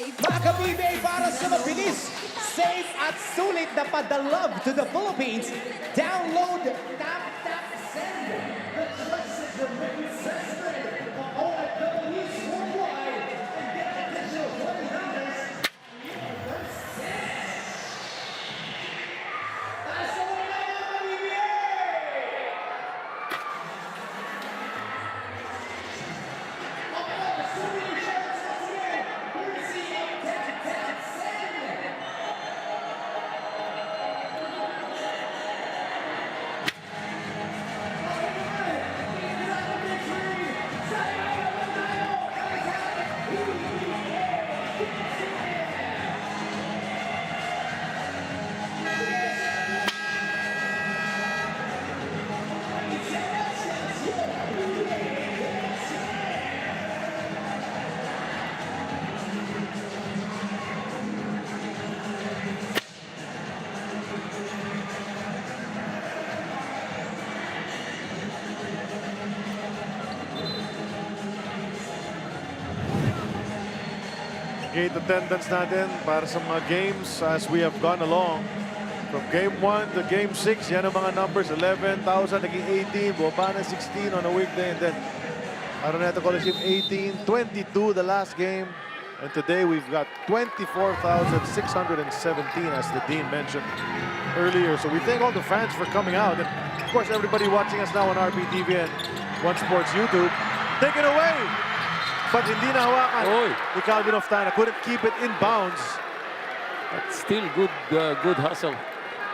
Mga ka-PBA, para sa mabilis, safe at sulit na padalove to the Philippines, download Tap Tap Send. The choices of making sense for all OFWs worldwide and get additional $20. Gate attendance natin para sa mga games as we have gone along. From game 1 to game 6, yan ang mga numbers. 11,000, naging 18, bumaba na 16 on a weekday. And then, Araneta Coliseum 18, 22 the last game. And today we've got 24,617 as the Dean mentioned earlier. So we thank all the fans for coming out. And of course, everybody watching us now on RBTV and One Sports YouTube. Take it away! But hindi nahawakan ni Calvin Oftana. Couldn't keep it in bounds. But still good hustle.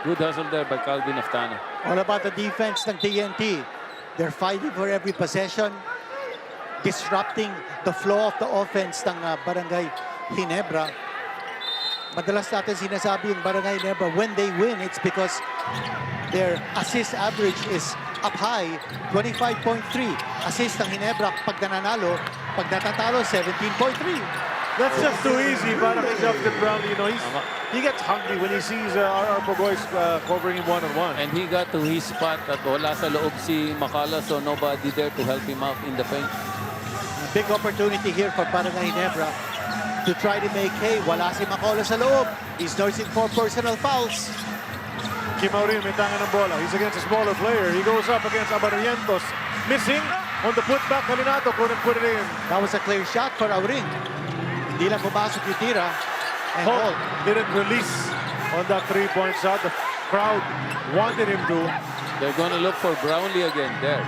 Good hustle there by Calvin Oftana. All about the defense ng TNT. They're fighting for every possession, disrupting the flow of the offense ng Barangay Ginebra. Madalas natin sinasabi yung Barangay Ginebra, when they win, it's because their assist average is up high, 25.3. Assist ng Ginebra pag nananalo, pag natatalo, 17.3. That's just too easy para kay Justin Brownlee. You know, he gets hungry when he sees RR Pogoy covering him one-on-one. And he got to his spot at wala sa loob si Macala, so nobody there to help him out in the paint. Big opportunity here for Barangay Ginebra to try to make hay. Wala si Macala sa loob. He's nursing 4 personal fouls. Kim Aurin may tangan ng bola. He's against a smaller player. He goes up against Abarrientos. Missing on the putback. Kalinato couldn't put it in. That was a clear shot for Aurin. Hindi lang pumasok yung tira. And Holt didn't release on that three-point shot. The crowd wanted him to. They're going to look for Brownlee again there.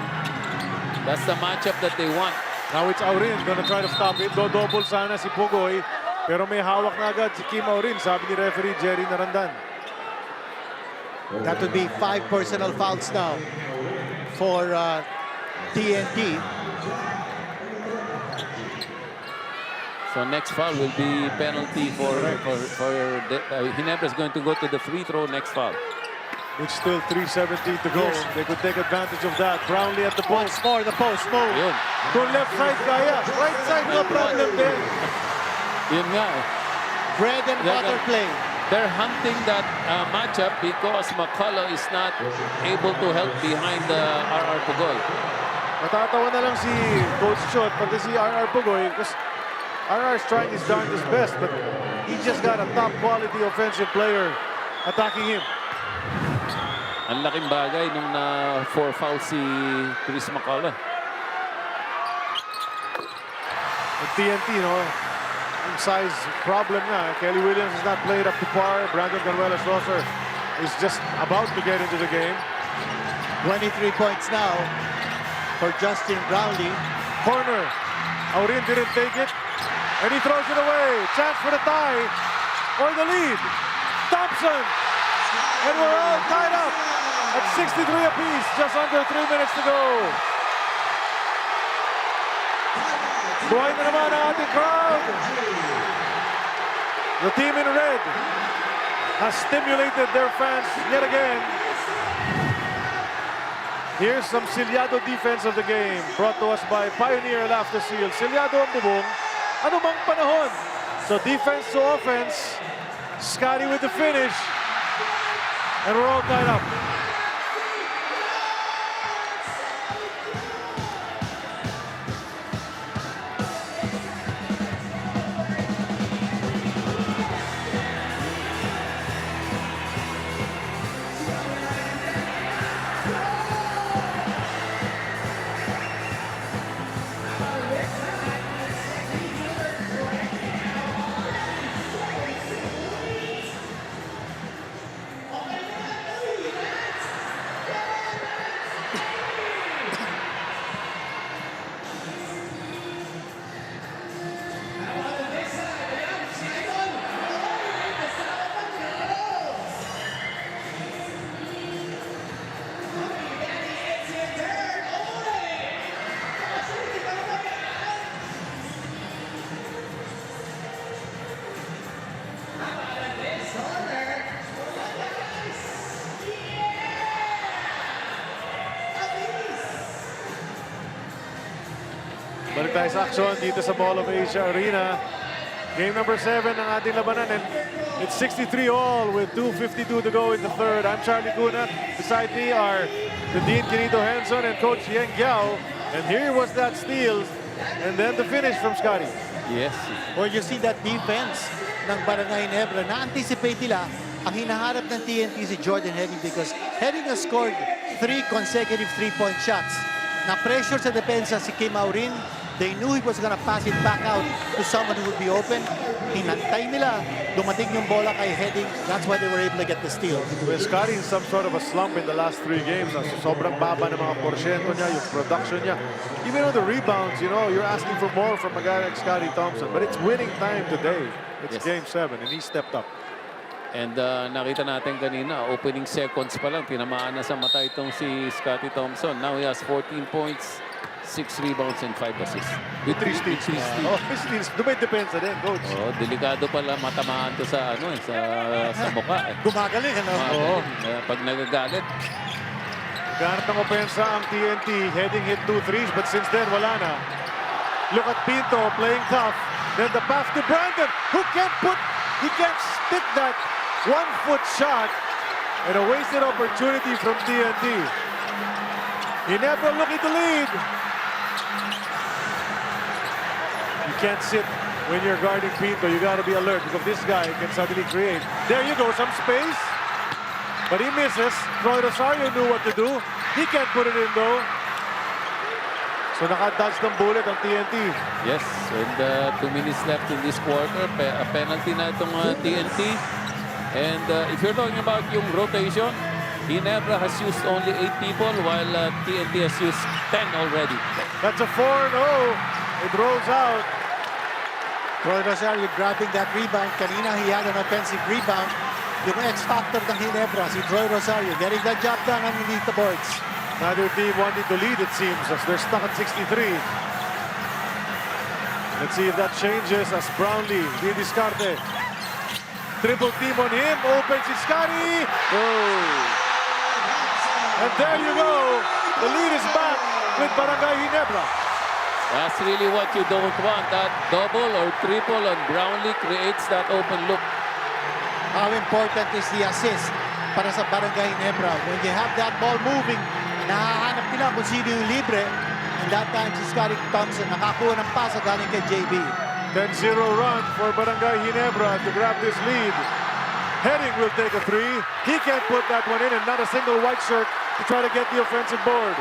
That's the matchup that they want. Now it's Aurin gonna try to stop it. Do-double sana si Pugoy. Pero may hawak na agad si Kim Aurin, sabi ni referee Jerry Narandan. That would be 5 personal fouls now for TNT. So next foul will be penalty for Ginebra is going to go to the free throw next foul. It's still 3:17 to go. Yes. They could take advantage of that. Brownlee at the post. Once more, the post move. Yun. Kung left side kaya, right side no problem din. Yun nga. Bread and butter play. They're hunting that matchup because McCullough is not able to help behind the RR Pugoy. Natatawa na lang si Coach Chot pati si RR Pugoy because RR is trying his darndest best but he just got a top quality offensive player attacking him. Ang laking bagay nung na-4 foul si Chris McCullough. With TNT, you know, yung size problem nga. Kelly Williams has not played up to par. Brandon Canuelas-Rosser is just about to get into the game. 23 points now for Justin Brownlee. Corner. Aurin didn't take it. And he throws it away. Chance for the tie or the lead. Thompson. And we're all tied up at 63 apiece. Just under 3 minutes to go. Buhay na naman ang ating crowd. The team in red has stimulated their fans yet again. Here's some Silyado defense of the game brought to us by Pioneer Laughter Seal. Silyado ang bubong, anumang panahon. So defense to offense. Scotty with the finish. And we're all tied up. Balik tayo sa aksyon dito sa Mall of Asia Arena. Game number 7 ang ating labanan, and it's 63 all with 2:52 to go in the third. I'm Charlie Cuna. Beside me are the Dean Quinito Henson and Coach Yeng Giao. And here was that steal, and then the finish from Scotty. Yes. Or you see that defense ng Barangay Ginebra. Na-anticipate nila ang hinaharap ng TNT si Jordan Heading because Heading has scored 3 consecutive 3-point shots. Na-pressure sa depensa si Kim Aurin. They knew he was gonna pass it back out to someone who would be open. Hinantay nila. Dumating yung bola kay Heading. That's why they were able to get the steal. Well, Scotty in some sort of a slump in the last 3 games. Sobrang baba ng mga porsyento niya, yung production niya. Even on the rebounds, you know, you're asking for more from a guy like Scotty Thompson. But it's winning time today. It's Game 7, and he stepped up. And nakita natin kanina, opening seconds pa lang, tinamaan na sa mata itong si Scotty Thompson. Now he has 14 points, 6 rebounds, and 5 assists. With 3 steals. Oh, 3 steals. Dumidepensa din, Coach. Oh, delikado pala matamaan to sa sa mukha. Gumagaling, ano? Oo. Pag nagagalit. Ganap ng opensa ang TNT. Heading hit 2 threes, but since then, wala na. Look at Pinto playing tough. Then the pass to Brandon, who he can't stick that 1-foot shot. And a wasted opportunity from TNT. Ginebra looking to lead. You can't sit when you're guarding Pinto. You got to be alert because this guy can suddenly create. There you go, some space. But he misses. Troy Rosario knew what to do. He can't put it in though. So naka-dodge ng bullet ang TNT. Yes, and 2 minutes left in this quarter. A penalty na itong TNT. And if you're talking about yung rotation, Ginebra has used only 8 people while TNT has used 10 already. That's a 4-0. It rolls out. Troy Rosario grabbing that rebound. Kanina he had an offensive rebound. Yung X-factor ng Ginebra, si Troy Rosario, getting that job done underneath the boards. Neither team wanting to lead, it seems, as they're stuck at 63. Let's see if that changes as Brownlee, Di Discarte. Triple team on him, opens it, Scotty! And there you go! The lead is back with Barangay Ginebra. That's really what you don't want. That double or triple on Brownlee creates that open look. How important is the assist para sa Barangay Ginebra? When you have that ball moving, nahahanap nila kung sino yung libre. And that time si Scotty Thompson nakakuha ng pasa galing kay JB. 10-0 run for Barangay Ginebra to grab this lead. Heading will take a 3. He can't put that one in, and not a single white shirt to try to get the offensive board.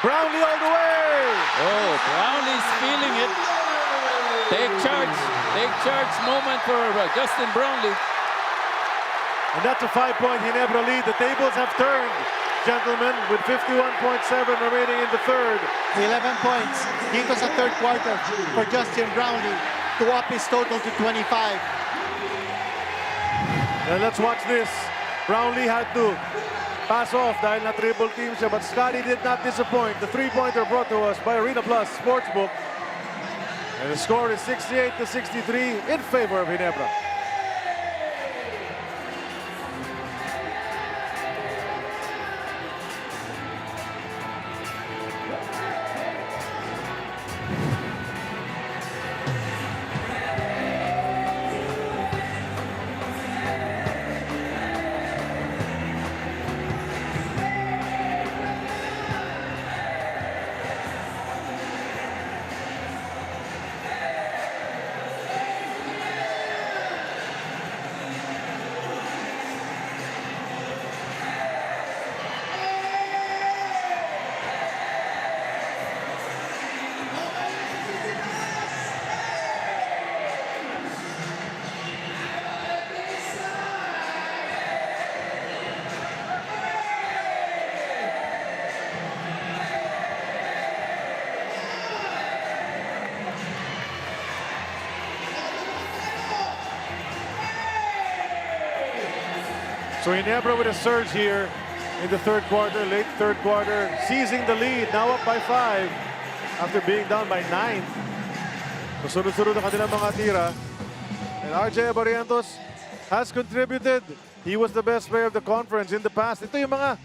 Brownlee all the way! Oh, Brownlee's feeling it. Take charge moment for Justin Brownlee. And that's a 5-point Ginebra lead. The tables have turned, gentlemen, with 51.7 remaining in the third. 11 points dito sa third quarter for Justin Brownlee to up his total to 25. And let's watch this. Brownlee had to pass off dahil na triple team siya, but Scotty did not disappoint. The 3-pointer brought to us by Arena Plus Sportsbook. And the score is 68-63 in favor of Ginebra. So Ginebra with a surge here in the third quarter, late third quarter, seizing the lead, now up by 5 after being down by 9. So sunod-sunod ang kanilang mga tira. And RJ Barrientos has contributed. He was the best player of the conference in the past. Ito yung mga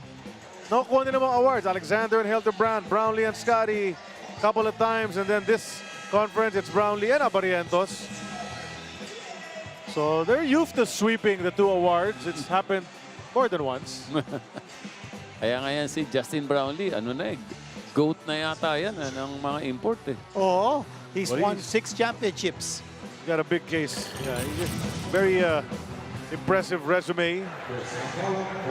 nakukuha nila mga awards. Alexander and Hildebrand, Brownlee and Scotty couple of times. And then this conference, it's Brownlee and Barrientos. So they're used to sweeping the 2 awards. It's happened more than once. Kaya nga yan si Justin Brownlee, ano na GOAT na yata yan ng mga import Oo, he's won 6 championships. Got a big case. Yeah, he's very impressive resume.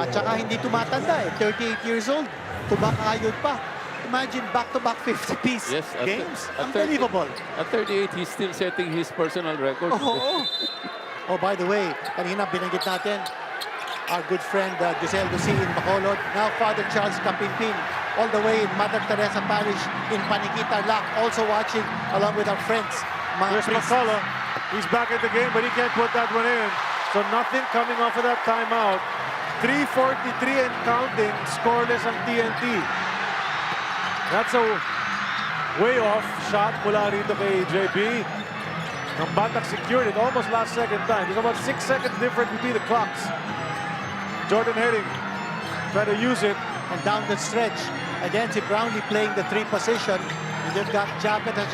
At saka hindi tumatanda 38 years old. Tumakayod pa. Imagine back-to-back 50-piece games. Unbelievable. At 38, he's still setting his personal record. Oh, by the way, kanina binanggit natin our good friend Giselle Dusi in Bacolod. Now Father Charles Capimpin, all the way in Mother Teresa Parish in Paniquita, Lac, also watching along with our friends. Here's McCullough. He's back in the game, but he can't put that one in. So nothing coming off of that timeout. 3:43 and counting, scoreless ang TNT. That's a way off shot mula rito kay JB. Ang Batak secured it almost last second time. There's about 6 seconds difference between the clocks. Jordan Herring try to use it. And down the stretch, again, si Brownlee playing the 3 position. And they've got Jacket and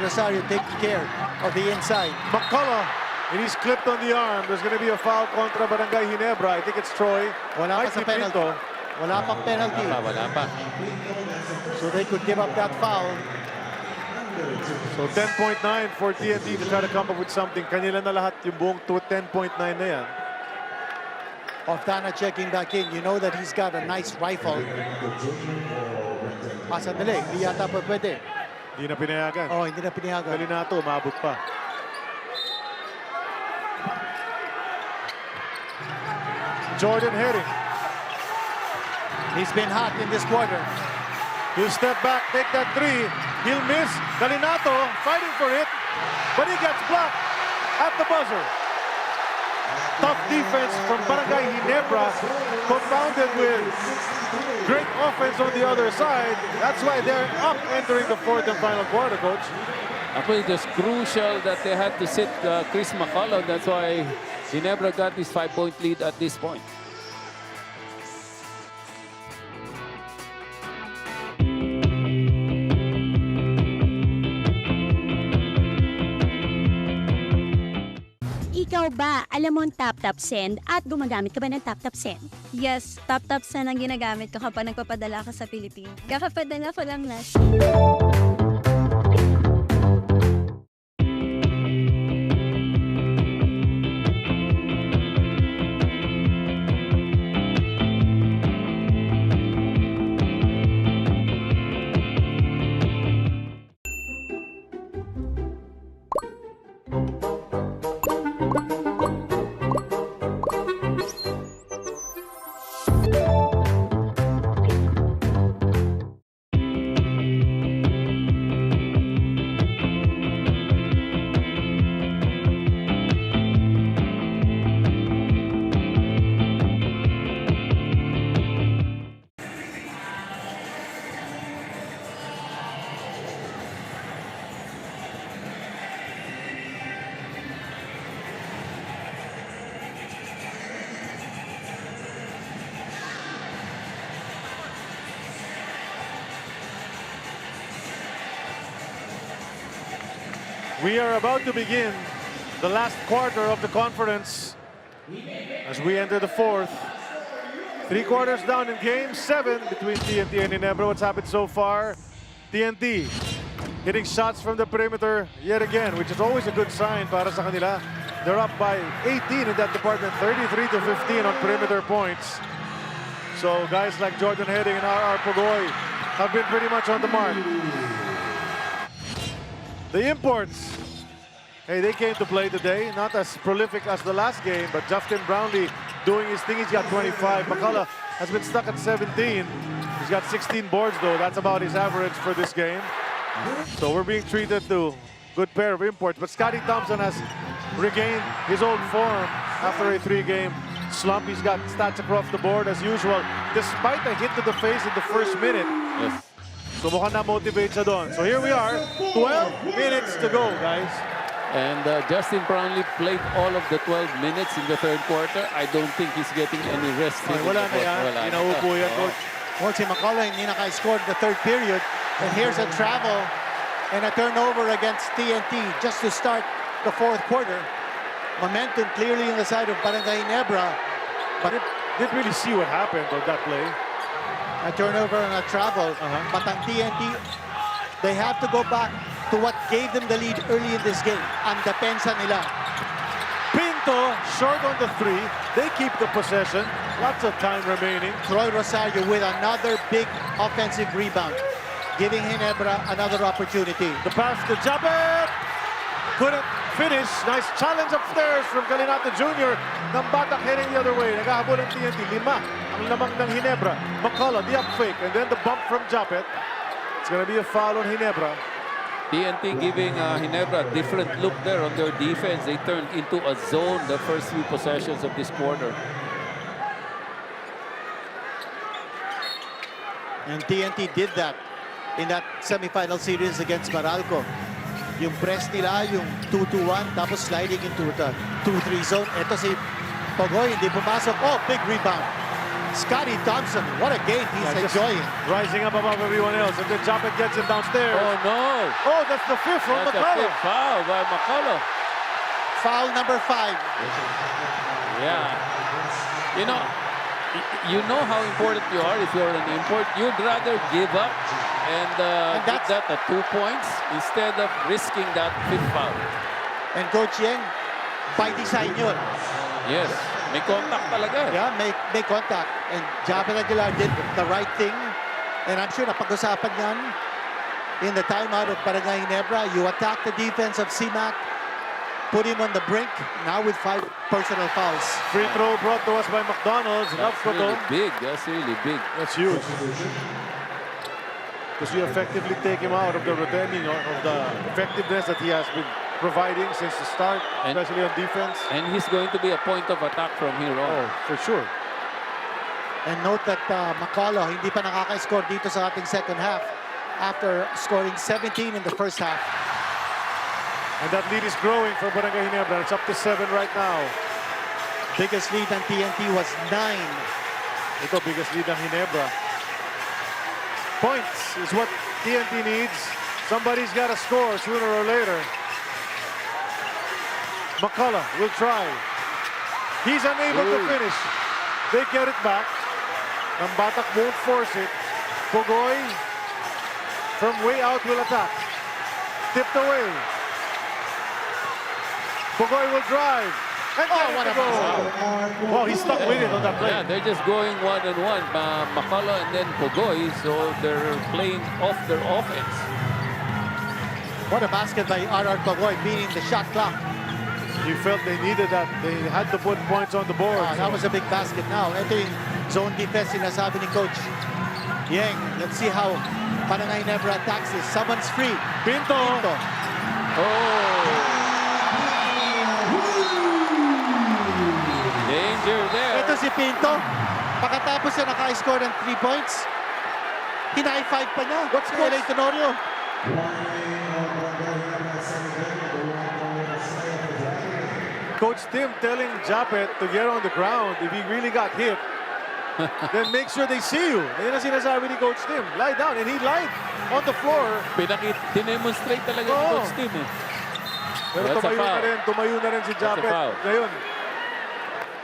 Rosario taking care of the inside. McCullough, and he's clipped on the arm. There's going to be a foul contra Barangay Ginebra. I think it's Troy. Wala pa sa penalty. Wala pang penalty. Wala pa. So they could give up that foul. So 10.9 for TNT to try to come up with something. Kanila na lahat yung buong 10.9 na yan. Oftana checking back in. You know that he's got a nice rifle. Sandali, hindi yata pa pwede. Hindi na pinayagan. Oh, hindi na pinayagan. Kalinato, umabot pa. Jordan Herring. He's been hot in this quarter. He'll step back, take that 3. He'll miss. Kalinato fighting for it, but he gets blocked at the buzzer. Tough defense from Barangay Ginebra, compounded with great offense on the other side. That's why they're up entering the 4th and final quarter, Coach. Actually, it was crucial that they had to sit Chris McCullough. That's why Ginebra got this 5-point lead at this point. Ikaw ba, alam mo ang tap-tap send at gumagamit ka ba ng tap-tap send? Yes, tap-tap send ang ginagamit ko kapag nagpapadala ka sa Pilipinas. Kakapadala ko lang last. We are about to begin the last quarter of the conference as we enter the 4th. 3 quarters down in Game 7 between TNT and Ginebra. What's happened so far? TNT hitting shots from the perimeter yet again, which is always a good sign para sa kanila. They're up by 18 in that department, 33-15 on perimeter points. So guys like Jordan Herring and R.R. Pugoy have been pretty much on the mark. The imports, hey, they came to play today. Not as prolific as the last game, but Justin Brownlee doing his thing. He's got 25. McCullough has been stuck at 17. He's got 16 boards, though. That's about his average for this game. So we're being treated to a good pair of imports. But Scotty Thompson has regained his old form after a 3-game slump. He's got stats across the board as usual, despite a hit to the face in the first minute. Yes. So mukhang na-motivate siya doon. So here we are, 12 minutes to go, guys. And Justin Brownlee played all of the 12 minutes in the third quarter. I don't think he's getting any rest. Ay, wala na yan. Inaupo yan, Coach. Well, si McCullough hindi naka-score the third period. And here's a travel and a turnover against TNT just to start the fourth quarter. Momentum clearly on the side of Barangay Ginebra. But didn't really see what happened on that play. A turnover and a travel. But ang TNT, they have to go back to what gave them the lead early in this game. Ang depensa nila. Pinto, short on the three. They keep the possession. Lots of time remaining. Troy Rosario with another big offensive rebound, giving Ginebra another opportunity. The pass to Japet. Couldn't finish. Nice challenge upstairs from Calinate Jr. Nambatak heading the other way. Naghahabol ang TNT. 5 ang lamang ng Ginebra. McCullough, the up fake. And then the bump from Japet. It's going to be a foul on Ginebra. TNT giving Ginebra a different look there on their defense. They turned into a zone the first few possessions of this quarter. And TNT did that in that semifinal series against Baralco. Yung press nila, yung 2-2-1, tapos sliding into the 2-3 zone. Ito si Pogoy, hindi pumasok. Oh, big rebound. Scotty Thompson, what a game he's enjoying. Rising up above everyone else, and then Japet gets it downstairs. Oh, no. Oh, that's the fifth from That's McCullough. a big foul by McCullough. Foul number 5. Yeah. You know how important you are if you're an import. You'd rather give up and get that at 2 points instead of risking that fifth foul. And Coach Yeng, by design yun. Yes. May contact talaga. Yeah, may contact. And Japet Aguilar did the right thing. And I'm sure napag-usapan yan in the timeout of Barangay Ginebra. You attack the defense of CMAC, put him on the brink, now with 5 personal fouls. Free throw brought to us by McDonald's. That's really big. That's really big. That's huge. Because you effectively take him out of the returning, of the effectiveness that he has been providing since the start, especially on defense. And he's going to be a point of attack from here on. Oh, for sure. And note that McCullough hindi pa nakaka-score dito sa ating second half after scoring 17 in the first half. And that lead is growing for Barangay Ginebra. It's up to 7 right now. Biggest lead on TNT was 9. Ito, biggest lead ng Ginebra. Points is what TNT needs. Somebody's got to score sooner or later. McCullough will try. He's unable to finish. They get it back. Nambatak won't force it. Pogoy from way out will attack. Tipped away. Pogoy will drive. And what a goal. Well, he's stuck with it on that play. Yeah, they're just going one-on-one. McCullough and then Pogoy, so they're playing off their offense. What a basket by R.R. Pogoy, beating the shot clock. You felt they needed that. They had to put points on the board. That was a big basket now. Ito yung zone defense sinasabi ni Coach Yeng. Let's see how Barangay Ginebra attacks this. Someone's free. Pinto. Oh. Danger there. Ito si Pinto. Pagkatapos siya naka-score ng 3 points, hina-5 pa niya. What's LA Tenorio? Coach Tim telling Japet to get on the ground. If he really got hit, then make sure they see you. Yan ang sinasabi ni Coach Tim. Lie down. And he lied on the floor. Dinemonstrate talaga ni Coach Tim. Pero tumayo na rin si Japet. Ngayon,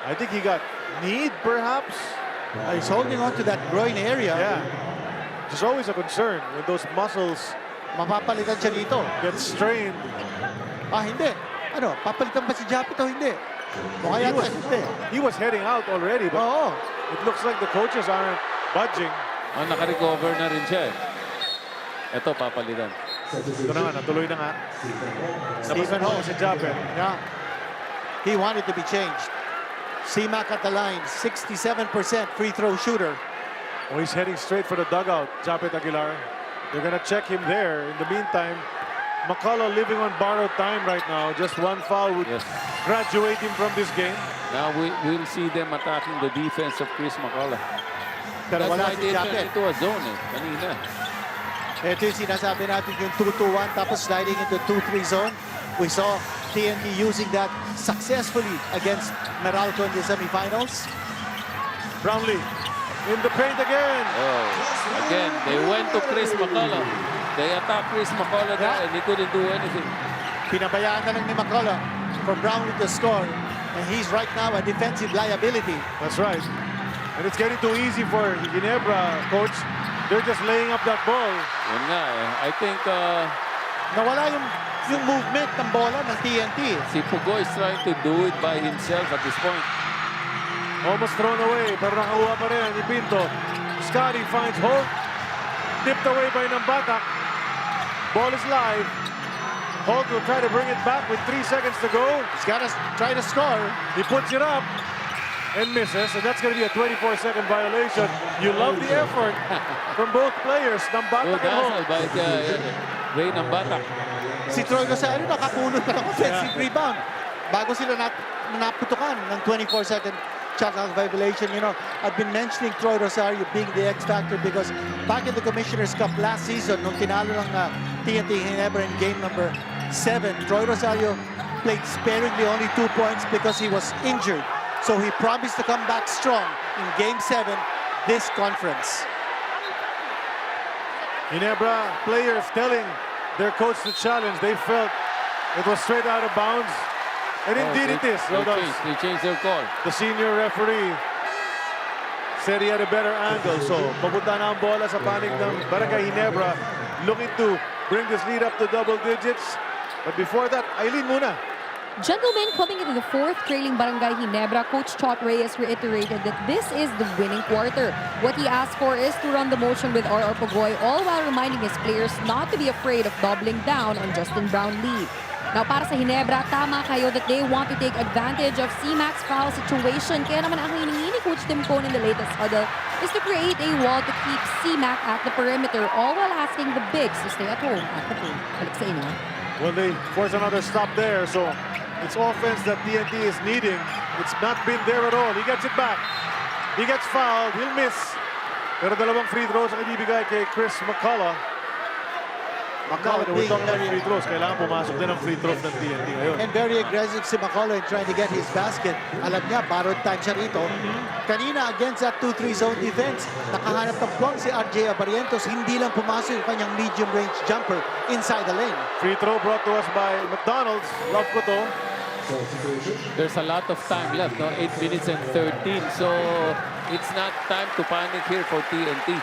I think he got kneed, perhaps. He's holding on to that groin area. Yeah. It's always a concern when those muscles mapapalitan siya dito. Get strained. Hindi. Ano, papalitan ba si Japet o hindi? He was heading out already, but it looks like the coaches aren't budging. Naka-recover na rin siya. Ito, papalitan. Ito na nga, natuloy na nga. Stephen Ho si Japet. Yeah. He wanted to be changed. CMAC at the line, 67% free throw shooter. Oh, he's heading straight for the dugout, Japet Aguilar. They're gonna check him there. In the meantime, McCullough living on borrowed time right now. Just 1 foul would graduate him from this game. Now we'll see them attacking the defense of Chris McCullough. Pero That's wala why si they turned Jacket. into a zone kanina. Ito yung sinasabi natin yung 2-2-1 tapos sliding into 2-3 zone. We saw TNT using that successfully against Meralco in the semifinals. Brownlee in the paint again. Oh, again, they went to Chris McCullough. They attacked Chris McCullough there and he couldn't do anything. Pinabayaan na lang ni McCullough for Brownlee to score. And he's right now a defensive liability. That's right. And it's getting too easy for Ginebra, coach. They're just laying up that ball. Yun nga eh. I think nawala yung movement ng bola ng TNT. si Pugo is trying to do it by himself at this point. Almost thrown away, pero nakakuha pa rin ni Pinto. Scotty finds Holt. Tipped away by Nambatak. Ball is live. Holt will try to bring it back with 3 seconds to go. He's got to try to score. He puts it up and misses, and that's going to be a 24-second violation. You love the effort from both players, Nambatak and Holt. By Ray Nambatak. Si Troy Rosario nakapunot pa ng offensive rebound. Bago sila naputukan ng 24-second shot clock violation. You know, I've been mentioning Troy Rosario being the X factor because back in the Commissioner's Cup last season, nung tinalo ng TNT Ginebra in game number 7, Troy Rosario played sparingly, only 2 points because he was injured. So he promised to come back strong in game 7 this conference. Ginebra players telling their coach to challenge. They felt it was straight out of bounds. And indeed it is. They changed their call. The senior referee said he had a better angle. So, papunta na ang bola sa panig ng Barangay Ginebra, looking to bring this lead up to double digits. But before that, Aileen muna. Gentlemen, coming into the fourth, trailing Barangay Ginebra, Coach Chot Reyes reiterated that this is the winning quarter. What he asked for is to run the motion with R.R. Pugoy, all while reminding his players not to be afraid of doubling down on Justin Brownlee. Now, para sa Ginebra, tama kayo that they want to take advantage of C-Mac's foul situation. Kaya naman ang hiningi ni Coach Tim Cone in the latest huddle is to create a wall to keep C-Mac at the perimeter, all while asking the bigs to stay at home at the paint. Balik sa inyo. Well, they force another stop there, so it's offense that TNT is needing. It's not been there at all. He gets it back. He gets fouled. He'll miss. Pero dalawang free throws ang ibibigay kay Chris McCullough. McCullough, we're talking about free throws. Kailangan pumasok din ang free throws ng TNT ngayon. And very aggressive si McCullough in trying to get his basket. Alam niya, borrowed time siya rito. Kanina, against that 2-3 zone defense, nakahanap ng plong si RJ Abarientos. Hindi lang pumasok yung kanyang medium-range jumper inside the lane. Free throw brought to us by McDonald's. Love ko to. There's a lot of time left, no? 8 minutes and 13. So it's not time to panic here for TNT.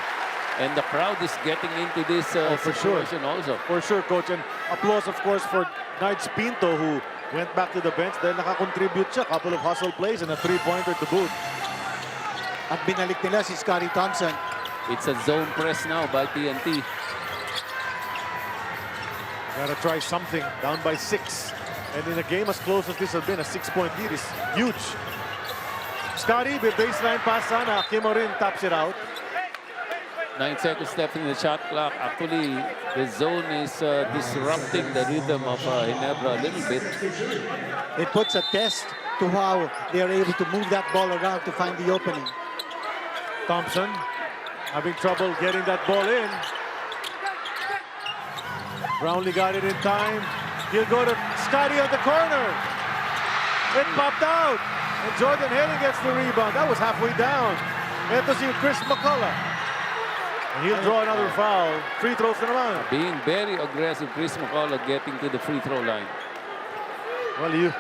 And the crowd is getting into this situation also. For sure, Coach. And applause, of course, for Knights Pinto, who went back to the bench dahil nakakontribute siya. Couple of hustle plays and a three-pointer to boot. At binalik nila si Scotty Thompson. It's a zone press now by TNT. Gotta try something. Down by 6. And in a game as close as this has been, a 6-point lead is huge. Scotty, with baseline pass sana. Kimorin taps it out. 9 seconds left in the shot clock. Actually, the zone is disrupting the rhythm of Ginebra a little bit. It puts a test to how they are able to move that ball around to find the opening. Thompson having trouble getting that ball in. Brownlee got it in time. He'll go to Scotty on the corner. It popped out. And Jordan Haley gets the rebound. That was halfway down. Ito si Chris McCullough. And he'll draw another foul. Free throws na naman. Being very aggressive, Chris McCullough getting to the free throw line. Well, you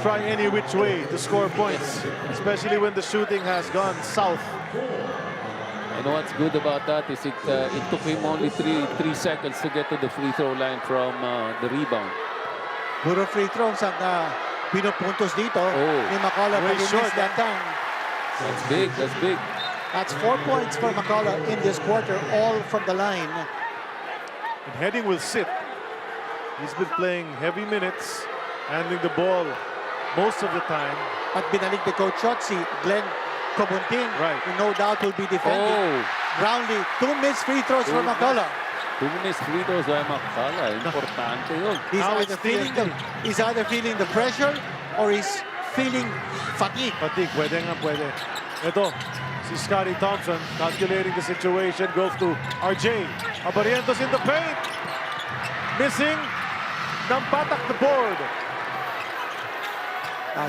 try any which way to score points, especially when the shooting has gone south. And what's good about that is it took him only three seconds to get to the free throw line from the rebound. Puro free throws ang pinupuntos dito ni McCullough pag miss that time. That's big, that's big. That's 4 points for McCullough in this quarter, all from the line. And Heading will sit. He's been playing heavy minutes, handling the ball most of the time. At binalik ni Coach Shot si Glenn Cobuntin, who no doubt will be defending. Brownlee, 2 missed free throws for McCullough. 2 missed free throws by McCullough. Importante yun. He's either feeling the pressure or he's feeling fatigue. Fatigue, pwede nga, pwede. Ito, si Scotty Thompson calculating the situation, goes to RJ. Abarientos in the paint. Missing. Nampatak the board.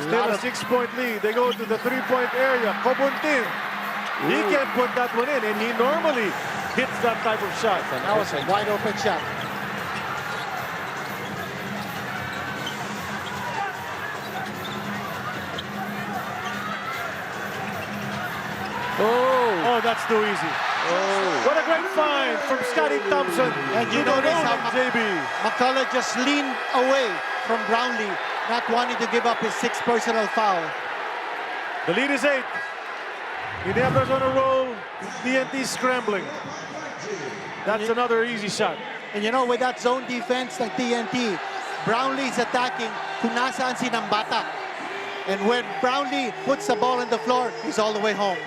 Still a 6-point lead. They go to the 3-point area. Kobuntin. He can't put that one in, and he normally hits that type of shot. And that was a wide open shot. Oh, that's too easy. What a great find from Scotty Thompson. And you notice how JB. McCullough just leaned away from Brownlee, not wanting to give up his 6th personal foul. The lead is 8. Ginebra's on a roll. TNT scrambling. That's another easy shot. And you know, with that zone defense ng TNT, Brownlee is attacking kung nasaan si Nambata. And when Brownlee puts the ball on the floor, he's all the way home.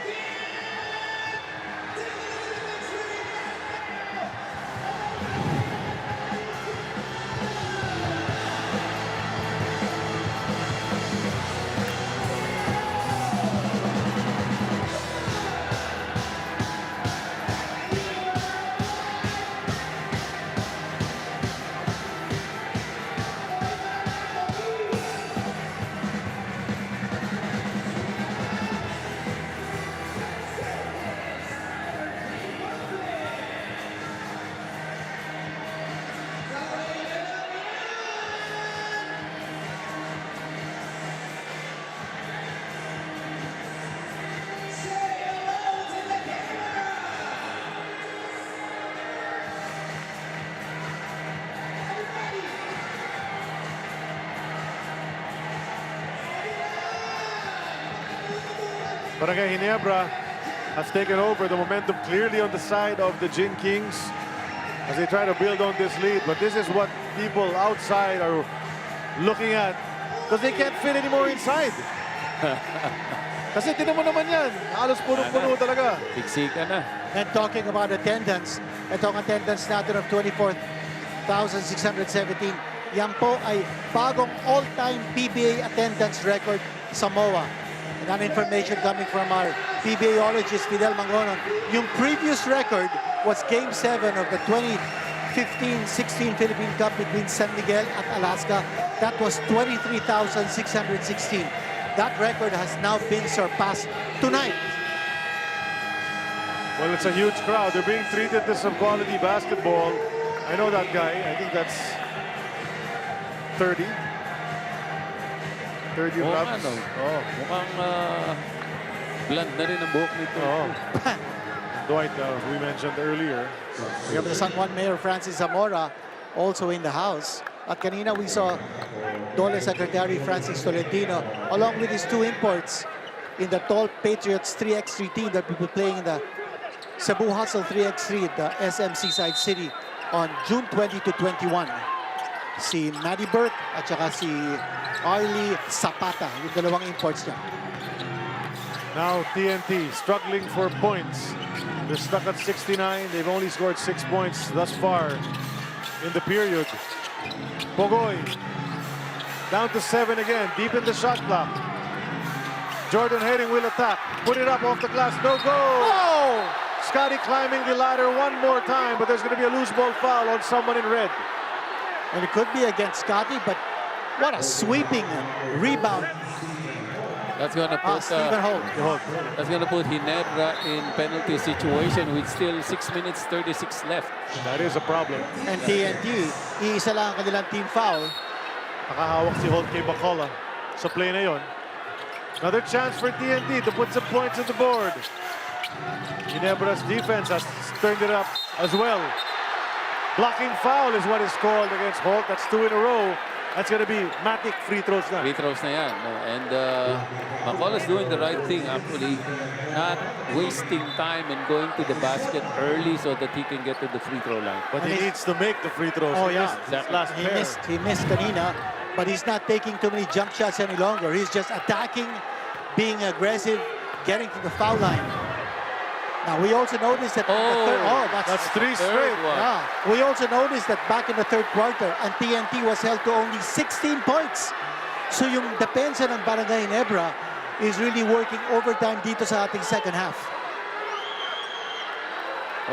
Barangay Ginebra has taken over the momentum clearly on the side of the Gin Kings as they try to build on this lead. But this is what people outside are looking at because they can't fit anymore inside. Kasi tinan mo naman yan. Halos puno-puno talaga. Siksika na. And talking about attendance, itong attendance natin of 24,617. Yan po ay bagong all-time PBA attendance record sa MOA. And that information coming from our PBAologist, Fidel Mangonon. Yung previous record was Game 7 of the 2015-16 Philippine Cup between San Miguel at Alaska. That was 23,616. That record has now been surpassed tonight. Well, it's a huge crowd. They're being treated to some quality basketball. I know that guy. I think that's 30. 30 laps. Mukhang bland na rin ang buhok nito. Dwight, we mentioned earlier. We have the San Juan Mayor Francis Zamora also in the house. At kanina we saw Dole Secretary Francis Tolentino along with his 2 imports in the Tall Patriots 3x3 team that will be playing in the Cebu Hustle 3x3 at the SM Seaside City on June 20 to 21. Si Maddie Burke at saka si Arlie Zapata, yung dalawang imports niya. Now TNT struggling for points. They're stuck at 69. They've only scored 6 points thus far in the period. Pogoy down to 7 again, deep in the shot clock. Jordan Herring will attack. Put it up off the glass. No go. Oh! Scotty climbing the ladder one more time, but there's going to be a loose ball foul on someone in red. And it could be against Scotty, but what a sweeping rebound. That's gonna put Stephen Holt. That's gonna put Ginebra in penalty situation with still 6 minutes 36 left. That is a problem. And TNT, iisa lang ang kanilang team foul. Nakahawak si Holt kay Bacola sa play na yon. Another chance for TNT to put some points on the board. Ginebra's defense has turned it up as well. Blocking foul is what is called against Holt. That's 2 in a row. That's going to be Matic free throws na. Free throws na yan. And McCullough's doing the right thing actually. Not wasting time and going to the basket early so that he can get to the free throw line. But he needs to make the free throws. Oh yeah, Exactly. he missed kanina, but he's not taking too many jump shots any longer. He's just attacking, being aggressive, getting to the foul line. Now, we also noticed that that's 3 straight. Yeah. We also noticed that back in the 3rd quarter, and TNT was held to only 16 points. So yung depensa ng Barangay Ginebra is really working overtime dito sa ating second half.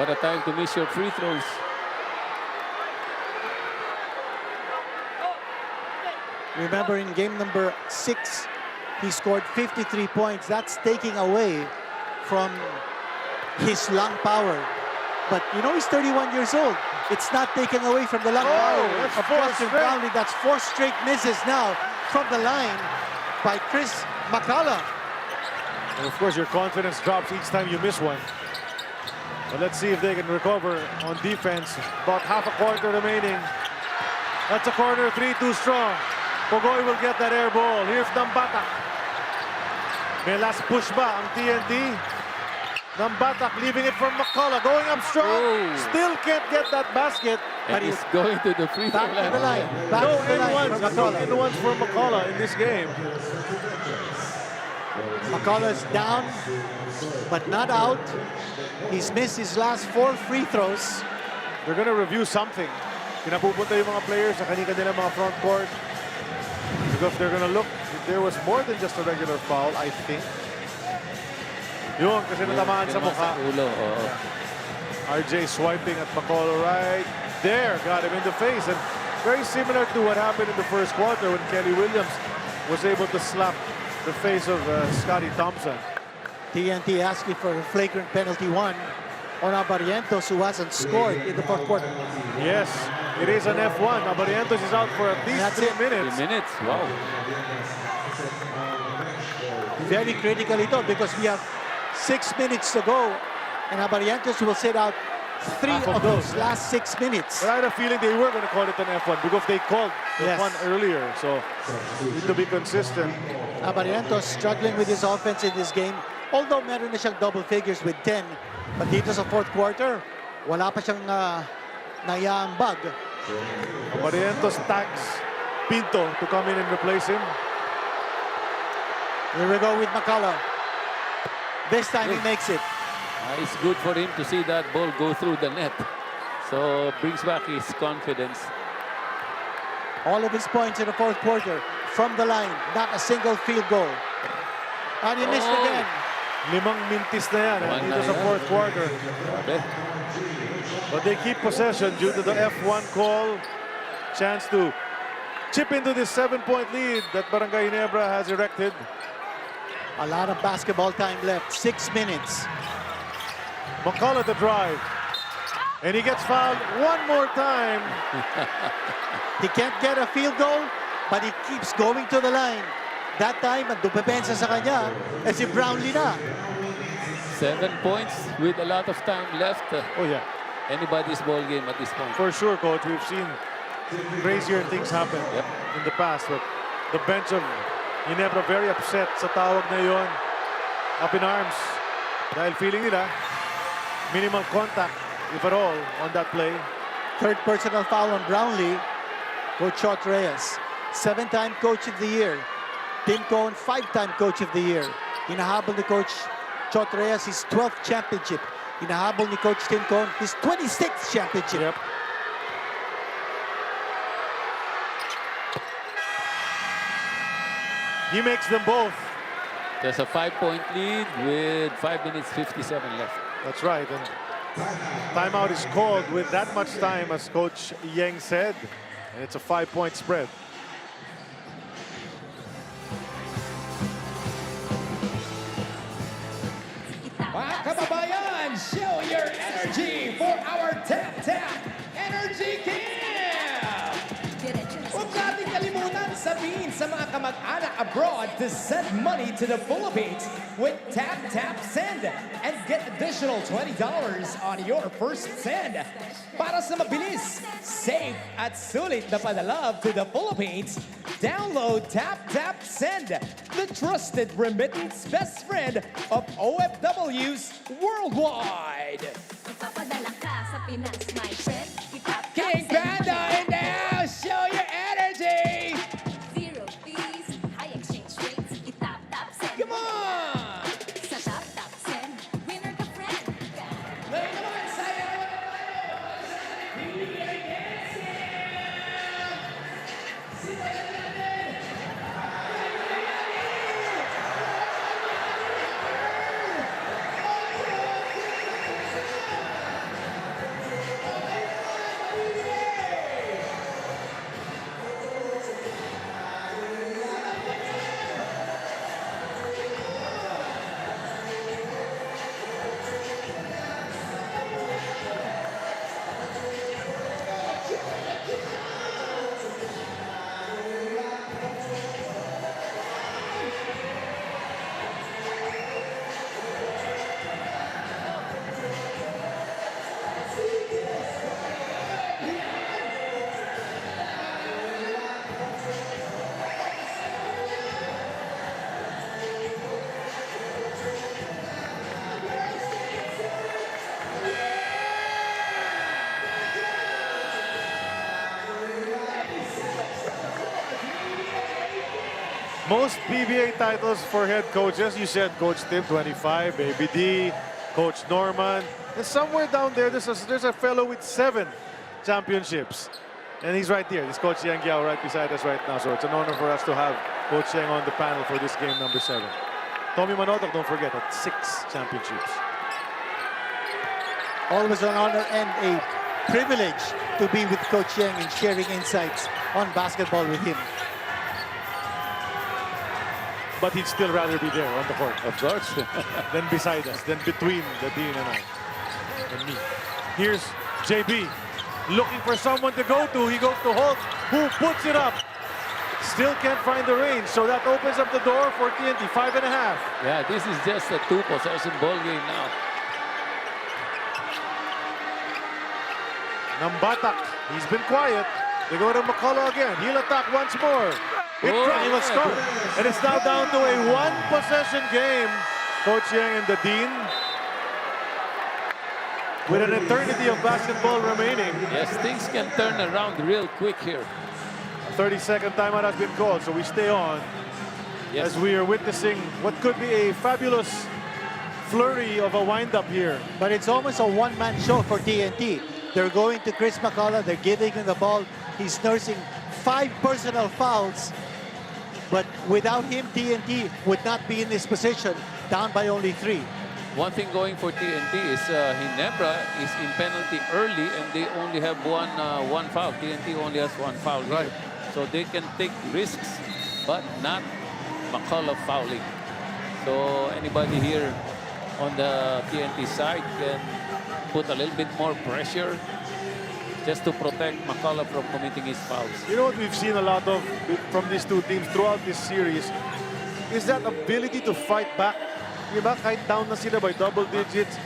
What a time to miss your free throws. Remember in game number 6, he scored 53 points. That's taking away from his lung power. But you know, he's 31 years old. It's not taking away from the lung power that's of four Justin straight. Brownlee. That's 4 straight misses now from the line by Chris McCullough. And of course, your confidence drops each time you miss one. But let's see if they can recover on defense. About half a quarter remaining. That's a corner 3, too strong. Pogoy will get that air ball. Here's Nambatak. May last push ba ang TNT? Nambatak leaving it from McCullough. Going up strong. Oh. Still can't get that basket. And he's going to the free throw Back to the line. Back No to the line in-ones. for McCullough. No in-ones for McCullough in this game. McCullough's down, but not out. He's missed his last 4 free throws. They're gonna review something. Pinapupunta yung mga players sa kanilang mga front court. Because they're gonna look if there was more than just a regular foul, I think. Yun, kasi natamaan sa mukha. Ulo, oo. RJ swiping at McCullough right there. Got him in the face. And very similar to what happened in the first quarter when Kelly Williams was able to slap the face of Scotty Thompson. TNT asking for a flagrant penalty 1 on Abarientos, who hasn't scored in the fourth quarter. Yes, it is an F1. Abarientos is out for at least 3 minutes. 3 minutes, wow. Very critical ito because we have 6 minutes to go, and Abarientos will sit out 3 of those last 6 minutes. But I had a feeling they were going to call it an F1 because they called F1 earlier. So, need to be consistent. Abarientos struggling with his offense in this game. Although meron na siyang double figures with 10. But dito sa fourth quarter, wala pa siyang nayaambag. Abarientos tags Pinto to come in and replace him. Here we go with McCullough. This time he makes it. It's good for him to see that ball go through the net. So brings back his confidence. All of his points in the fourth quarter from the line. Not a single field goal. And he missed again. 5 mintis na yan dito sa fourth quarter. But they keep possession due to the F1 call. Chance to chip into this 7-point lead that Barangay Ginebra has erected. A lot of basketball time left. 6 minutes. McCullough the drive. And he gets fouled one more time. He can't get a field goal, but he keeps going to the line. That time, ang dupepensa sa kanya, si Brownlee na. 7 points with a lot of time left. Oh, yeah. Anybody's ball game at this point. For sure, Coach. We've seen crazier things happen in the past. But the bench of Ginebra very upset sa tawag na yon. Up in arms. Dahil feeling nila, minimal contact, if at all, on that play. Third personal foul on Brownlee. Coach Chot Reyes, 7-time Coach of the Year. Tim Cohn, 5-time Coach of the Year. Hinahabol ni Coach Chot Reyes his 12th championship. Hinahabol ni Coach Tim Cohn his 26th championship. He makes them both. There's a 5-point lead with 5 minutes 57 left. That's right. And timeout is called with that much time, as Coach Yang said. And it's a 5-point spread. Mga kababayan, show your energy for our Tap Tap Energy Camp! Huwag natin kalimutan sabihin sa mga kamag-anak abroad to send money to the Philippines with Tap Tap Send and get additional $20 on your first send. Para sa mabilis, safe at sulit na padala to the Philippines, download Tap Tap Send, the trusted remittance best friend of OFWs worldwide. Ipapadala ka sa Pinas, my friend. King Panda in the house, show your energy! Zero fees, high exchange rates, itap-tap send. Come on! Sa tap-tap send, winner ka friend. Ngayon naman, sayo! Most PBA titles for head coaches, you said Coach Tim, 25, Baby D, Coach Norman. And somewhere down there, there's a fellow with 7 championships. And he's right here. This Coach Yang Yao right beside us right now. So it's an honor for us to have Coach Yang on the panel for this game number 7. Tommy Manotoc, don't forget, at 6 championships. Always an honor and a privilege to be with Coach Yang and sharing insights on basketball with him. But he'd still rather be there on the court. Of course. Than beside us, than between the Dean and I. And me. Here's JB. Looking for someone to go to. He goes to Holt, who puts it up. Still can't find the range, so that opens up the door for TNT, 5.5. Yeah, this is just a 2-possession ball game now. Nambatak, he's been quiet. They go to McCullough again. He'll attack once more. He will score. And it's now down to a 1-possession game. Coach Yang and the Dean, with an eternity of basketball remaining. Yes, things can turn around real quick here. A 30-second timeout has been called, so we stay on as we are witnessing what could be a fabulous flurry of a wind-up here. But it's almost a one-man show for TNT. They're going to Chris McCullough. They're giving him the ball. He's nursing 5 personal fouls. But without him, TNT would not be in this position, down by only 3. One thing going for TNT is Ginebra is in penalty early and they only have one foul. TNT only has 1 foul. Right. So they can take risks, but not McCullough fouling. So anybody here on the TNT side can put a little bit more pressure just to protect McCullough from committing his fouls. You know what we've seen a lot of from these two teams throughout this series is that ability to fight back. Diba? Kahit down na sila by double digits.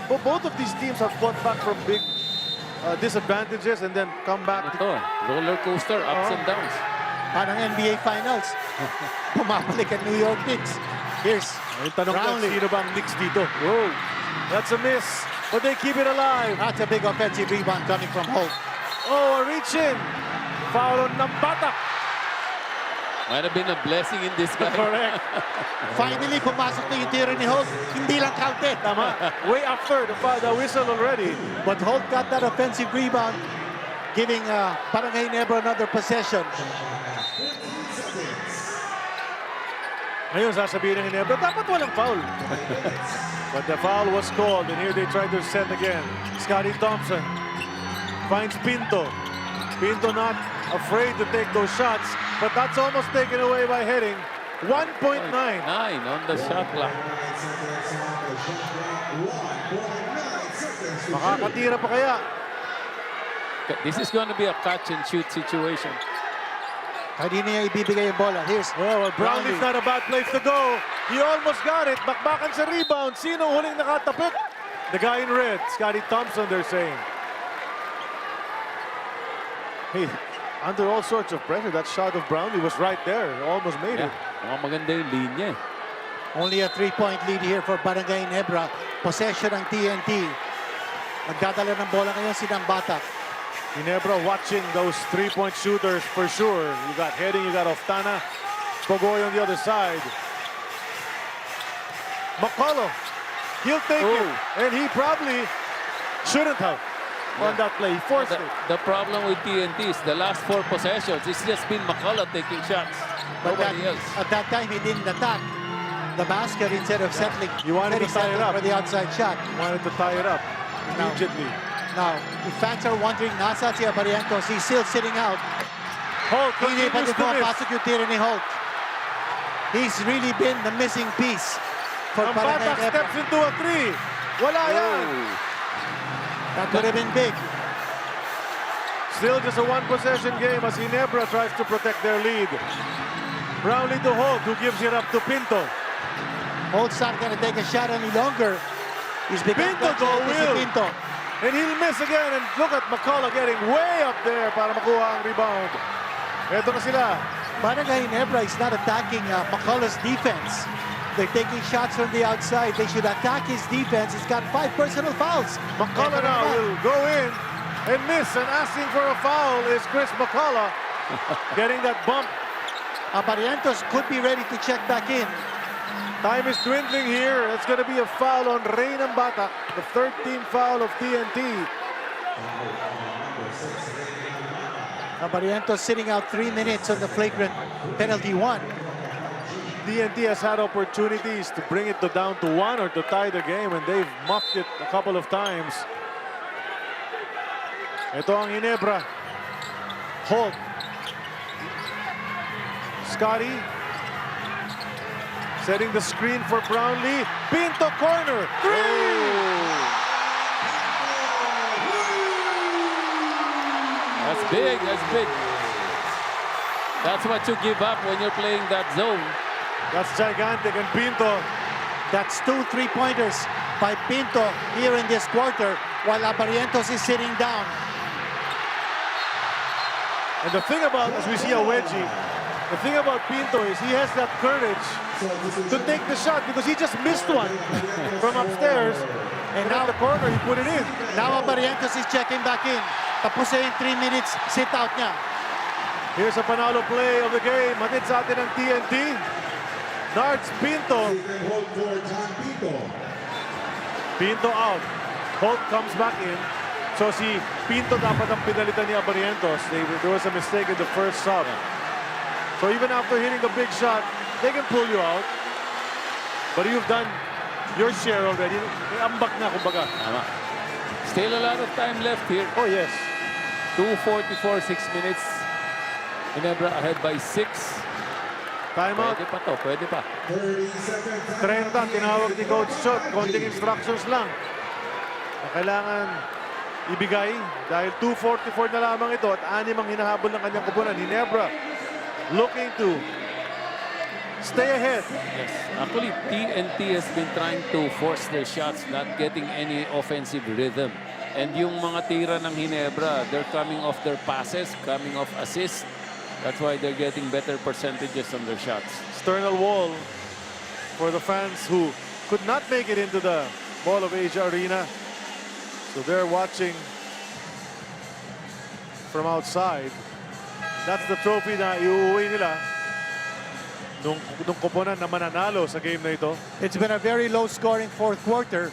Both of these teams have fought back from big disadvantages and then come back. Ito, roller coaster, ups and downs. Parang NBA Finals. Pumapalik ang New York Knicks. Here's Yung tanong lang, sino ba ang Knicks dito? Whoa, that's a miss, but they keep it alive. That's a big offensive rebound coming from Holt. Oh, a reach in. Foul on Nambatak. Might have been a blessing in disguise. Correct. Finally, pumasok na yung tiro ni Holt. Hindi lang counted. Tama. Way after the whistle already. But Holt got that offensive rebound, giving Barangay Ginebra another possession. Ngayon, sasabihin ng Ginebra, dapat walang foul. But the foul was called, and here they try to set again. Scotty Thompson finds Pinto. Pinto not afraid to take those shots, but that's almost taken away by heading. 1.9. 9 on the shot clock. Makakatira pa kaya? This is going to be a catch-and-shoot situation. Hindi niya ibibigay yung bola. Here's Brownlee's not a bad place to go. He almost got it. Bakbakan sa rebound. Sino huling nakatapik? The guy in red, Scotty Thompson, they're saying. Hey, under all sorts of pressure, that shot of Brownlee was right there. Almost made it. Maganda yung linya. Only a 3-point lead here for Barangay Ginebra. Possession ng TNT. Nagdadala ng bola ngayon si Nambatak. Ginebra watching those 3-point shooters for sure. You got Heading, you got Oftana. Pogoy on the other side. McCullough, he'll take it. And he probably shouldn't have on that play. He forced it. The problem with TNT is the last 4 possessions. It's just been McCullough taking shots. Nobody else. At that time, he didn't attack the basket instead of settling. You wanted to tie it up for the outside shot. Wanted to tie it up immediately. Now, if fans are wondering, nasa si Abarientos, he's still sitting out. Holt Hindi pa continues din to miss. pumapasok yung tiro ni Holt. He's really been the missing piece for Barangay Nambatak Ginebra. steps into a 3. Wala yan. That would have been big. Still just a 1-possession game as Ginebra tries to protect their lead. Brownlee to Holt, who gives it up to Pinto. Holt's not going to take a shot any longer. He's become Pinto though will. Pinto. And he'll miss again. And look at McCullough getting way up there para makuha ang rebound. Eto na sila. Barangay Ginebra is not attacking McCullough's defense. They're taking shots from the outside. They should attack his defense. He's got 5 personal fouls. McCullough now will go in and miss. And asking for a foul is Chris McCullough. Getting that bump Barrientos could be ready to check back in. Time is dwindling here. It's going to be a foul on Reynam Batak, the 13th foul of TNT. Barrientos sitting out 3 minutes on the flagrant penalty 1. TNT has had opportunities to bring it down to 1 or to tie the game, and they've muffed it a couple of times. Ito ang Ginebra. Holt. Scotty. Setting the screen for Brownlee. Pinto corner. 3! That's big, that's big. That's what you give up when you're playing that zone. That's gigantic, and Pinto. That's 2 3-pointers by Pinto here in this quarter, while Barrientos is sitting down. And the thing about, as we see a wedgie, the thing about Pinto is he has that courage to take the shot because he just missed one from upstairs. And now the corner, he put it in. Now Barrientos is checking back in. Tapos yung 3 minutes sit out niya. Here's a panalo play of the game. Hatid sa atin ng TNT. Nards Pinto. Pinto out. Holt comes back in. So si Pinto dapat ang pinalitan ni Barrientos. There was a mistake in the first sub. So even after hitting the big shot, they can pull you out. But you've done your share already. May ambak na, kumbaga. Tama. Still a lot of time left here. Oh, yes. 2:44, 6 minutes. Ginebra ahead by 6. Timeout. Pwede pa to, pwede pa. 30, tinawag ni Coach Shot. Konting instructions lang na kailangan ibigay dahil 2:44 na lamang ito at 6 ang hinahabol ng kanyang kupunan. Ginebra looking to stay ahead. Yes. Actually, TNT has been trying to force their shots, not getting any offensive rhythm. And yung mga tira ng Ginebra, they're coming off their passes, coming off assists. That's why they're getting better percentages on their shots. External wall for the fans who could not make it into the Mall of Asia Arena. So they're watching from outside. That's the trophy na iuuwi nila nung kupunan na mananalo sa game na ito. It's been a very low-scoring fourth quarter.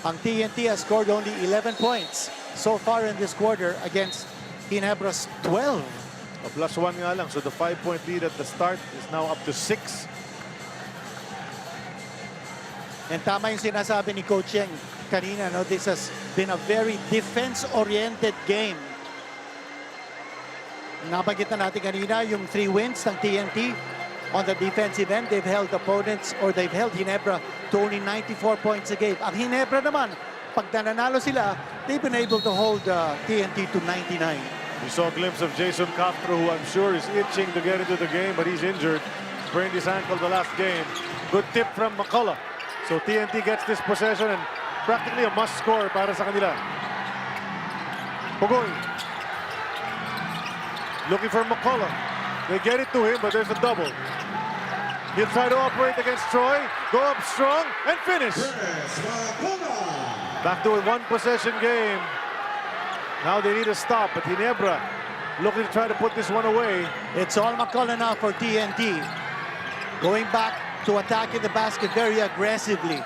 Ang TNT has scored only 11 points so far in this quarter against Ginebra's 12. A +1 nga lang. So the 5-point lead at the start is now up to 6. And tama yung sinasabi ni Coach Yang kanina, no? This has been a very defense-oriented game. Nabanggit na natin kanina yung 3 wins ng TNT. On the defensive end, they've held opponents or they've held Ginebra to only 94 points a game. Ang Ginebra naman, pag nananalo sila, they've been able to hold TNT to 99. We saw a glimpse of Jason Castro, who I'm sure is itching to get into the game, but he's injured. Sprained his ankle the last game. Good tip from McCullough. So TNT gets this possession and practically a must score para sa kanila. Pugoy. Looking for McCullough. They get it to him, but there's a double. He'll try to operate against Troy. Go up strong and finish. Back to a 1-possession game. Now they need a stop, but Ginebra looking to try to put this one away. It's all McCullough now for TNT. Going back to attack in the basket very aggressively.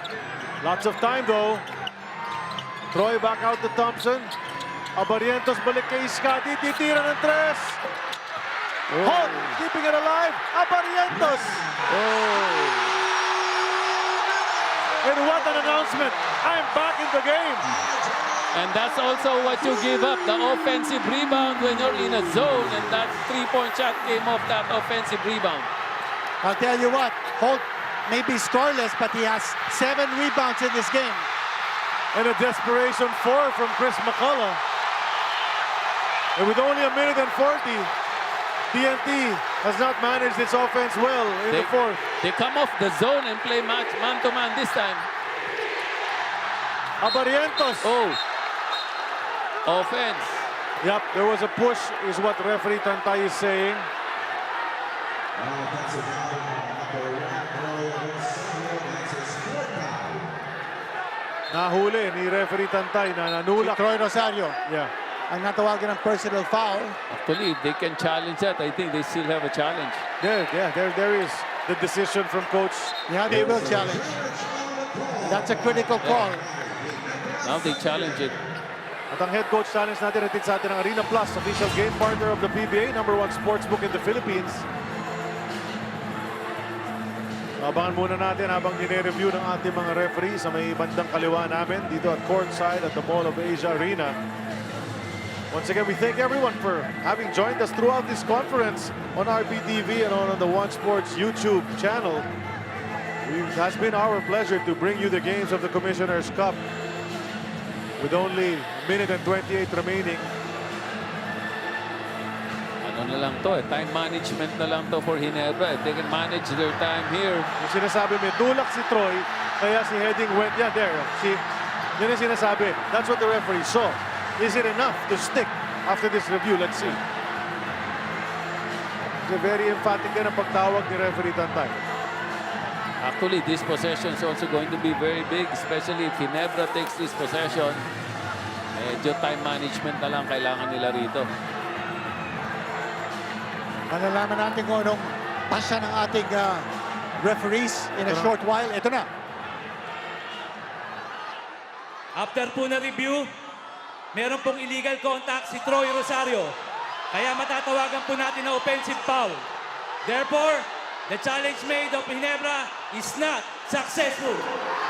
Lots of time though. Troy back out to Thompson. Barrientos balik kay Scotty. Titira ng 3. Holt keeping it alive. Barrientos. And what an announcement. I'm back in the game. And that's also what you give up, the offensive rebound when you're in a zone, and that 3-point shot came off that offensive rebound. I'll tell you what, Holt may be scoreless, but he has 7 rebounds in this game. And a desperation 4 from Chris McCullough. And with only 1 minute and 40, TNT has not managed its offense well in the fourth. They come off the zone and play man-to-man this time. Barrientos. Oh. Offense. Yep, there was a push, is what referee Tantay is saying. Nahuli ni referee Tantay na nanulak. Troy Rosario. Yeah. Ang natawagan ng personal foul. Actually, if they can challenge that, I think they still have a challenge. There is the decision from Coach. Yeah, they will challenge. That's a critical call. Now they challenge it. At ang head coach challenge natin natin sa atin ang Arena Plus, official game partner of the PBA, #1 sportsbook in the Philippines. Abangan muna natin habang nire-review ng ating mga referee sa may bandang kaliwa namin dito at courtside at the Mall of Asia Arena. Once again, we thank everyone for having joined us throughout this conference on RPTV and on the One Sports YouTube channel. It has been our pleasure to bring you the games of the Commissioner's Cup with only a minute and 28 remaining. Ano na lang to time management na lang to for Ginebra. They can manage their time here. Yung sinasabi, may tulak si Troy, kaya si Heading went, there. Yun yung sinasabi. That's what the referee saw. Is it enough to stick after this review? Let's see. It's very emphatic din ang pagtawag ni referee Tantay. Actually, this possession is also going to be very big, especially if Ginebra takes this possession. Medyo time management na lang kailangan nila rito. Malalaman natin kung anong pasya ng ating referees in a short while. Ito na. After po na review, meron pong illegal contact si Troy Rosario. Kaya matatawagan po natin na offensive foul. Therefore, the challenge made of Ginebra is not successful.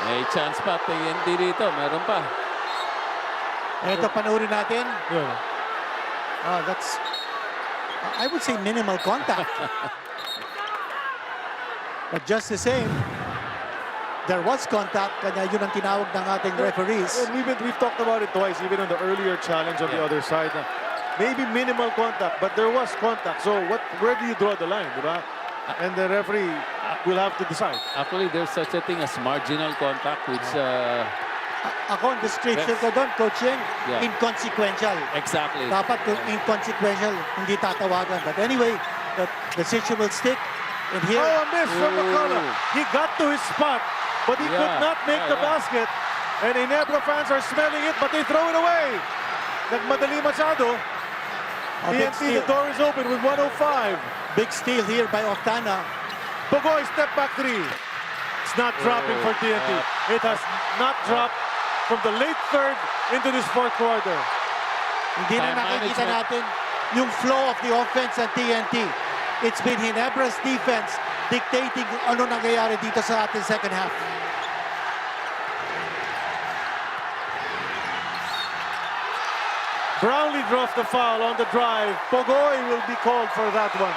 May chance pa, TNT dito. Meron pa. Ito, panoorin natin. That's, I would say, minimal contact. But just the same, there was contact. Kaya yun ang tinawag ng ating referees. And we've talked about it twice, even on the earlier challenge on the other side. Maybe minimal contact, but there was contact. So where do you draw the line, diba? And the referee will have to decide. Actually, there's such a thing as marginal contact, which... Ako, ang description ko doon, coaching, inconsequential. Exactly. Dapat kung inconsequential, hindi tatawagan. But anyway, the decision will stick. And here... Oh, a miss from McCullough. He got to his spot, but he could not make the basket. And Ginebra fans are smelling it, but they throw it away. Nagmadali masyado. TNT, the door is open with 1:05. Big steal here by Octana. Bogoy, step back three. It's not dropping for TNT. It has not dropped from the late third into this fourth quarter. Hindi na nakikita natin yung flow of the offense at TNT. It's been Ginebra's defense dictating ano nangyayari dito sa ating second half. Brownlee draws the foul on the drive. Bogoy will be called for that one.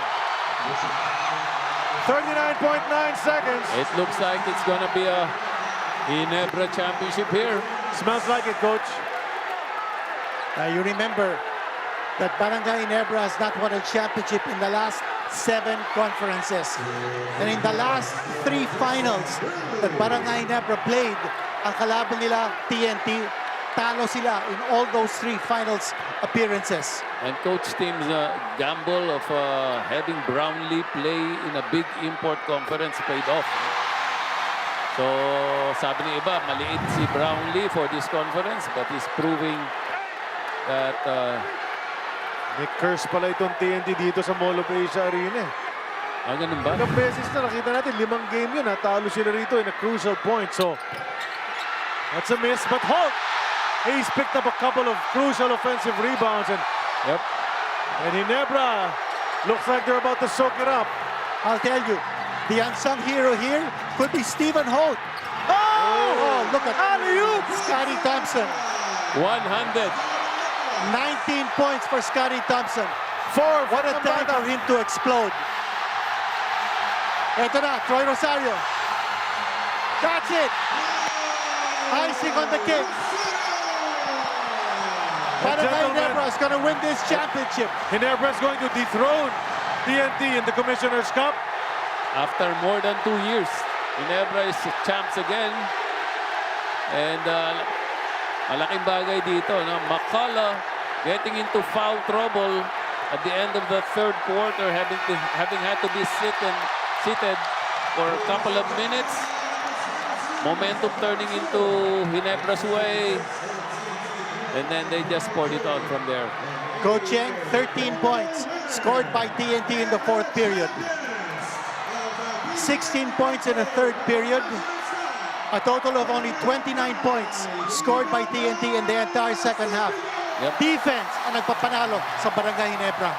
39.9 seconds. It looks like it's going to be a Ginebra championship here. Smells like it, coach. You remember that Barangay Ginebra has not won a championship in the last 7 conferences. And in the last 3 finals that Barangay Ginebra played, ang kalaban nila, TNT, talo sila in all those 3 finals appearances. And coach team's gamble of having Brownlee play in a big import conference paid off. So, sabi ng iba, maliit si Brownlee for this conference, but he's proving that... May curse pala itong TNT dito sa Mall of Asia Arena. Ganun ba? Ilang beses na nakita natin, 5 game yun. Talo sila rito in a crucial point. So, that's a miss. But Holt, he's picked up a couple of crucial offensive rebounds. And Ginebra looks like they're about to soak it up. I'll tell you, the unsung hero here could be Stephen Holt. Oh, look at alley-oop! Scotty Thompson. 100. 19 points for Scotty Thompson. What a time for him to explode. Ito na, Troy Rosario. That's it. Icing on the cake. Barangay Ginebra is going to win this championship. Ginebra is going to dethrone TNT in the Commissioner's Cup. After more than 2 years, Ginebra is champs again. And malaking bagay dito, no? McCullough getting into foul trouble at the end of the third quarter, having had to be seated for a couple of minutes. Momentum turning into Ginebra's way. And then they just poured it on from there. Coaching, 13 points scored by TNT in the 4th period. 16 points in the third period. A total of only 29 points scored by TNT in the entire second half. Defense ang nagpapanalo sa Barangay Ginebra.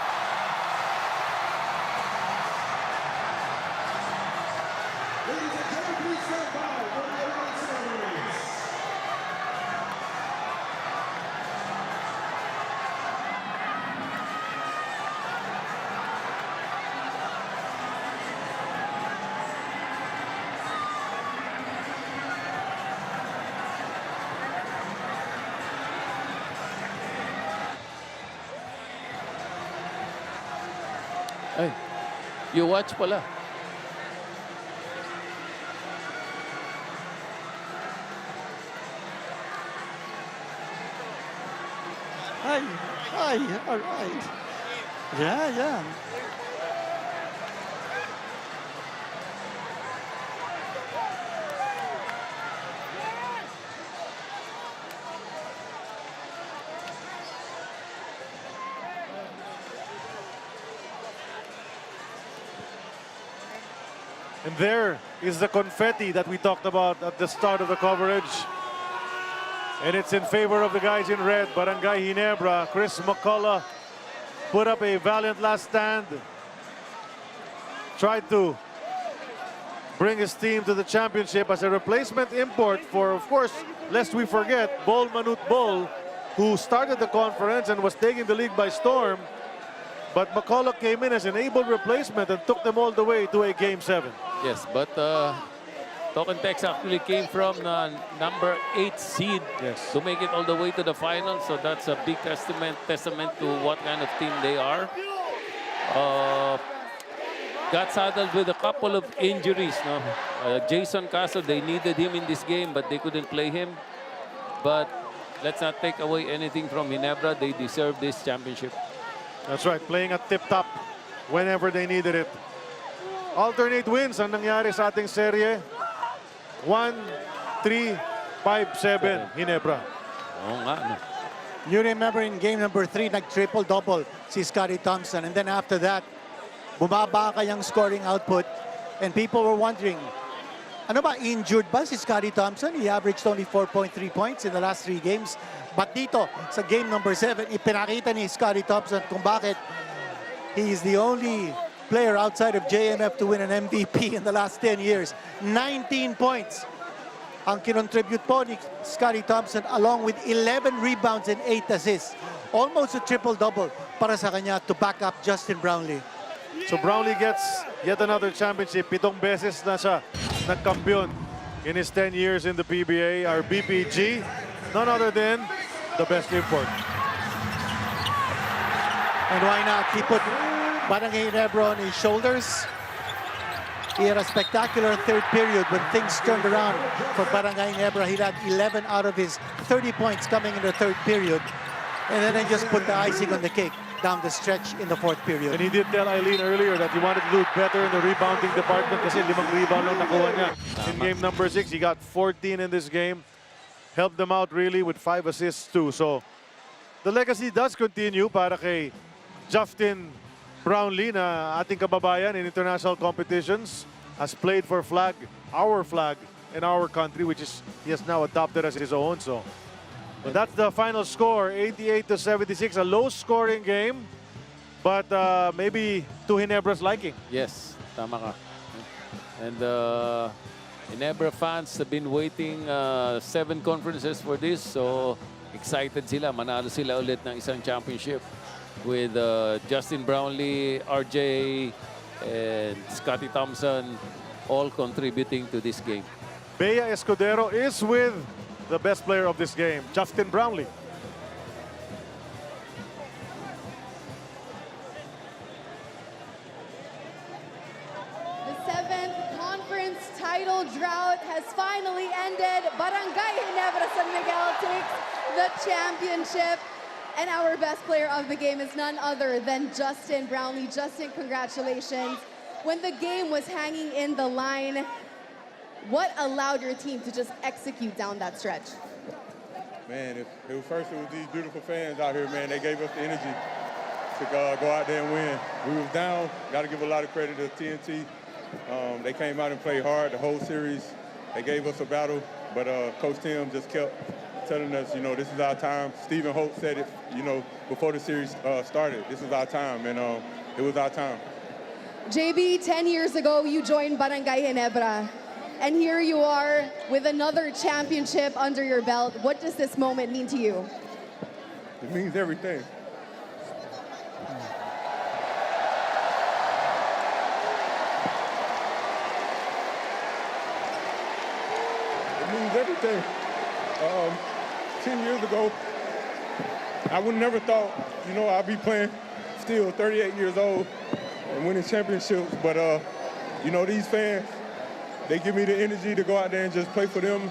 Ay, you watch pala. Ay, all right. Yeah. And there is the confetti that we talked about at the start of the coverage. And it's in favor of the guys in red. Barangay Ginebra. Chris McCullough put up a valiant last stand. Tried to bring his team to the championship as a replacement import for, of course, lest we forget, Bol Manut Bol, who started the conference and was taking the league by storm. But McCullough came in as an able replacement and took them all the way to a Game 7. Yes, but Token Tex actually came from number 8 seed to make it all the way to the final. So that's a big testament to what kind of team they are. Got saddled with a couple of injuries. No? Jason Caso, they needed him in this game, but they couldn't play him. But let's not take away anything from Ginebra. They deserve this championship. That's right, playing at tip-top whenever they needed it. Alternate wins ang nangyari sa ating serye. 1, 3, 5, 7, Ginebra. Oo nga, no? You remember in game number 3, nag-triple-double si Scotty Thompson. And then after that, bumaba kayang scoring output. And people were wondering, ano ba, injured ba si Scotty Thompson? He averaged only 4.3 points in the last 3 games. But dito, sa game number 7, ipinakita ni Scotty Thompson kung bakit he is the only player outside of JMF to win an MVP in the last 10 years. 19 points ang kinontribute po ni Scotty Thompson along with 11 rebounds and 8 assists. Almost a triple-double para sa kanya to back up Justin Brownlee. So Brownlee gets yet another championship. 7 beses na siya nagkampiyon in his 10 years in the PBA. Our BPG, none other than the best import. And why not? He put Barangay Ginebra on his shoulders. He had a spectacular third period when things turned around for Barangay Ginebra. He had 11 out of his 30 points coming in the third period. And then he just put the icing on the cake down the stretch in the fourth period. And he did tell Eileen earlier that he wanted to do better in the rebounding department kasi 5 rebound lang nakuha niya. In game number 6, he got 14 in this game. Helped them out really with 5 assists too. So the legacy does continue para kay Justin Brownlee na ating kababayan in international competitions. Has played for our flag in our country, which is he has now adopted as his own. So but that's the final score, 88-76, a low-scoring game, but maybe to Ginebra's liking. Yes, tama ka. And Ginebra fans have been waiting 7 conferences for this, so excited sila. Manalo sila ulit ng isang championship with Justin Brownlee, RJ, and Scotty Thompson all contributing to this game. Bea Escudero is with the best player of this game, Justin Brownlee. The 7th conference title drought has finally ended. Barangay Ginebra San Miguel takes the championship. And our best player of the game is none other than Justin Brownlee. Justin, congratulations. When the game was hanging in the line, what allowed your team to just execute down that stretch? Man, it was these beautiful fans out here, man. They gave us the energy to go out there and win. We was down. Got to give a lot of credit to TNT. They came out and played hard the whole series. They gave us a battle, but Coach Tim just kept telling us, you know, this is our time. Stephen Holt said it, you know, before the series started. This is our time, and it was our time. JB, 10 years ago, you joined Barangay Ginebra. And here you are with another championship under your belt. What does this moment mean to you? It means everything. It means everything. 10 years ago, I would never thought, you know, I'd be playing still 38 years old and winning championships. But, you know, these fans, they give me the energy to go out there and just play for them,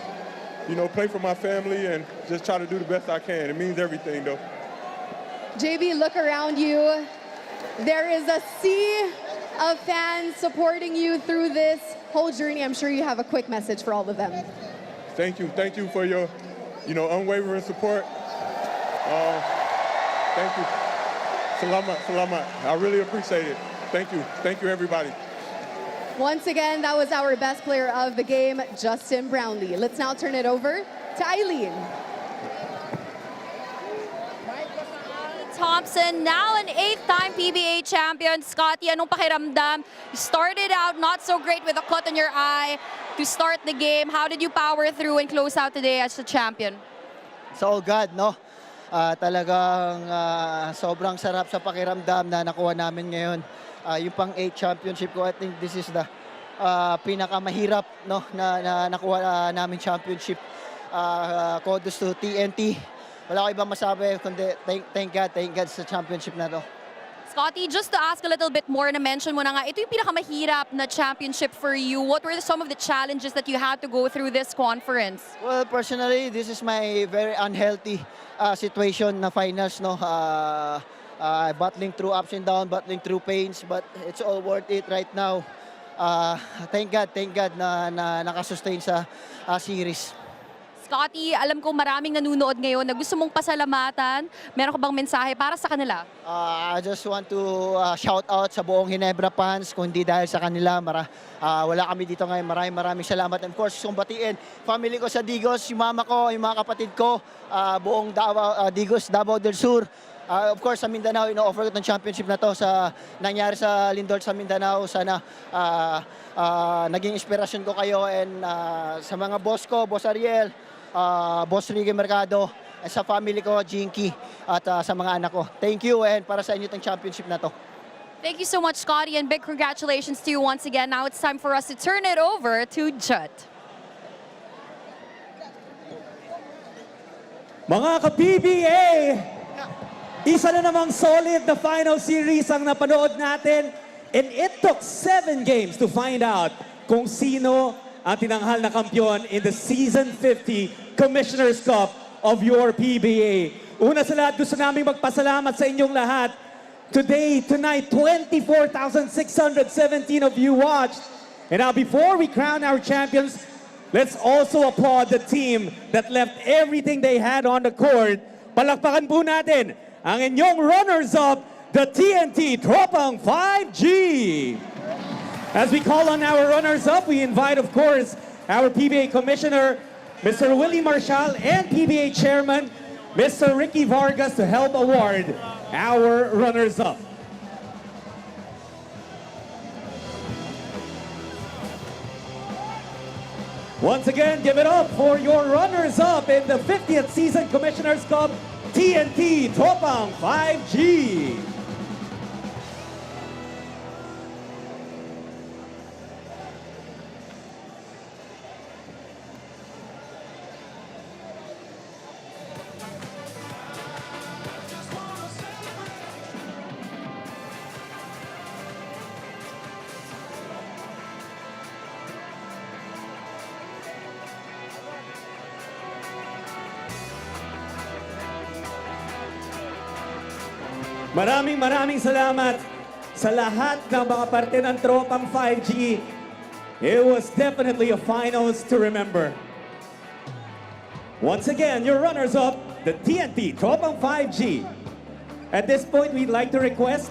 you know, play for my family and just try to do the best I can. It means everything, though. JB, look around you. There is a sea of fans supporting you through this whole journey. I'm sure you have a quick message for all of them. Thank you. Thank you for your, you know, unwavering support. Thank you. Salamat, salamat. I really appreciate it. Thank you. Thank you, everybody. Once again, that was our best player of the game, Justin Brownlee. Let's now turn it over to Eileen. Thompson, now an 8th-time PBA champion. Scotty, anong pakiramdam? You started out not so great with a cut in your eye to start the game. How did you power through and close out today as the champion? It's all God, no? Talagang sobrang sarap sa pakiramdam na nakuha namin ngayon. Yung pang-8 championship ko, I think this is the pinakamahirap, no, na nakuha namin championship. Kudos to TNT. Wala ko ibang masabi, kundi thank God sa championship na to. Scotty, just to ask a little bit more, na-mention mo na nga, ito yung pinakamahirap na championship for you. What were some of the challenges that you had to go through this conference? Well, personally, this is my very unhealthy situation na finals, no? Battling through ups and downs, battling through pains, but it's all worth it right now. Thank God na nakasustain sa series. Scotty, alam ko maraming nanonood ngayon na gusto mong pasalamatan. Meron ka bang mensahe para sa kanila? I just want to shout out sa buong Ginebra fans. Kung hindi dahil sa kanila, wala kami dito ngayon. Maraming salamat. And of course, gusto kong batiin family ko sa Digos, yung mama ko, yung mga kapatid ko, buong Digos, Davao del Sur. Of course, sa Mindanao, ino-offer ko itong championship na to sa nangyari sa Lindor sa Mindanao. Sana naging inspirasyon ko kayo and sa mga boss ko, Boss Ariel, Boss Ricky Mercado, sa family ko, Jinky, at sa mga anak ko. Thank you and para sa inyo itong championship na to. Thank you so much, Scotty, and big congratulations to you once again. Now it's time for us to turn it over to Judd. Mga ka-PBA, isa na namang solid na final series ang napanood natin, and it took 7 games to find out kung sino ang tinanghal na kampiyon in the Season 50 Commissioner's Cup of your PBA. Una sa lahat, gusto namin magpasalamat sa inyong lahat. Tonight, 24,617 of you watched. And now, before we crown our champions, let's also applaud the team that left everything they had on the court. Palakpakan po natin ang inyong runners-up, the TNT Tropang 5G. As we call on our runners-up, we invite, of course, our PBA Commissioner, Mr. Willie Marshall, and PBA Chairman, Mr. Ricky Vargas, to help award our runners-up. Once again, give it up for your runners-up in the 50th Season Commissioner's Cup, TNT Tropang 5G. Maraming salamat sa lahat ng mga parte ng Tropang 5G. It was definitely a finals to remember. Once again, your runners-up, the TNT Tropang 5G. At this point, we'd like to request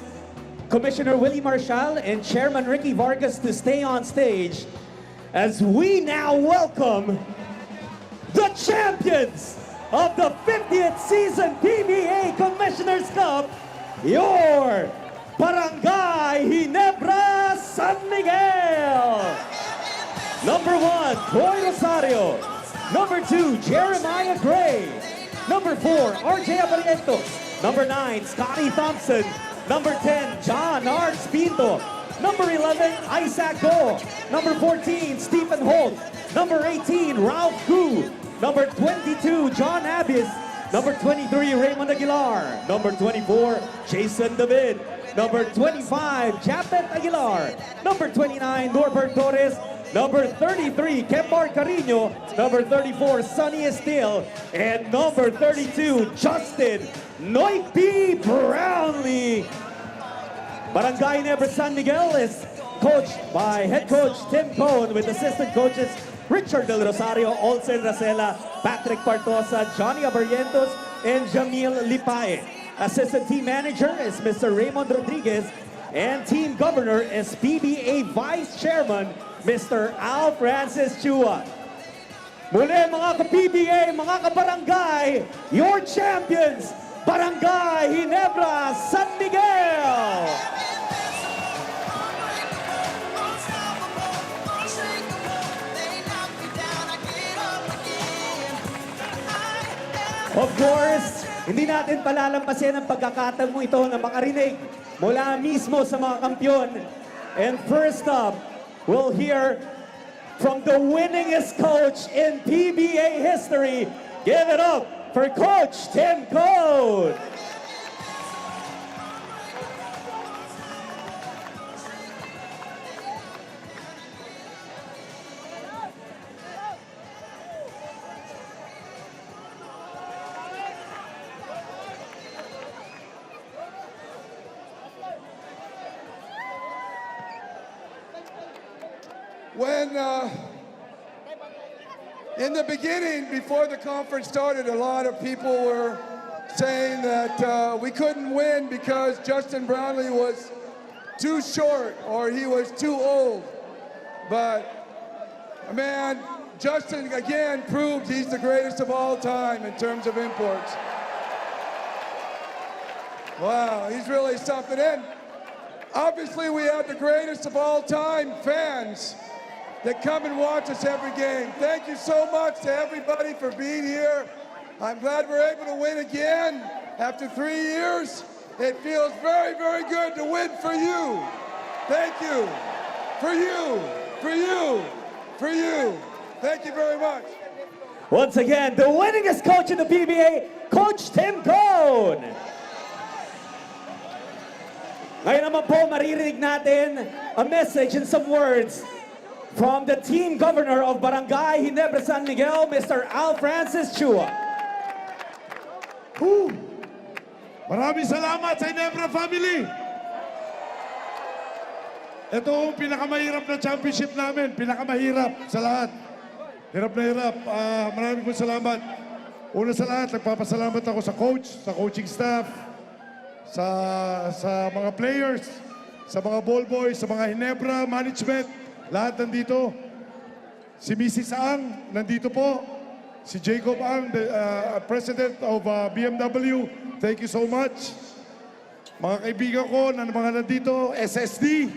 Commissioner Willie Marshall and Chairman Ricky Vargas to stay on stage as we now welcome the champions of the 50th season PBA Commissioner's Cup, your Barangay Ginebra San Miguel. Number 1, Troy Rosario. Number 2, Jeremiah Gray. Number 4, RJ Abarientos. Number 9, Scotty Thompson. Number 10, John Arts Pinto. Number 11, Isaac Go. Number 14, Stephen Holt. Number 18, Ralph Gu. Number 22, John Abbis. Number 23, Raymond Aguilar. Number 24, Jason David. Number 25, Japet Aguilar. Number 29, Norbert Torres. Number 33, Kembar Carino. Number 34, Sonny Estil. And number 32, Justin Noipi Brownlee. Barangay Ginebra San Miguel is coached by head coach Tim Cohn with assistant coaches Richard Del Rosario, Olsen Racela, Patrick Partosa, Johnny Abarientos, and Jamil Lipae. Assistant team manager is Mr. Raymond Rodriguez, and team governor is PBA Vice Chairman Mr. Al Francis Chua. Muli mga ka-PBA, mga ka-barangay, your champions, Barangay Ginebra San Miguel! Of course, hindi natin palalampasin ang pagkakataon mo ito na makarinig mula mismo sa mga kampiyon. And first up, we'll hear from the winningest coach in PBA history. Give it up for Coach Tim Cohn. When, in the beginning, before the conference started, a lot of people were saying that we couldn't win because Justin Brownlee was too short or he was too old. But, man, Justin again proved he's the greatest of all time in terms of imports. Wow, he's really something. And obviously we have the greatest of all time fans that come and watch us every game. Thank you so much to everybody for being here. I'm glad we're able to win again after 3 years. It feels very, very good to win for you. Thank you. For you. For you. For you. Thank you very much. Once again, the winningest coach in the PBA, Coach Tim Cohn. Ngayon naman po, maririnig natin a message in some words from the team governor of Barangay Ginebra San Miguel, Mr. Al Francis Chua. Maraming salamat sa Ginebra family. Ito ang pinakamahirap na championship namin, pinakamahirap sa lahat. Hirap na hirap. Maraming po salamat. Una sa lahat, nagpapasalamat ako sa coach, sa coaching staff, sa mga players, sa mga ball boys, sa mga Ginebra management. Lahat nandito. Si Mrs. Ang, nandito po. Si Jacob Ang, the president of BMW. Thank you so much. Mga kaibigan ko na mga nandito, SSD.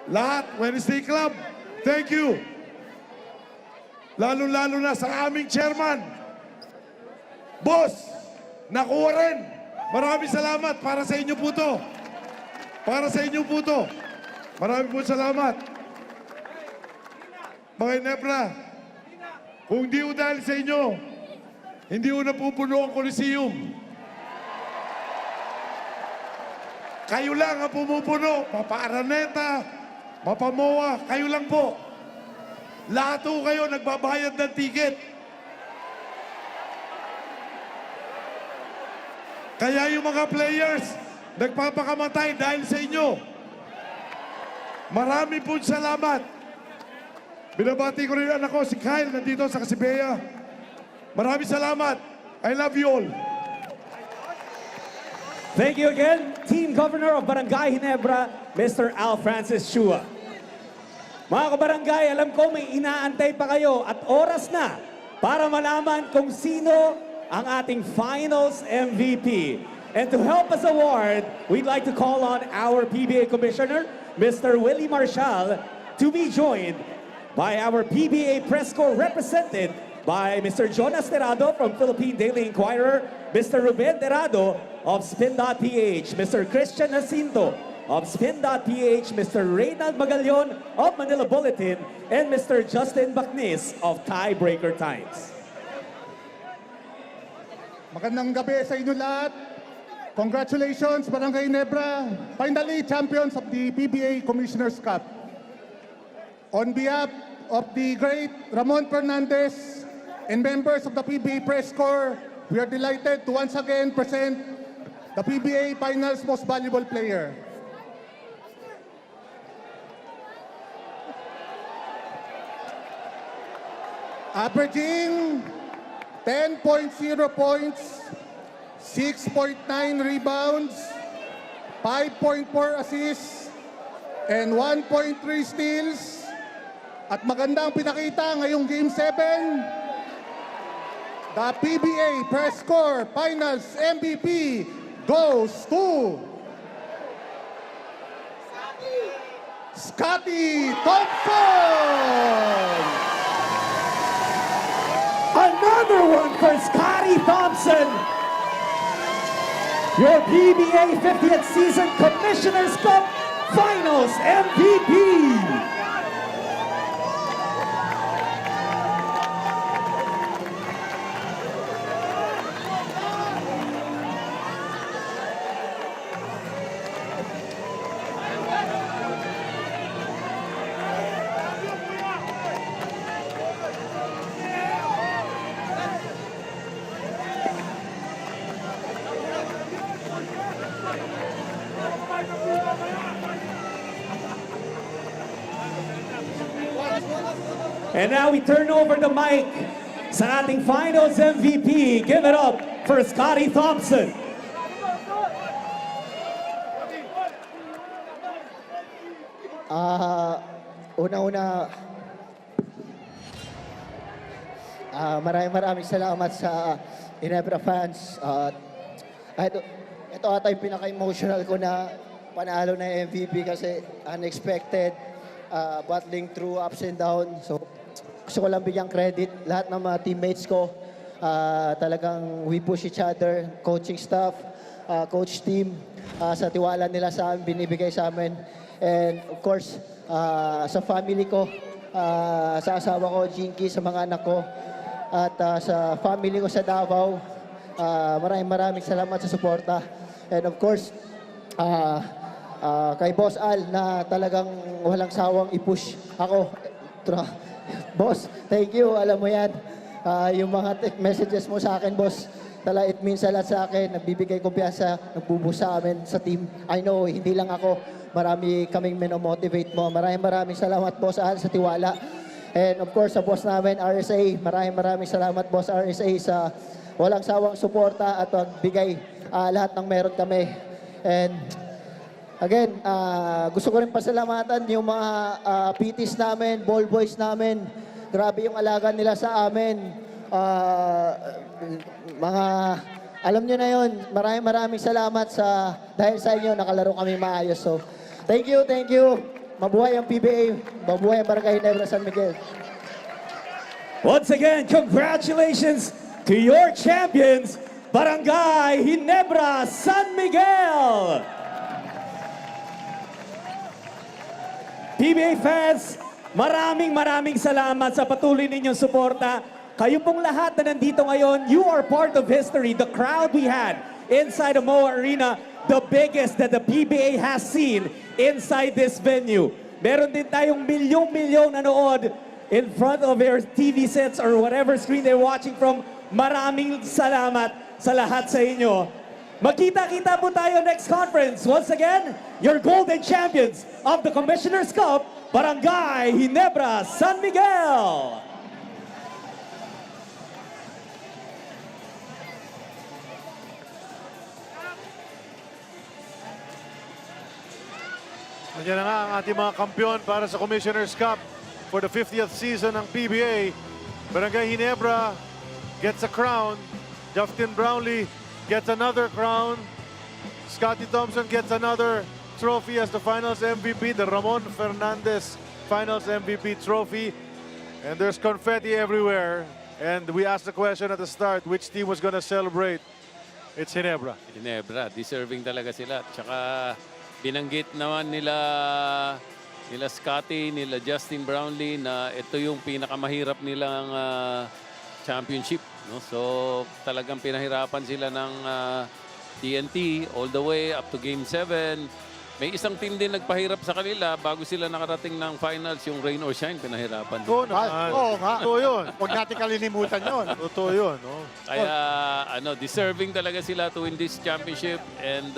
Lahat, Wednesday Club. Thank you. Lalo-lalo na sa aming chairman. Boss, nakuha rin. Maraming salamat. Para sa inyo po to. Para sa inyo po to. Maraming po salamat. Mga Ginebra, kung di ho dahil sa inyo, hindi ho napupuno ang Coliseum. Kayo lang ang pumupuno. Papa Araneta, Papa Moa, kayo lang po. Lahat ho kayo nagbabayad ng ticket. Kaya yung mga players, nagpapakamatay dahil sa inyo. Marami po salamat. Binabati ko rin anak ko, si Kyle, nandito sa Kasibea. Maraming salamat. I love you all. Thank you again, Team Governor of Barangay Ginebra, Mr. Al Francis Chua. Mga kabarangay, alam ko may inaantay pa kayo at oras na para malaman kung sino ang ating Finals MVP. And to help us award, we'd like to call on our PBA Commissioner, Mr. Willie Marshall, to be joined by our PBA Press Corps represented by Mr. Jonas Terado from Philippine Daily Inquirer, Mr. Ruben Terado of Spin.ph, Mr. Christian Jacinto of Spin.ph, Mr. Reynald Magallaon of Manila Bulletin, and Mr. Justin Bacnis of Tiebreaker Times. Magandang gabi sa inyo lahat. Congratulations, Barangay Ginebra, finally champions of the PBA Commissioner's Cup. On behalf of the great Ramon Fernandez and members of the PBA Press Corps, we are delighted to once again present the PBA Finals Most Valuable Player. Averaging 10.0 points, 6.9 rebounds, 5.4 assists, and 1.3 steals. At magandang pinakita ngayong Game 7, the PBA Press Corps Finals MVP goes to Scotty Thompson! Another one for Scotty Thompson, your PBA 50th Season Commissioner's Cup Finals MVP. And now we turn over the mic sa ating Finals MVP. Give it up for Scotty Thompson. Una-una, maraming salamat sa Ginebra fans. Ito ata yung pinaka-emotional ko na panalo na MVP kasi unexpected, battling through ups and downs. So, gusto ko lang bigyang credit lahat ng mga teammates ko. Talagang we push each other, coaching staff, coach team, sa tiwala nila sa amin, binibigay sa amin. And of course, sa family ko, sa asawa ko, Jinky, sa mga anak ko, at sa family ko sa Davao, maraming salamat sa suporta. And of course, kay Boss Al na talagang walang sawang i-push ako. Boss, thank you. Alam mo yan, yung mga messages mo sa akin, boss, it means a lot sa akin. Nagbibigay kumpiyansa, nagbubusa sa amin sa team. I know, hindi lang ako. Marami kaming minomotivate mo. Maraming salamat, Boss Al, sa tiwala. And of course, sa boss namin, RSA, maraming salamat, Boss RSA, sa walang sawang suporta at pagbigay lahat ng meron kami. And again, gusto ko rin pasalamatan yung mga PTs namin, ball boys namin. Grabe yung alaga nila sa amin. Alam nyo na yun, maraming salamat dahil sa inyo, nakalaro kami maayos. So, thank you. Mabuhay ang PBA, mabuhay ang Barangay Ginebra San Miguel. Once again, congratulations to your champions, Barangay Ginebra San Miguel! PBA fans, maraming salamat sa patuloy ninyong suporta. Kayo pong lahat na nandito ngayon, you are part of history. The crowd we had inside the MOA Arena, the biggest that the PBA has seen inside this venue. Meron din tayong milyong nanood in front of their TV sets or whatever screen they're watching from. Maraming salamat sa lahat sa inyo. Magkita-kita po tayo next conference. Once again, your golden champions of the Commissioner's Cup, Barangay Ginebra San Miguel. Nandiyan na nga ang ating mga kampiyon para sa Commissioner's Cup for the 50th season ng PBA. Barangay Ginebra gets a crown. Justin Brownlee gets another crown. Scotty Thompson gets another trophy as the finals MVP, the Ramon Fernandez finals MVP trophy. And there's confetti everywhere. And we asked the question at the start, which team was going to celebrate? It's Ginebra. Ginebra, deserving talaga sila. Tsaka binanggit naman nila Scotty, nila Justin Brownlee na ito yung pinakamahirap nilang championship. No? So talagang pinahirapan sila ng TNT all the way up to Game 7. May isang team din nagpahirap sa kanila bago sila nakarating ng finals, yung Rain or Shine, pinahirapan. Oo naman. Oo nga. Totoo yun. Huwag natin kalilimutan yun. Totoo yun. No? Kaya deserving talaga sila to win this championship, and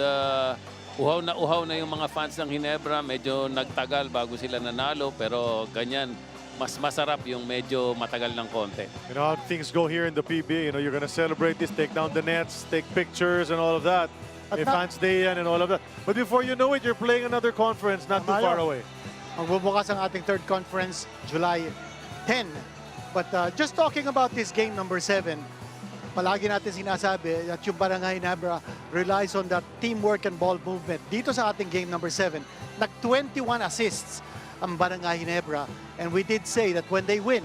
uhaw na yung mga fans ng Ginebra. Medyo nagtagal bago sila nanalo, pero ganyan, mas masarap yung medyo matagal ng konti. You know how things go here in the PBA. You know, you're gonna celebrate this, take down the nets, take pictures and all of that. May fans day yan and all of that. But before you know it, you're playing another conference not too far away. Magbubukas ang ating third conference, July 10. But just talking about this game number 7, palagi natin sinasabi that yung Barangay Ginebra relies on that teamwork and ball movement. Dito sa ating game number 7, nag-21 assists ang Barangay Ginebra. And we did say that when they win,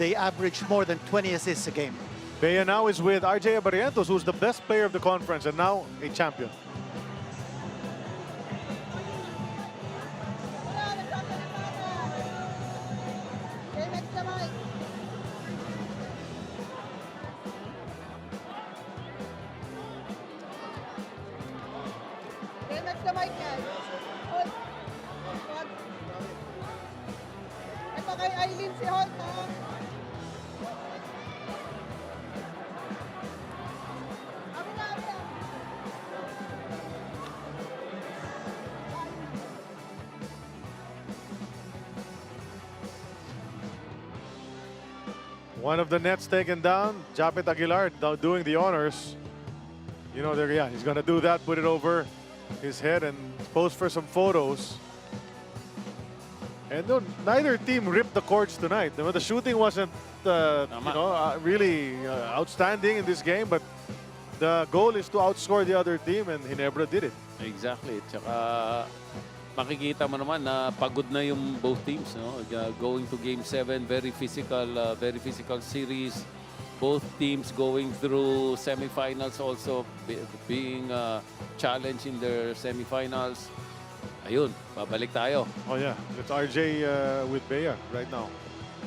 they average more than 20 assists a game. Bea now is with RJ Abarientos, who's the best player of the conference and now a champion. One of the nets taken down, Japet Aguilar doing the honors. You know, he's going to do that, put it over his head and pose for some photos. And neither team ripped the courts tonight. The shooting wasn't really outstanding in this game, but the goal is to outscore the other team, and Ginebra did it. Exactly. Tsaka makikita mo naman na pagod na yung both teams, no? Going to Game 7, very physical series. Both teams going through semifinals, also being challenged in their semifinals. Ayun, babalik tayo. Oh yeah, it's RJ with Bea right now.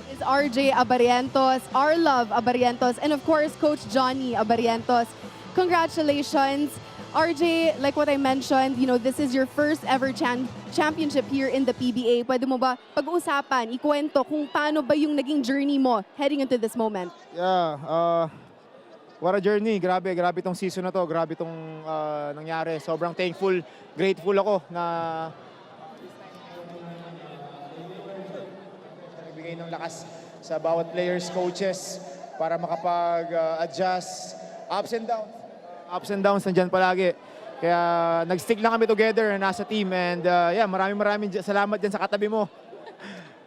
Is RJ Abarientos, our love Abarientos, and of course Coach Johnny Abarientos. Congratulations. RJ, like what I mentioned, you know, this is your first ever championship here in the PBA. Pwede mo ba pag-uusapan, ikwento kung paano ba yung naging journey mo heading into this moment? Yeah, what a journey. Grabe tong season na to. Grabe tong nangyari. Sobrang thankful, grateful ako na nagbigay ng lakas sa bawat players, coaches para makapag-adjust. Ups and downs nandyan palagi. Kaya nag-stick lang kami together nasa team, and yeah, maraming salamat dyan sa katabi mo.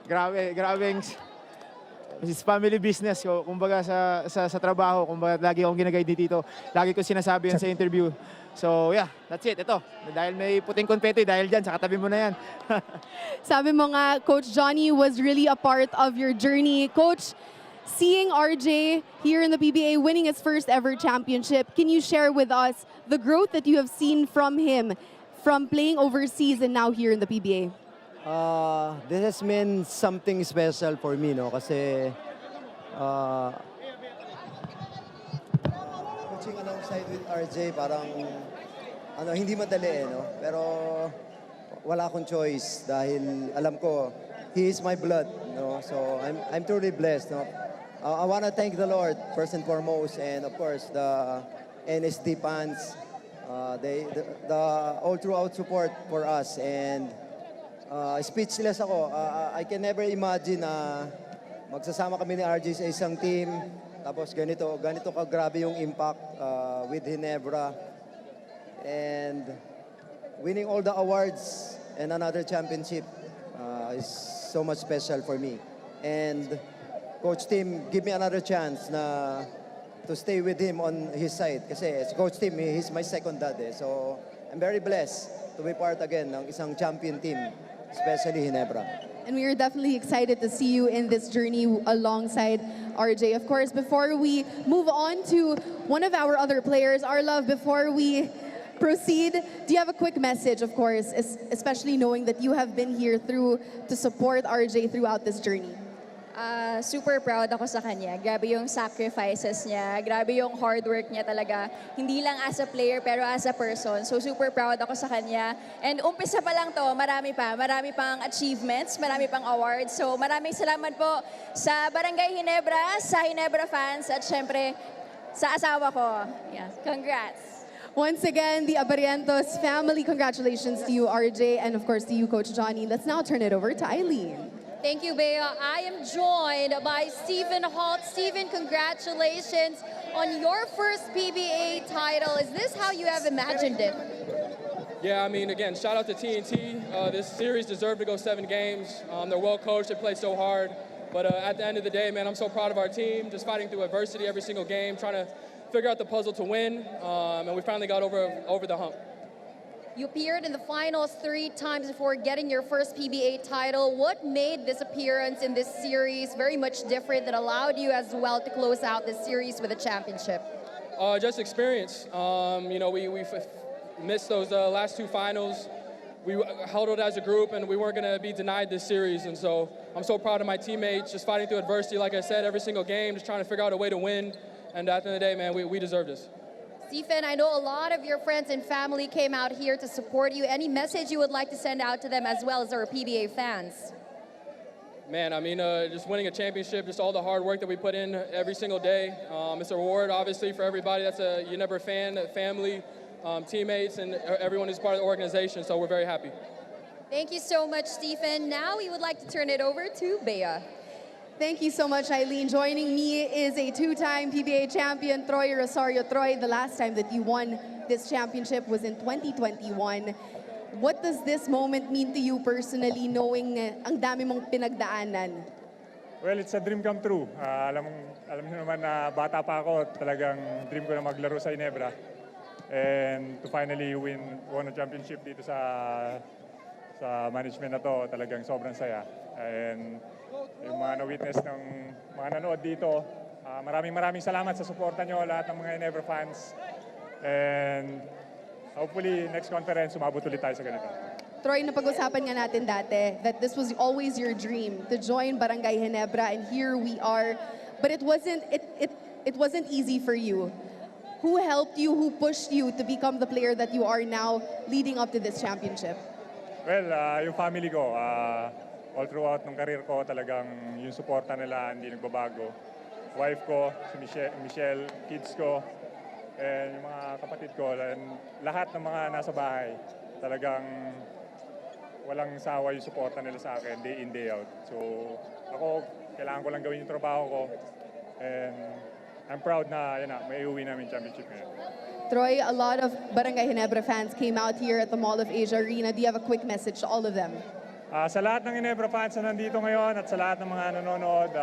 Grabe. It's family business. Kumbaga sa trabaho, kumbaga lagi akong ginagay dito. Lagi ko sinasabi yan sa interview. So yeah, that's it. Ito, dahil may puting konfetti, dahil dyan, sa katabi mo na yan. Sabi mo nga, Coach Johnny was really a part of your journey. Coach, seeing RJ here in the PBA winning his first ever championship, can you share with us the growth that you have seen from him from playing overseas and now here in the PBA? This has been something special for me, no? Kasi coaching alongside with RJ parang hindi madali, no? Pero wala akong choice dahil alam ko he is my blood, no? So I'm truly blessed, no? I want to thank the Lord first and foremost, and of course the NSD fans, the all throughout support for us, and speechless ako. I can never imagine na magsasama kami ni RJ sa isang team, tapos ganito kagrabe yung impact with Ginebra, and winning all the awards and another championship is so much special for me. And Coach Tim, give me another chance to stay with him on his side. Kasi as Coach Tim, he's my second dad. So I'm very blessed to be part again ng isang champion team, especially Ginebra. And we are definitely excited to see you in this journey alongside RJ. Of course, before we move on to one of our other players, our love, before we proceed, do you have a quick message, of course, especially knowing that you have been here to support RJ throughout this journey? Super proud ako sa kanya. Grabe yung sacrifices niya. Grabe yung hard work niya talaga. Hindi lang as a player, pero as a person. So super proud ako sa kanya. And umpisa pa lang to, marami pa. Marami pang achievements, marami pang awards. So maraming salamat po sa Barangay Ginebra, sa Ginebra fans, at syempre sa asawa ko. Yeah. Congrats! Once again, the Abarientos family, congratulations to you, RJ, and of course to you, Coach Johnny. Let's now turn it over to Eileen. Thank you, Bea. I am joined by Stephen Holt. Stephen, congratulations on your first PBA title. Is this how you have imagined it? Yeah, I mean, again, shout out to TNT. This series deserved to go 7 games. They're well coached. They played so hard. But at the end of the day, man, I'm so proud of our team. Just fighting through adversity every single game, trying to figure out the puzzle to win. And we finally got over the hump. You appeared in the finals 3 times before getting your first PBA title. What made this appearance in this series very much different that allowed you as well to close out this series with a championship? Just experience. You know, we missed those last 2 finals. We huddled as a group, and we weren't going to be denied this series. And so I'm so proud of my teammates, just fighting through adversity, like I said, every single game, just trying to figure out a way to win. And at the end of the day, man, we deserve this. Stephen, I know a lot of your friends and family came out here to support you. Any message you would like to send out to them as well as our PBA fans? Man, I mean, just winning a championship, just all the hard work that we put in every single day. It's a reward, obviously, for everybody that's a Ginebra fan, family, teammates, and everyone who's part of the organization, so we're very happy. Thank you so much, Stephen. Now we would like to turn it over to Bea. Thank you so much, Eileen. Joining me is a 2-time PBA champion, Troy Rosario. Troy, the last time that you won this championship was in 2021. What does this moment mean to you personally, knowing ang dami mong pinagdaanan? Well, it's a dream come true. Alam niyo naman na bata pa ako, talagang dream ko na maglaro sa Ginebra. And to finally won a championship dito sa management na to, talagang sobrang saya. And yung mga na-witness ng mga nanood dito, maraming salamat sa suporta nyo, lahat ng mga Ginebra fans. And hopefully, next conference, umabot ulit tayo sa ganito. Troy, napag-usapan nga natin dati that this was always your dream to join Barangay Ginebra, and here we are. But it wasn't easy for you. Who helped you, who pushed you to become the player that you are now leading up to this championship? Well, yung family ko, all throughout ng career ko, talagang yung suporta nila hindi nagbabago. Wife ko, si Michelle, kids ko, and yung mga kapatid ko, and lahat ng mga nasa bahay, talagang walang sawa yung suporta nila sa akin, day in, day out. So ako, kailangan ko lang gawin yung trabaho ko, and I'm proud na may uwi namin championship ngayon. Troy, a lot of Barangay Ginebra fans came out here at the Mall of Asia Arena. Do you have a quick message to all of them? Sa lahat ng Ginebra fans na nandito ngayon at sa lahat ng mga nanonood,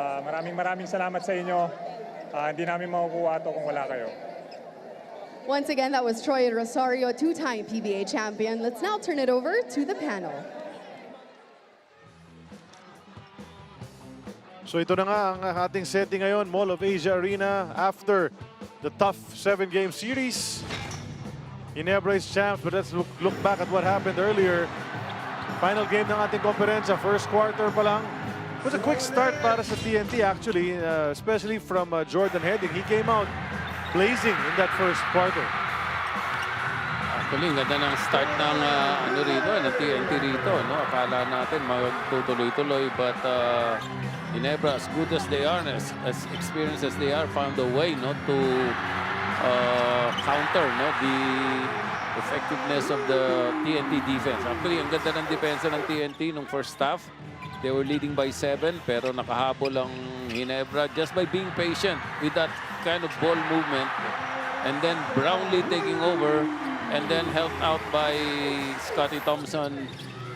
maraming salamat sa inyo. Hindi namin makukuha ito kung wala kayo. Once again, that was Troy Rosario, 2-time PBA champion. Let's now turn it over to the panel. So ito na nga ang ating setting ngayon, Mall of Asia Arena. After the tough 7-game series, Ginebra is champs, but let's look back at what happened earlier. Final game ng ating konferensya, first quarter pa lang. It was a quick start para sa TNT actually, especially from Jordan Heading. He came out blazing in that first quarter. Actually, ganda ng start ng ng TNT rito. No? Akala natin magtutuloy-tuloy, but Ginebra, as good as they are, as experienced as they are, found a way to counter the effectiveness of the TNT defense. Actually, ang ganda ng depensa ng TNT nung first half. They were leading by 7, pero nakahabol ang Ginebra just by being patient with that kind of ball movement. And then Brownlee taking over, and then helped out by Scotty Thompson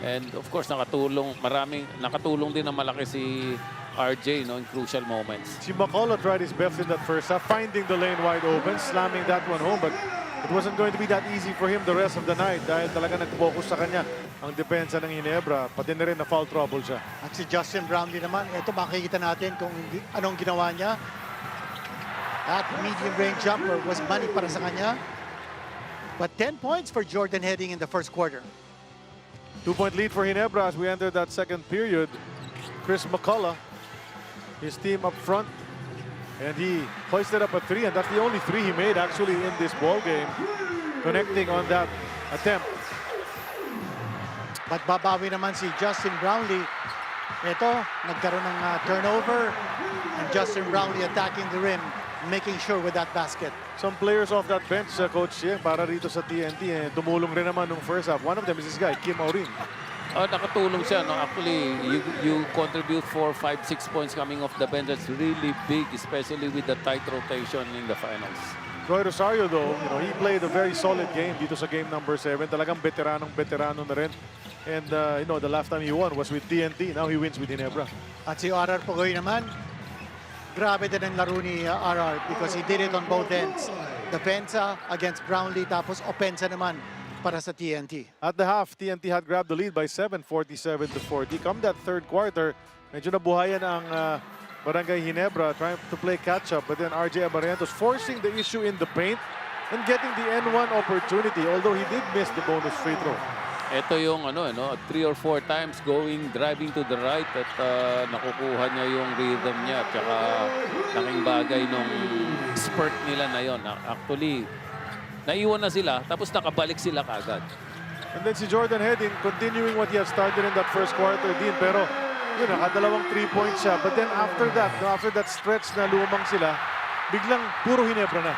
And of course, nakatulong din na malaki si RJ, no, in crucial moments. Si McCullough tried his best in that first half, finding the lane wide open, slamming that one home, but it wasn't going to be that easy for him the rest of the night dahil talaga nag-focus sa kanya ang depensa ng Ginebra, pati na rin na foul trouble siya. At si Justin Brownlee naman, ito makikita natin kung anong ginawa niya. That medium range jumper was money para sa kanya. But 10 points for Jordan heading in the first quarter. 2-point lead for Ginebra as we enter that second period. Chris McCullough, his team up front, and he hoisted up a three, and that's the only three he made actually in this ball game, connecting on that attempt. But babawi naman si Justin Brownlee. Ito, nagkaroon ng turnover, and Justin Brownlee attacking the rim, making sure with that basket. Some players off that bench, Coach Yeng, para rito sa TNT, tumulong rin naman nung first half. One of them is this guy, Kim Aurin. Nakatulong siya. No? Actually, you contribute 4, 5, 6 points coming off the bench. That's really big, especially with the tight rotation in the finals. Troy Rosario, though, he played a very solid game dito sa game number 7. Talagang veterano na rin. And, the last time he won was with TNT. Now he wins with Ginebra. At si RR Pugoy naman, grabe din ang laro ni RR because he did it on both ends. Defensa against Brownlee, tapos opensa naman para sa TNT. At the half, TNT had grabbed the lead by 7, 47-40. Come that third quarter, medyo nabuhayan ang Barangay Ginebra trying to play catch-up. But then RJ Abarientos forcing the issue in the paint and getting the N1 opportunity, although he did miss the bonus free throw. Ito yung 3 or 4 times driving to the right at nakukuha niya yung rhythm niya at saka laking bagay nung spurt nila na yon. Actually, naiwan na sila tapos nakabalik sila kagad. And then si Jordan Heading continuing what he had started in that first quarter din, pero nakadalawang 3-point siya. But then after that stretch na lumang sila, biglang puro Ginebra na.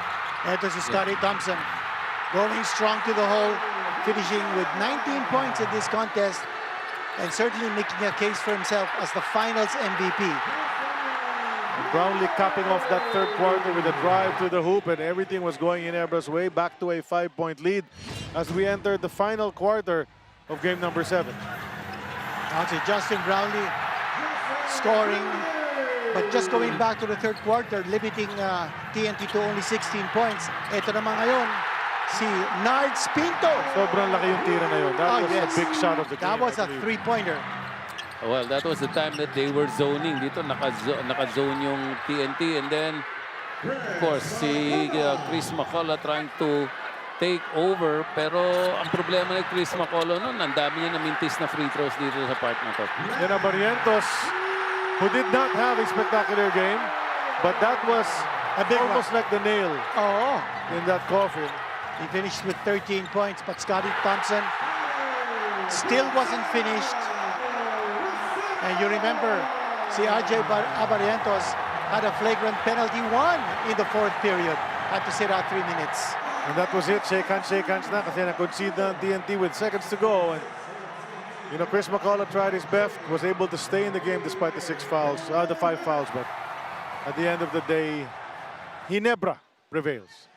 Ito si Scotty Thompson going strong to the hole, finishing with 19 points in this contest and certainly making a case for himself as the finals MVP. And Brownlee capping off that third quarter with a drive to the hoop, and everything was going Ginebra's way, back to a 5-point lead as we entered the final quarter of game number 7. Now si Justin Brownlee scoring, but just going back to the third quarter, limiting TNT to only 16 points. Ito naman ngayon, si Nards Pinto. Sobrang laki yung tira na yun. That was a big shot of the game. That was a three-pointer. Well, that was the time that they were zoning. Dito naka-zone yung TNT. And then, of course, si Chris McCullough trying to take over. Pero ang problema ni Chris McCullough noon, ang dami niya namintis na free throws dito sa part na to. And Barrientos, who did not have a spectacular game, but that was almost like the nail in that coffin. He finished with 13 points, but Scotty Thompson still wasn't finished. And you remember, si RJ Abarientos had a flagrant penalty 1 in the fourth period. Had to sit out 3 minutes. And that was it. Shake hands na kasi na-concede na ang TNT with seconds to go. And, Chris McCullough tried his best, was able to stay in the game despite the 5 fouls. But at the end of the day, Ginebra prevails.